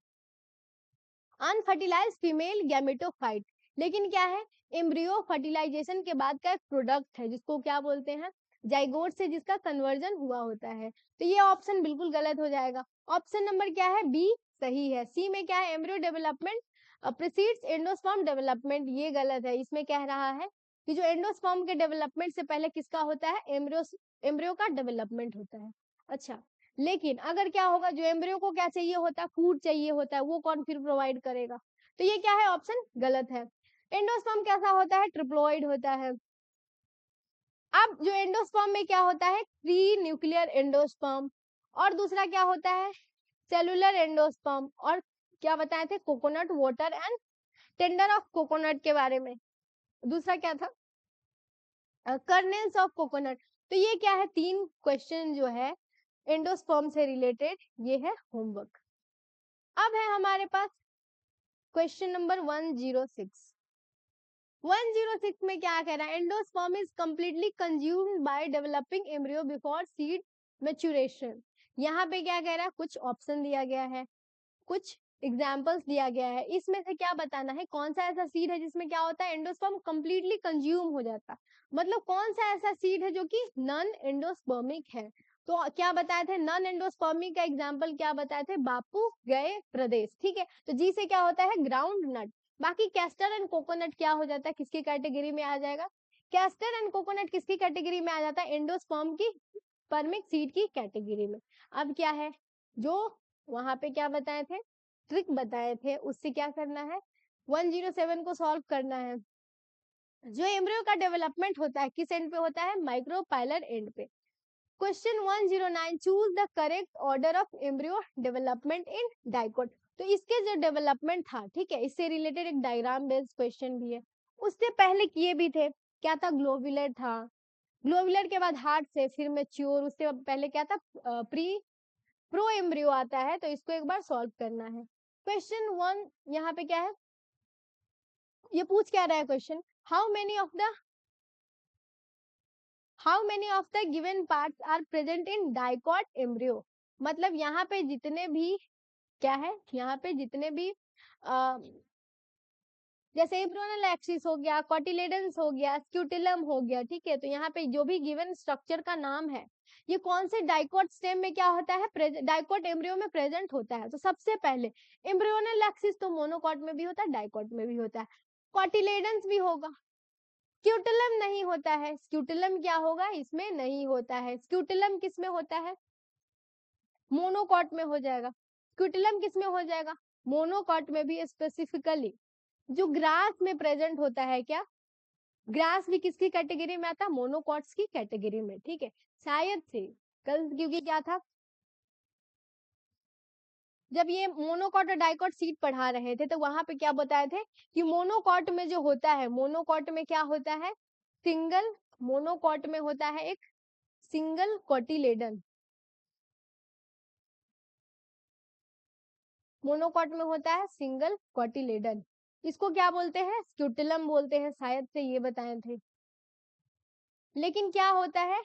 unfertilised female gametophyte. लेकिन क्या है, एम्ब्रियो फर्टिलाइजेशन के बाद का एक प्रोडक्ट है, जिसको क्या बोलते हैं, जाइगोट से जिसका कन्वर्जन हुआ होता है। तो ये ऑप्शन बिल्कुल गलत हो जाएगा। ऑप्शन नंबर क्या है, बी सही है। सी में क्या है, embryo development precedes endosperm development, ये गलत है। इसमें कह रहा है कि जो एंडोस्पर्म के डेवलपमेंट से पहले किसका होता है, एम्ब्रियो का डेवलपमेंट होता है। अच्छा, लेकिन अगर क्या होगा, जो एम्ब्रियो को क्या चाहिए होता है, फूड चाहिए होता है, वो कौन फिर प्रोवाइड करेगा। तो ये क्या है, ऑप्शन गलत है। एंडोस्पर्म कैसा होता है, ट्रिप्लोइड होता है। अब जो एंडोस्पर्म में क्या होता है, प्री न्यूक्लियर एंडोस्पर्म, और दूसरा क्या होता है, सेलुलर एंडोस्पर्म, और क्या बताए थे, coconut water and tender of coconut के बारे में। दूसरा क्या था, कर्नेल्स ऑफ कोकोनट। तो ये क्या है, 3 क्वेश्चन जो है एंडोस्पर्म से रिलेटेड, ये है होमवर्क। अब है हमारे पास क्वेश्चन नंबर 106। 106 में क्या कह रहा है, endosperm is completely consumed by developing embryo before seed maturation. यहाँ पे क्या कह रहा है, कुछ ऑप्शन दिया गया है, कुछ एग्जाम्पल्स दिया गया है, इसमें से क्या बताना है, कौन सा ऐसा सीड है जिसमें क्या होता है, एंडोस्पर्म कंप्लीटली कंज्यूम हो जाता है। मतलब कौन सा ऐसा सीड है जो कि नॉन एंडोस्पर्मिक है। तो क्या बताए थे, नॉन एंडोस्पर्मिक का एग्जाम्पल क्या बताए थे, बापू गए प्रदेश, ठीक है। तो जी से क्या होता है, ग्राउंड नट। बाकी कैस्टर एंड कोकोनट क्या हो जाता है, किसकी कैटेगरी में आ जाएगा, कैस्टर एंड कोकोनट किसकी कैटेगरी में आ जाता है, एंडोस्पर्म की स्पर्मिक सीड की कैटेगरी में। अब क्या है, जो वहां पे क्या बताए थे, ट्रिक बताए थे, उससे क्या करना है, 107 को सॉल्व करना है। जो एम्ब्रियो का डेवलपमेंट होता है किस एंड पे होता है, माइक्रोपाइलर एंड पे। Question 109, choose the correct order of embryo development in dicot. तो इसके जो डेवलपमेंट था, ठीक है, इससे रिलेटेड एक डायग्राम बेस्ड क्वेश्चन भी है। उससे पहले किए भी थे, क्या था, ग्लोबुलर था, ग्लोबुलर के बाद हार्ट से, फिर मैच्योर, उससे पहले क्या था, प्रो एम्ब्रियो आता है। तो इसको एक बार सॉल्व करना है। क्वेश्चन 1 यहाँ पे क्या है, ये पूछ क्या रहा है question, how many of the given parts are present in dicot embryo. मतलब यहाँ पे जितने भी क्या है, यहाँ पे जितने भी जैसे एम्ब्रियोनल एक्सिस हो गया, कॉटिलेडन्स हो गया, स्क्यूटिलम हो गया, ठीक है। तो यहाँ पे जो भी गिवन स्ट्रक्चर का नाम है, ये कौन से डाइकोट स्टेम में क्या होता है, डाइकोट एम्ब्रियो में प्रेजेंट होता है। तो सबसे पहले एम्ब्रियोनल एक्सिस तो मोनोकॉट में भी होता है, डाइकोट में भी होता है, कॉटिलेडन्स भी होगा, स्क्यूटिलम नहीं होता है। स्क्यूटिलम क्या होगा, इसमें नहीं होता है। स्क्यूटिलम किस में होता है, मोनोकॉट में हो जाएगा। स्क्यूटिलम किस में हो जाएगा, मोनोकॉट में भी। स्पेसिफिकली जो ग्रास में प्रेजेंट होता है, क्या ग्रास भी किसकी कैटेगरी में आता है, मोनोकॉट्स की कैटेगरी में, ठीक है। शायद से कल, क्योंकि क्या था, जब ये मोनोकॉट और डाइकॉट सीट पढ़ा रहे थे तो वहां पे क्या बताए थे कि मोनोकॉट में जो होता है, मोनोकॉट में क्या होता है, सिंगल, मोनोकॉट में होता है एक सिंगल कॉटिलेडन, मोनोकॉट में होता है सिंगल कॉटिलेडन। इसको क्या बोलते हैं, स्क्यूटिलम बोलते हैं, शायद से ये बताए थे। लेकिन क्या होता है,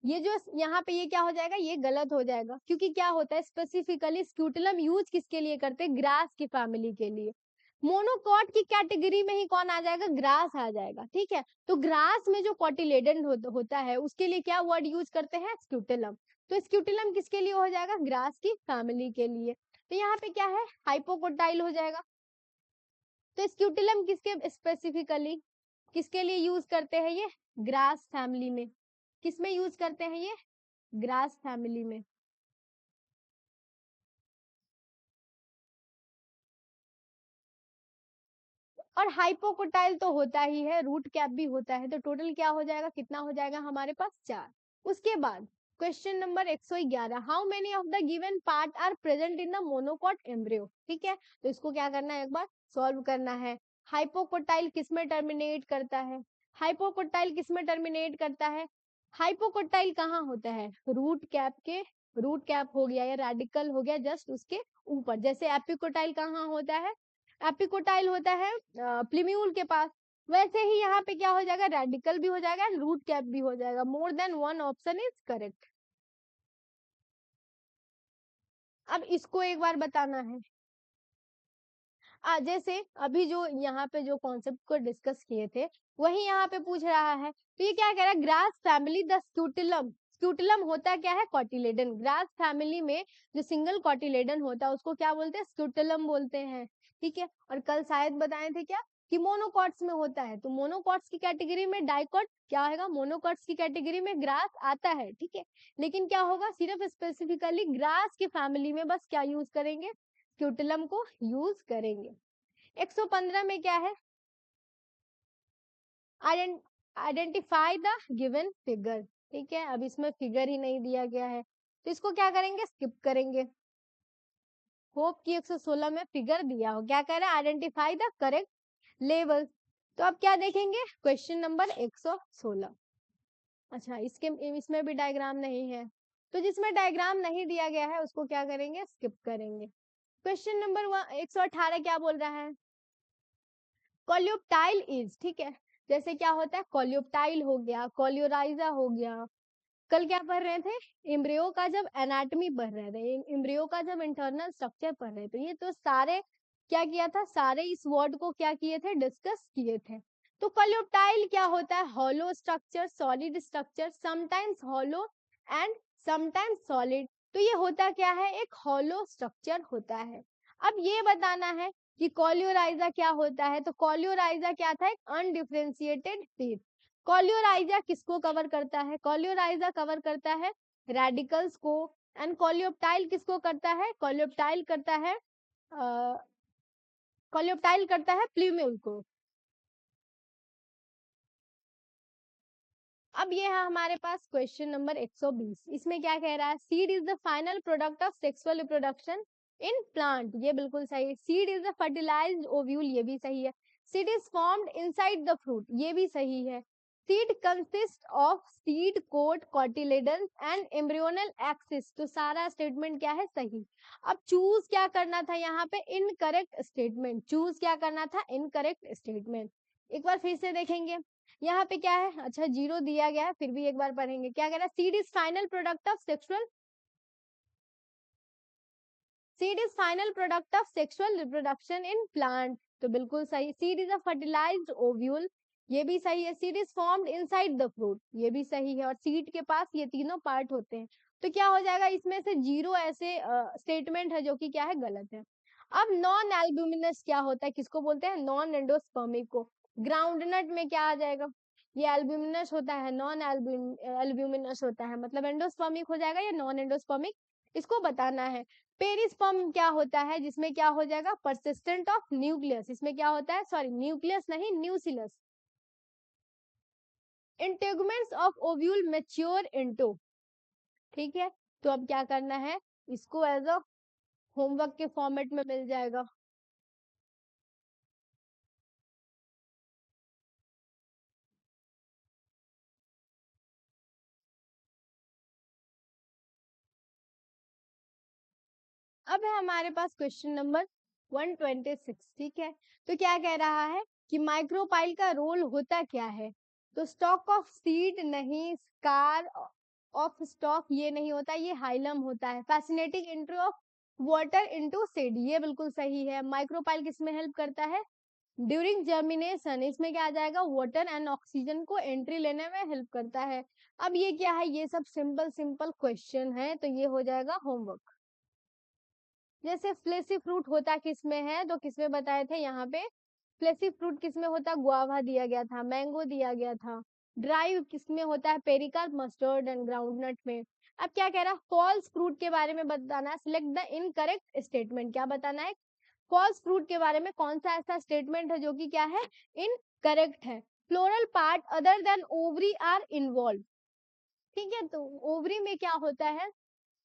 ये जो यहाँ पे ये क्या हो जाएगा, ये गलत हो जाएगा, क्योंकि क्या होता है, स्पेसिफिकली स्क्यूटिलम यूज किसके लिए करते हैं, ग्रास की फैमिली के लिए। मोनोकॉट की कैटेगरी में ही कौन आ जाएगा, ग्रास आ जाएगा, ठीक है। तो ग्रास में जो कॉटिलेडन होता है उसके लिए क्या वर्ड यूज करते हैं, स्क्यूटिलम। तो स्क्यूटिलम किसके लिए हो जाएगा, ग्रास की फैमिली के लिए। तो यहाँ पे क्या है, हाइपोकोटाइल हो जाएगा। तो स्क्यूटिलम किसके स्पेसिफिकली किसके लिए यूज करते हैं, ये ग्रास फैमिली में। किसमें यूज करते हैं ये, ग्रास फैमिली में। और हाइपोकोटाइल तो होता ही है, रूट कैप भी होता है। तो टोटल क्या हो जाएगा, कितना हो जाएगा हमारे पास, 4। उसके बाद question number 111, how many of the given part are present in the monocot embryo, ठीक है। तो इसको क्या करना है, एक बार सॉल्व करना है। हाइपोकोटाइल किस में टर्मिनेट करता है, हाइपोकोटाइल किस में टर्मिनेट करता है, हाइपोकोटाइल कहाँ होता है, रूट कैप के, रूट कैप हो गया या रेडिकल हो गया जस्ट उसके ऊपर। जैसे एपिकोटाइल कहाँ होता है, एपिकोटाइल होता है प्लीम्यूल के पास। वैसे ही यहाँ पे क्या हो जाएगा, रेडिकल भी हो जाएगा, रूट कैप भी हो जाएगा। More than one option is correct. अब इसको एक बार बताना है। जैसे अभी जो यहाँ पे जो कॉन्सेप्ट को डिस्कस किए थे, वही यहाँ पे पूछ रहा है। तो ये क्या कह रहा है, ग्रास फैमिली द स्क्यूटिलम, स्क्यूटिलम होता क्या है, कॉटिलेडन। ग्रास फैमिली में जो सिंगल कॉटिलेडन होता है उसको क्या बोलते हैं, स्क्यूटिलम बोलते हैं, ठीक है। और कल शायद बताए थे क्या कि मोनोकॉट्स में होता है। तो मोनोकॉट्स की कैटेगरी में डाइकॉट क्या होगा, मोनोकॉट्स की कैटेगरी में ग्रास आता है, ठीक है। लेकिन क्या होगा, सिर्फ स्पेसिफिकली ग्रास की फैमिली में बस क्या यूज करेंगे, स्क्यूटिलम को यूज करेंगे। 115 में क्या है, आइडेंटिफाई द गिवन फिगर, ठीक है। अब इसमें फिगर ही नहीं दिया गया है तो इसको क्या करेंगे, स्किप करेंगे। होप कि 116 में फिगर दिया हो। क्या कह रहा है, आइडेंटिफाई द करेक्ट लेवल। तो अब क्या देखेंगे, क्वेश्चन नंबर 116। अच्छा, इसमें भी डायग्राम नहीं है, तो जिसमें डायग्राम नहीं दिया गया है उसको क्या करेंगे, स्किप करेंगे। क्वेश्चन नंबर 118 क्या बोल रहा है, कॉल्यूप्टाइल इज, ठीक है। जैसे क्या होता है, कॉल्यूप्टाइल हो गया, कॉल्यूराइजा हो गया। कल क्या पढ़ रहे थे, एम्ब्रियो का जब एनाटॉमी पढ़ रहे थे, एम्ब्रियो का जब इंटरनल स्ट्रक्चर पढ़ रहे थे, ये तो सारे क्या किया था, सारे इस वर्ड को क्या किए थे, डिस्कस किए थे। तो कॉल्यूप्टाइल क्या होता है, hollow structure, solid structure, sometimes hollow and sometimes solid. तो ये होता क्या है, एक हॉलो स्ट्रक्चर होता है। अब ये बताना है कि कॉल्यूराइजा क्या होता है। तो कॉल्यूराइजा क्या था, एक अनडिफरेंशिएटेड टीथ। कॉल्यूराइजा किसको कवर करता है, कॉल्यूराइजा कवर करता है रेडिकल्स को। एंड कॉल्यूप्टाइल किसको करता है, कॉल्यूप्टाइल करता है कॉल्यूप्टाइल करता है प्लूम्यूल को। अब ये है हमारे पास क्वेश्चन नंबर 120। इसमें क्या कह रहा है, seed is the final product of sexual reproduction in plant, ये बिल्कुल सही है। Seed is the fertilized ovule, ये भी सही है। Seed is formed inside the fruit, ये भी सही है। Seed consist of seed coat cotyledon and embryonal axis. तो सारा स्टेटमेंट क्या है, सही। अब चूज क्या करना था यहाँ पे, इनकरेक्ट स्टेटमेंट। चूज क्या करना था, इनकरेक्ट स्टेटमेंट। एक बार फिर से देखेंगे यहाँ पे क्या है, अच्छा 0 दिया गया है, फिर भी एक बार पढ़ेंगे। क्या कह रहा है, seed is final product of sexual, seed is final product of sexual reproduction in plant. तो बिल्कुल सही। Seed is a fertilized ovule, ये भी सही है। Seed is formed inside the fruit, ये भी सही है। और सीड के पास ये तीनों पार्ट होते हैं। तो क्या हो जाएगा, इसमें से 0 ऐसे स्टेटमेंट है जो कि क्या है, गलत है। अब नॉन एल्ब्यूमिनस क्या होता है, किसको बोलते हैं, नॉन एंडोस्पर्मिक को। ग्राउंडनट में क्या आ जाएगा, ये एल्ब्यूमिनस होता है, नॉन एल्ब्यूमिनस होता है, मतलब एंडोस्पर्मिक हो जाएगा या नॉन एंडोस्पर्मिक, इसको बताना है। पेरिस्पर्म क्या होता है, जिसमें क्या हो जाएगा, परसिस्टेंट ऑफ न्यूक्लियस, इसमें क्या होता है, सॉरी न्यूक्लियस नहीं, nucellus. Integuments of ovule mature into, ठीक है। तो अब क्या करना है, इसको एज अ होमवर्क के फॉर्मेट में मिल जाएगा। अब है हमारे पास क्वेश्चन नंबर 126, ठीक है। तो क्या कह रहा है कि माइक्रोपाइल का रोल होता क्या है, तो स्टॉक ऑफ सीड नहीं, स्कार ऑफ स्टॉक ये नहीं होता, ये हाइलम होता है। Fascinating entry of water into seed, ये बिल्कुल सही है। माइक्रोपाइल किस में हेल्प करता है, ड्यूरिंग जर्मिनेशन, इसमें क्या आ जाएगा, वाटर एंड ऑक्सीजन को एंट्री लेने में हेल्प करता है। अब ये क्या है, ये सब सिंपल सिंपल क्वेश्चन है, तो ये हो जाएगा होमवर्क। जैसे फ्लेसी फ्रूट होता किसमें है, तो किसमें बताए थे यहाँ पे, फ्लेसी फ्रूट किसमें होता, गुआवा दिया गया था, मैंगो दिया गया था। ड्राई किसमें होता है, पेरिकार्प, मस्टर्ड एंड ग्राउंडनट में। अब क्या कह रहा है, फॉल्स फ्रूट के बारे में बताना है। सिलेक्ट द इनकरेक्ट स्टेटमेंट, क्या बताना है, फॉल्स फ्रूट के बारे में कौन सा ऐसा स्टेटमेंट है जो कि क्या है, इनकरेक्ट है। Floral part other than ovary are involve, ठीक है। तो ओवरी में क्या होता है,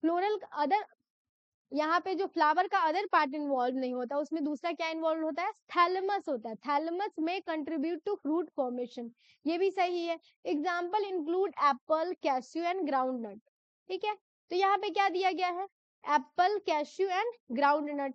फ्लोरल अदर, यहाँ पे जो फ्लावर का अदर पार्ट इन्वॉल्व नहीं होता, उसमें दूसरा क्या इन्वॉल्व होता है, थैलेमस होता है। थैलेमस में कंट्रीब्यूट टू फ्रूट फॉर्मेशन, ये भी सही है। Example include Apple, cashew and groundnut, ठीक है। तो यहाँ पे क्या दिया गया है, एप्पल, कैश्यू एंड ग्राउंडनट।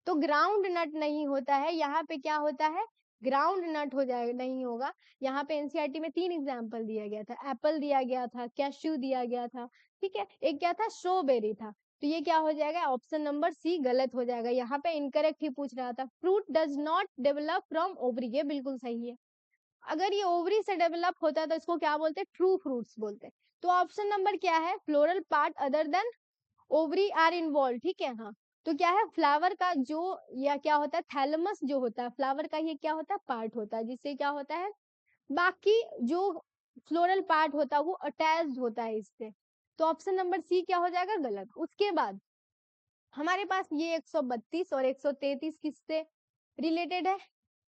तो ग्राउंड नट नहीं होता है, यहाँ पे क्या होता है, ग्राउंड नट हो जाएगा, नहीं होगा। यहाँ पे एनसीईआरटी में 3 एग्जाम्पल दिया गया था, एप्पल दिया गया था, कैश्यू दिया गया था, ठीक है। एक क्या था, स्ट्रॉबेरी था। तो ये क्या हो जाएगा, ऑप्शन नंबर सी गलत हो जाएगा। यहाँ पे इनकरेक्ट ही पूछ रहा था। Fruit does not develop from ovary, ये बिल्कुल सही है। अगर ये ओवरी से डेवलप होता है तो इसको क्या बोलते हैं, ट्रू फ्रूट्स बोलते हैं। तो ऑप्शन नंबर क्या है, floral part other than ovary are involve, ठीक है। हाँ, तो क्या है, फ्लावर का जो, या क्या होता है, थैलमस जो होता है फ्लावर का, ये क्या होता है, पार्ट होता है, जिससे क्या होता है, बाकी जो फ्लोरल पार्ट होता है वो अटैच्ड होता है इससे। तो ऑप्शन नंबर सी क्या हो जाएगा, गलत। उसके बाद हमारे पास ये 132 और 133 किससे रिलेटेड है,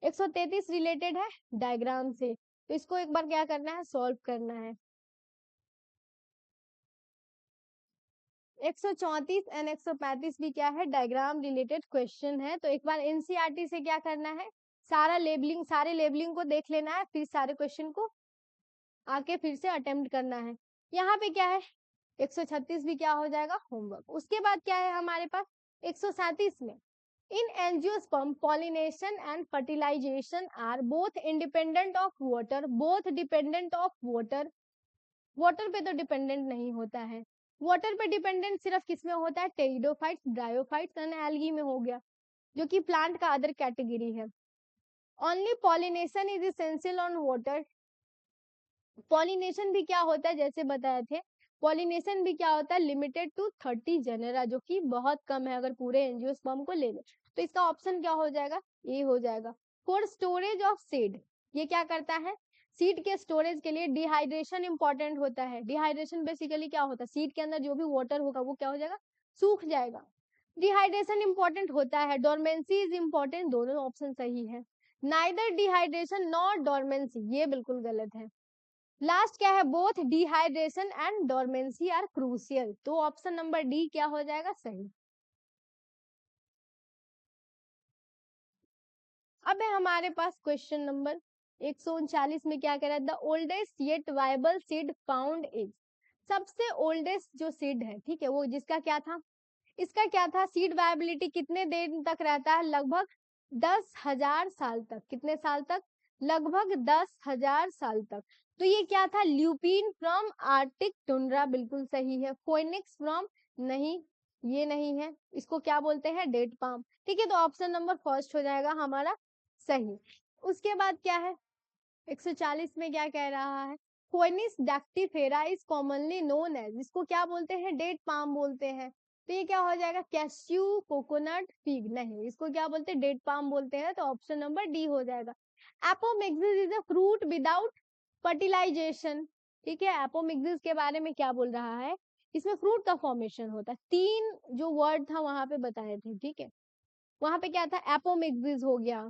133 रिलेटेड है डायग्राम से। तो इसको एक बार क्या करना है, सॉल्व करना है। 134 एंड 135 भी क्या है, डायग्राम रिलेटेड क्वेश्चन है। तो एक बार एनसीईआरटी से क्या करना है, सारे लेबलिंग को देख लेना है, फिर सारे क्वेश्चन को आके फिर से अटेम्प्ट करना है। यहाँ पे क्या है, 136 भी क्या हो जाएगा, होमवर्क। उसके बाद क्या है हमारे पास 137 में, in angiosperm pollination and fertilization are both independent of water, both dependent of water. Water पे तो डिपेंडेंट नहीं होता है। वाटर पे डिपेंडेंट सिर्फ किसमें होता है, टेरिडोफाइट्स, ब्रायोफाइट्स एंड एल्गी में हो गया, जो कि प्लांट का अदर कैटेगरी है। Only pollination is essential on water. Pollination भी क्या होता है, जैसे बताए थे, पॉलिनेशन भी क्या होता है, लिमिटेड टू 30 जेनेरा, जो कि बहुत कम है अगर पूरे एंजियोस्पर्म को ले ले। तो इसका ऑप्शन क्या हो जाएगा, ए हो जाएगा। फॉर स्टोरेज ऑफ सीड, ये क्या करता है, सीड के स्टोरेज के लिए डिहाइड्रेशन इंपॉर्टेंट होता है। डिहाइड्रेशन बेसिकली क्या होता है, सीड के अंदर जो भी वाटर होगा वो क्या हो जाएगा, सूख जाएगा। डिहाइड्रेशन इंपॉर्टेंट होता है, डोरमेंसी इज इंपॉर्टेंट, दोनों ऑप्शन सही है। नाइदर डिहाइड्रेशन नॉट डोरमेंसी, ये बिल्कुल गलत है। लास्ट क्या है, both dehydration and dormancy are crucial, तो ऑप्शन नंबर डी क्या हो जाएगा, सही। अब है हमारे पास क्वेश्चन नंबर 139 में क्या कह रहा है, the oldest yet viable seed found is, सबसे ओल्डेस्ट जो सीड है, ठीक है, वो जिसका क्या था, इसका क्या था, सीड वायबिलिटी कितने दिन तक रहता है, लगभग 10,000 साल तक, कितने साल तक, लगभग 10,000 साल तक। तो ये क्या था, ल्यूपिन फ्रॉम आर्टिक टुंड्रा, बिल्कुल सही है। फोइनिक्स फ्रॉम, नहीं, ये नहीं है, इसको क्या बोलते हैं, डेट पाम, ठीक है। तो ऑप्शन नंबर फर्स्ट हो जाएगा हमारा सही। उसके बाद क्या है, 140 में क्या कह रहा है, फोइनिस डैक्टिफेरा इज कॉमनली नोन एज, इसको क्या बोलते हैं, डेट पाम बोलते हैं। तो ये क्या हो जाएगा, कैस्यू, कोकोनट, फिग, नहीं, इसको क्या बोलते हैं, डेट पाम बोलते हैं। तो ऑप्शन नंबर डी हो जाएगा। Apomixis is a fruit without fertilization, ठीक है। एपोमिक्सिस के बारे में क्या बोल रहा है, इसमें फ्रूट का फॉर्मेशन होता है, 3 जो वर्ड था वहां पे बताए थे, ठीक है। वहां पे क्या था, एपोमिक्सिस हो गया,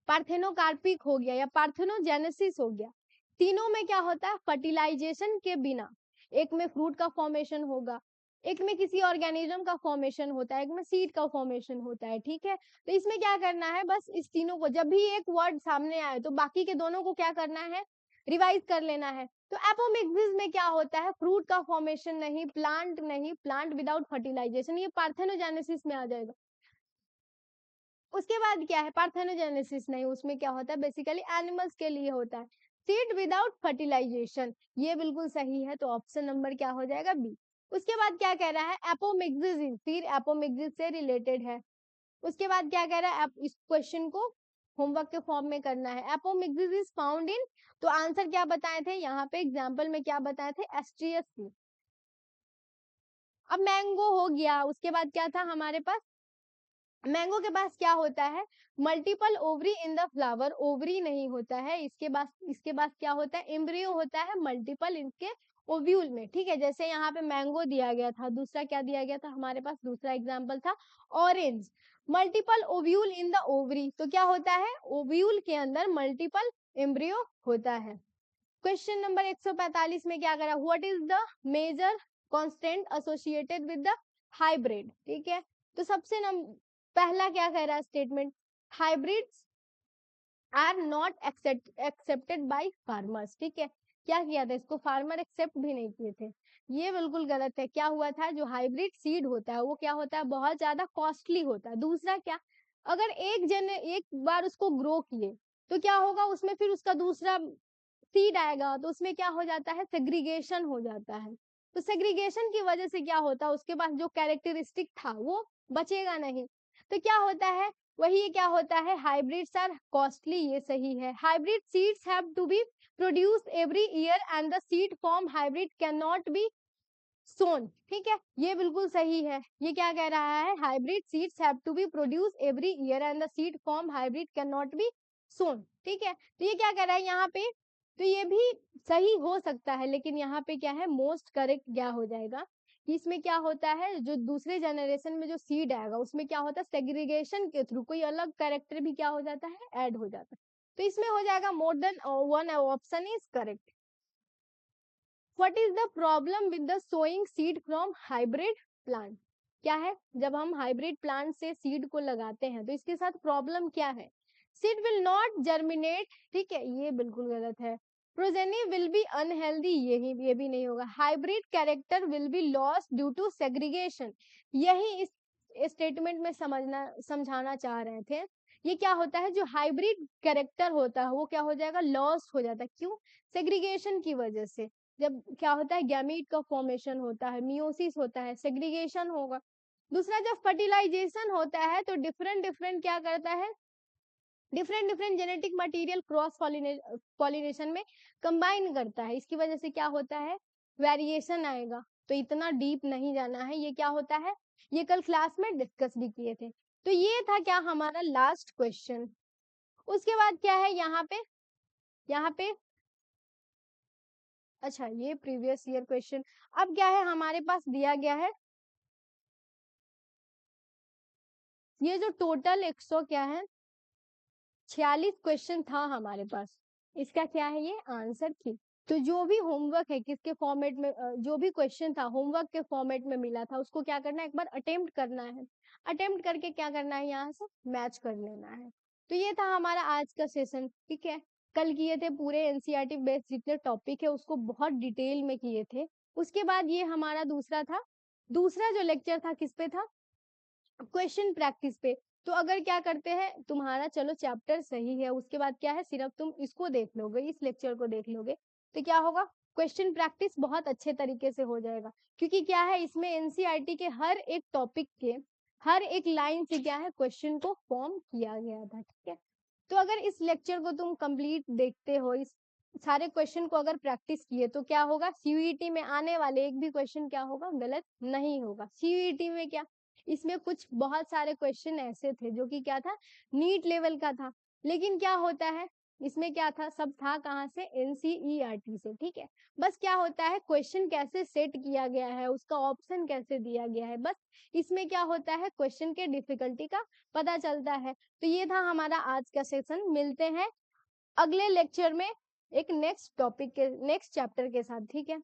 पार्थेनोकार्पिक हो गया, या पार्थेनोजेनेसिस हो गया। तीनों में क्या होता है, फर्टिलाइजेशन के बिना, एक में फ्रूट का फॉर्मेशन होगा, एक में किसी ऑर्गेनिज्म का फॉर्मेशन होता है, एक में सीड का फॉर्मेशन होता है, ठीक है। तो इसमें क्या करना है, बस इस तीनों को, जब भी एक वर्ड सामने आए तो बाकी के दोनों को क्या करना है, रिवाइज कर लेना है। तो एपोमिक्सिस में क्या होता है, फ्रूट का फॉर्मेशन नहीं, प्लांट नहीं, प्लांट विदाउट फर्टिलाइजेशन, ये पार्थेनोजेनेसिस में आ जाएगा। उसके बाद क्या है, पार्थेनोजेनेसिस नहीं, उसमें क्या होता है, बेसिकली एनिमल्स के लिए होता है। सीड विदाउट फर्टिलाइजेशन, ये बिल्कुल सही है। तो ऑप्शन नंबर क्या हो जाएगा, बी। उसके बाद क्या कह रहा है, एपोमिक्सिस, फिर एपोमिक्सिस से रिलेटेड है। उसके बाद क्या कह रहा है, इस क्वेश्चन को होमवर्क के फॉर्म में करना है। एपोमिक्सिस इज फाउंड इन, तो आंसर क्या बताए थे यहाँ पे, एग्जाम्पल में क्या बताए थे, एस्ट्रियस सी। अब मैंगो हो गया, उसके बाद क्या था हमारे पास, मैंगो के पास क्या होता है, multiple ovary in the flower, ovary नहीं होता है, इसके पास क्या होता है, एम्ब्रियो होता है, मल्टीपल इनके ओव्यूल में, ठीक है। जैसे यहाँ पे मैंगो दिया गया था, दूसरा क्या दिया गया था हमारे पास, दूसरा एग्जाम्पल था orange, multiple ovule in the ovary, तो क्या होता है, ओव्यूल के अंदर मल्टीपल एम्ब्रियो होता है। क्वेश्चन नंबर 145 में क्या करा, what is the major constant associated with the hybrid, ठीक है। तो सबसे पहला क्या कह रहा है statement, hybrids are not accepted by farmers, ठीक है। क्या किया था, इसको फार्मर एक्सेप्ट भी नहीं किए थे, ये बिल्कुल गलत है। क्या हुआ था, जो हाइब्रिड सीड होता है वो क्या होता है, बहुत ज्यादा कॉस्टली होता है। दूसरा क्या, अगर एक बार उसको ग्रो किए तो क्या होगा, उसमें फिर उसका दूसरा सीड आएगा, तो उसमें क्या हो जाता है, सेग्रीगेशन हो जाता है। तो सेग्रीगेशन की वजह से क्या होता है, उसके पास जो कैरेक्टरिस्टिक था वो बचेगा नहीं। तो क्या होता है, वही क्या होता है, हाइब्रिड्स आर कॉस्टली, ये सही है। Hybrid seeds have to be produced every year and the seed form hybrid can not be sown, ठीक है, ये बिल्कुल सही है। ये क्या कह रहा है, hybrid seeds have to be produce every year and the seed form hybrid can not be sown, ठीक है। तो ये क्या कह रहा है यहाँ पे, तो ये भी सही हो सकता है, लेकिन यहाँ पे क्या है, मोस्ट करेक्ट क्या हो जाएगा, कि इसमें क्या होता है, जो दूसरे जनरेशन में जो सीड आएगा उसमें क्या होता है, सेग्रीगेशन के थ्रू कोई अलग कैरेक्टर भी क्या हो जाता है, ऐड हो जाता है। तो इसमें हो जाएगा more than one, option is correct. What is the problem with the sowing seed from hybrid plant? क्या है, जब हम हाइब्रिड प्लांट से सीड को लगाते हैं तो इसके साथ प्रॉब्लम क्या है, सीड विल नॉट जर्मिनेट, ठीक है, ये बिल्कुल गलत है। प्रोजेनी विल बी अनहेल्दी, ये भी नहीं होगा। Hybrid character will be lost due to segregation, यही इस स्टेटमेंट में समझाना चाह रहे थे। ये क्या होता है, जो हाइब्रिड कैरेक्टर होता है वो क्या हो जाएगा, लॉस्ट हो जाता है, क्यों, सेग्रीगेशन की वजह से। जब क्या होता है, गैमीट का फॉर्मेशन होता है, मियोसिस होता है, सेग्रीगेशन होगा। दूसरा, जब फर्टिलाइजेशन होता है तो डिफरेंट डिफरेंट क्या करता है, different different genetic material cross pollination में कंबाइन करता है, इसकी वजह से क्या होता है, वेरिएशन आएगा। तो इतना डीप नहीं जाना है, ये क्या होता है, ये कल क्लास में डिस्कस भी किए थे। तो ये था क्या हमारा लास्ट क्वेश्चन। उसके बाद क्या है यहाँ पे अच्छा, ये प्रीवियस ईयर क्वेश्चन। अब क्या है हमारे पास दिया गया है, ये जो टोटल 100 क्या है 46 क्वेश्चन था हमारे पास, इसका क्या है, ये आंसर की। तो जो भी होमवर्क है किसके फॉर्मेट में, जो भी क्वेश्चन था होमवर्क के फॉर्मेट में मिला था, उसको क्या करना है, एक बार अटेम्प्ट करना है। अटेम्प्ट करके क्या करना है, यहाँ से मैच कर लेना है। तो ये था हमारा आज का सेशन, ठीक है। कल किए थे पूरे एनसीईआरटी बेस्ड जितने टॉपिक है उसको बहुत डिटेल में किए थे। उसके बाद ये हमारा दूसरा था, दूसरा जो लेक्चर था किस पे था, क्वेश्चन प्रैक्टिस पे। तो अगर क्या करते हैं, तुम्हारा चलो चैप्टर सही है, उसके बाद क्या है, सिर्फ तुम इसको देख लोगे, इस लेक्चर को देख लोगे, तो क्या होगा, क्वेश्चन प्रैक्टिस बहुत अच्छे तरीके से हो जाएगा। क्योंकि क्या है, इसमें एनसीईआरटी के हर एक टॉपिक के हर एक लाइन से क्या है, क्वेश्चन को फॉर्म किया गया था, ठीक है। तो अगर इस लेक्चर को तुम कंप्लीट देखते हो, इस सारे क्वेश्चन को अगर प्रैक्टिस किए, तो क्या होगा, सीयूईटी में आने वाले एक भी क्वेश्चन क्या होगा, गलत नहीं होगा। सीयूईटी में क्या, इसमें कुछ बहुत सारे क्वेश्चन ऐसे थे जो कि क्या था, नीट लेवल का था, लेकिन क्या होता है, इसमें क्या था, सब था कहाँ से, एनसीईआरटी से, ठीक है। बस क्या होता है, क्वेश्चन कैसे सेट किया गया है, उसका ऑप्शन कैसे दिया गया है, बस इसमें क्या होता है, क्वेश्चन के डिफिकल्टी का पता चलता है। तो ये था हमारा आज का सेशन। मिलते हैं अगले लेक्चर में एक नेक्स्ट टॉपिक के, नेक्स्ट चैप्टर के साथ, ठीक है।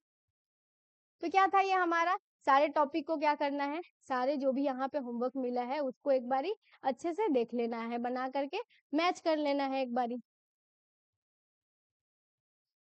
तो क्या था ये हमारा, सारे टॉपिक को क्या करना है, सारे जो भी यहाँ पे होमवर्क मिला है उसको एक बारी अच्छे से देख लेना है, बना करके मैच कर लेना है एक बारी।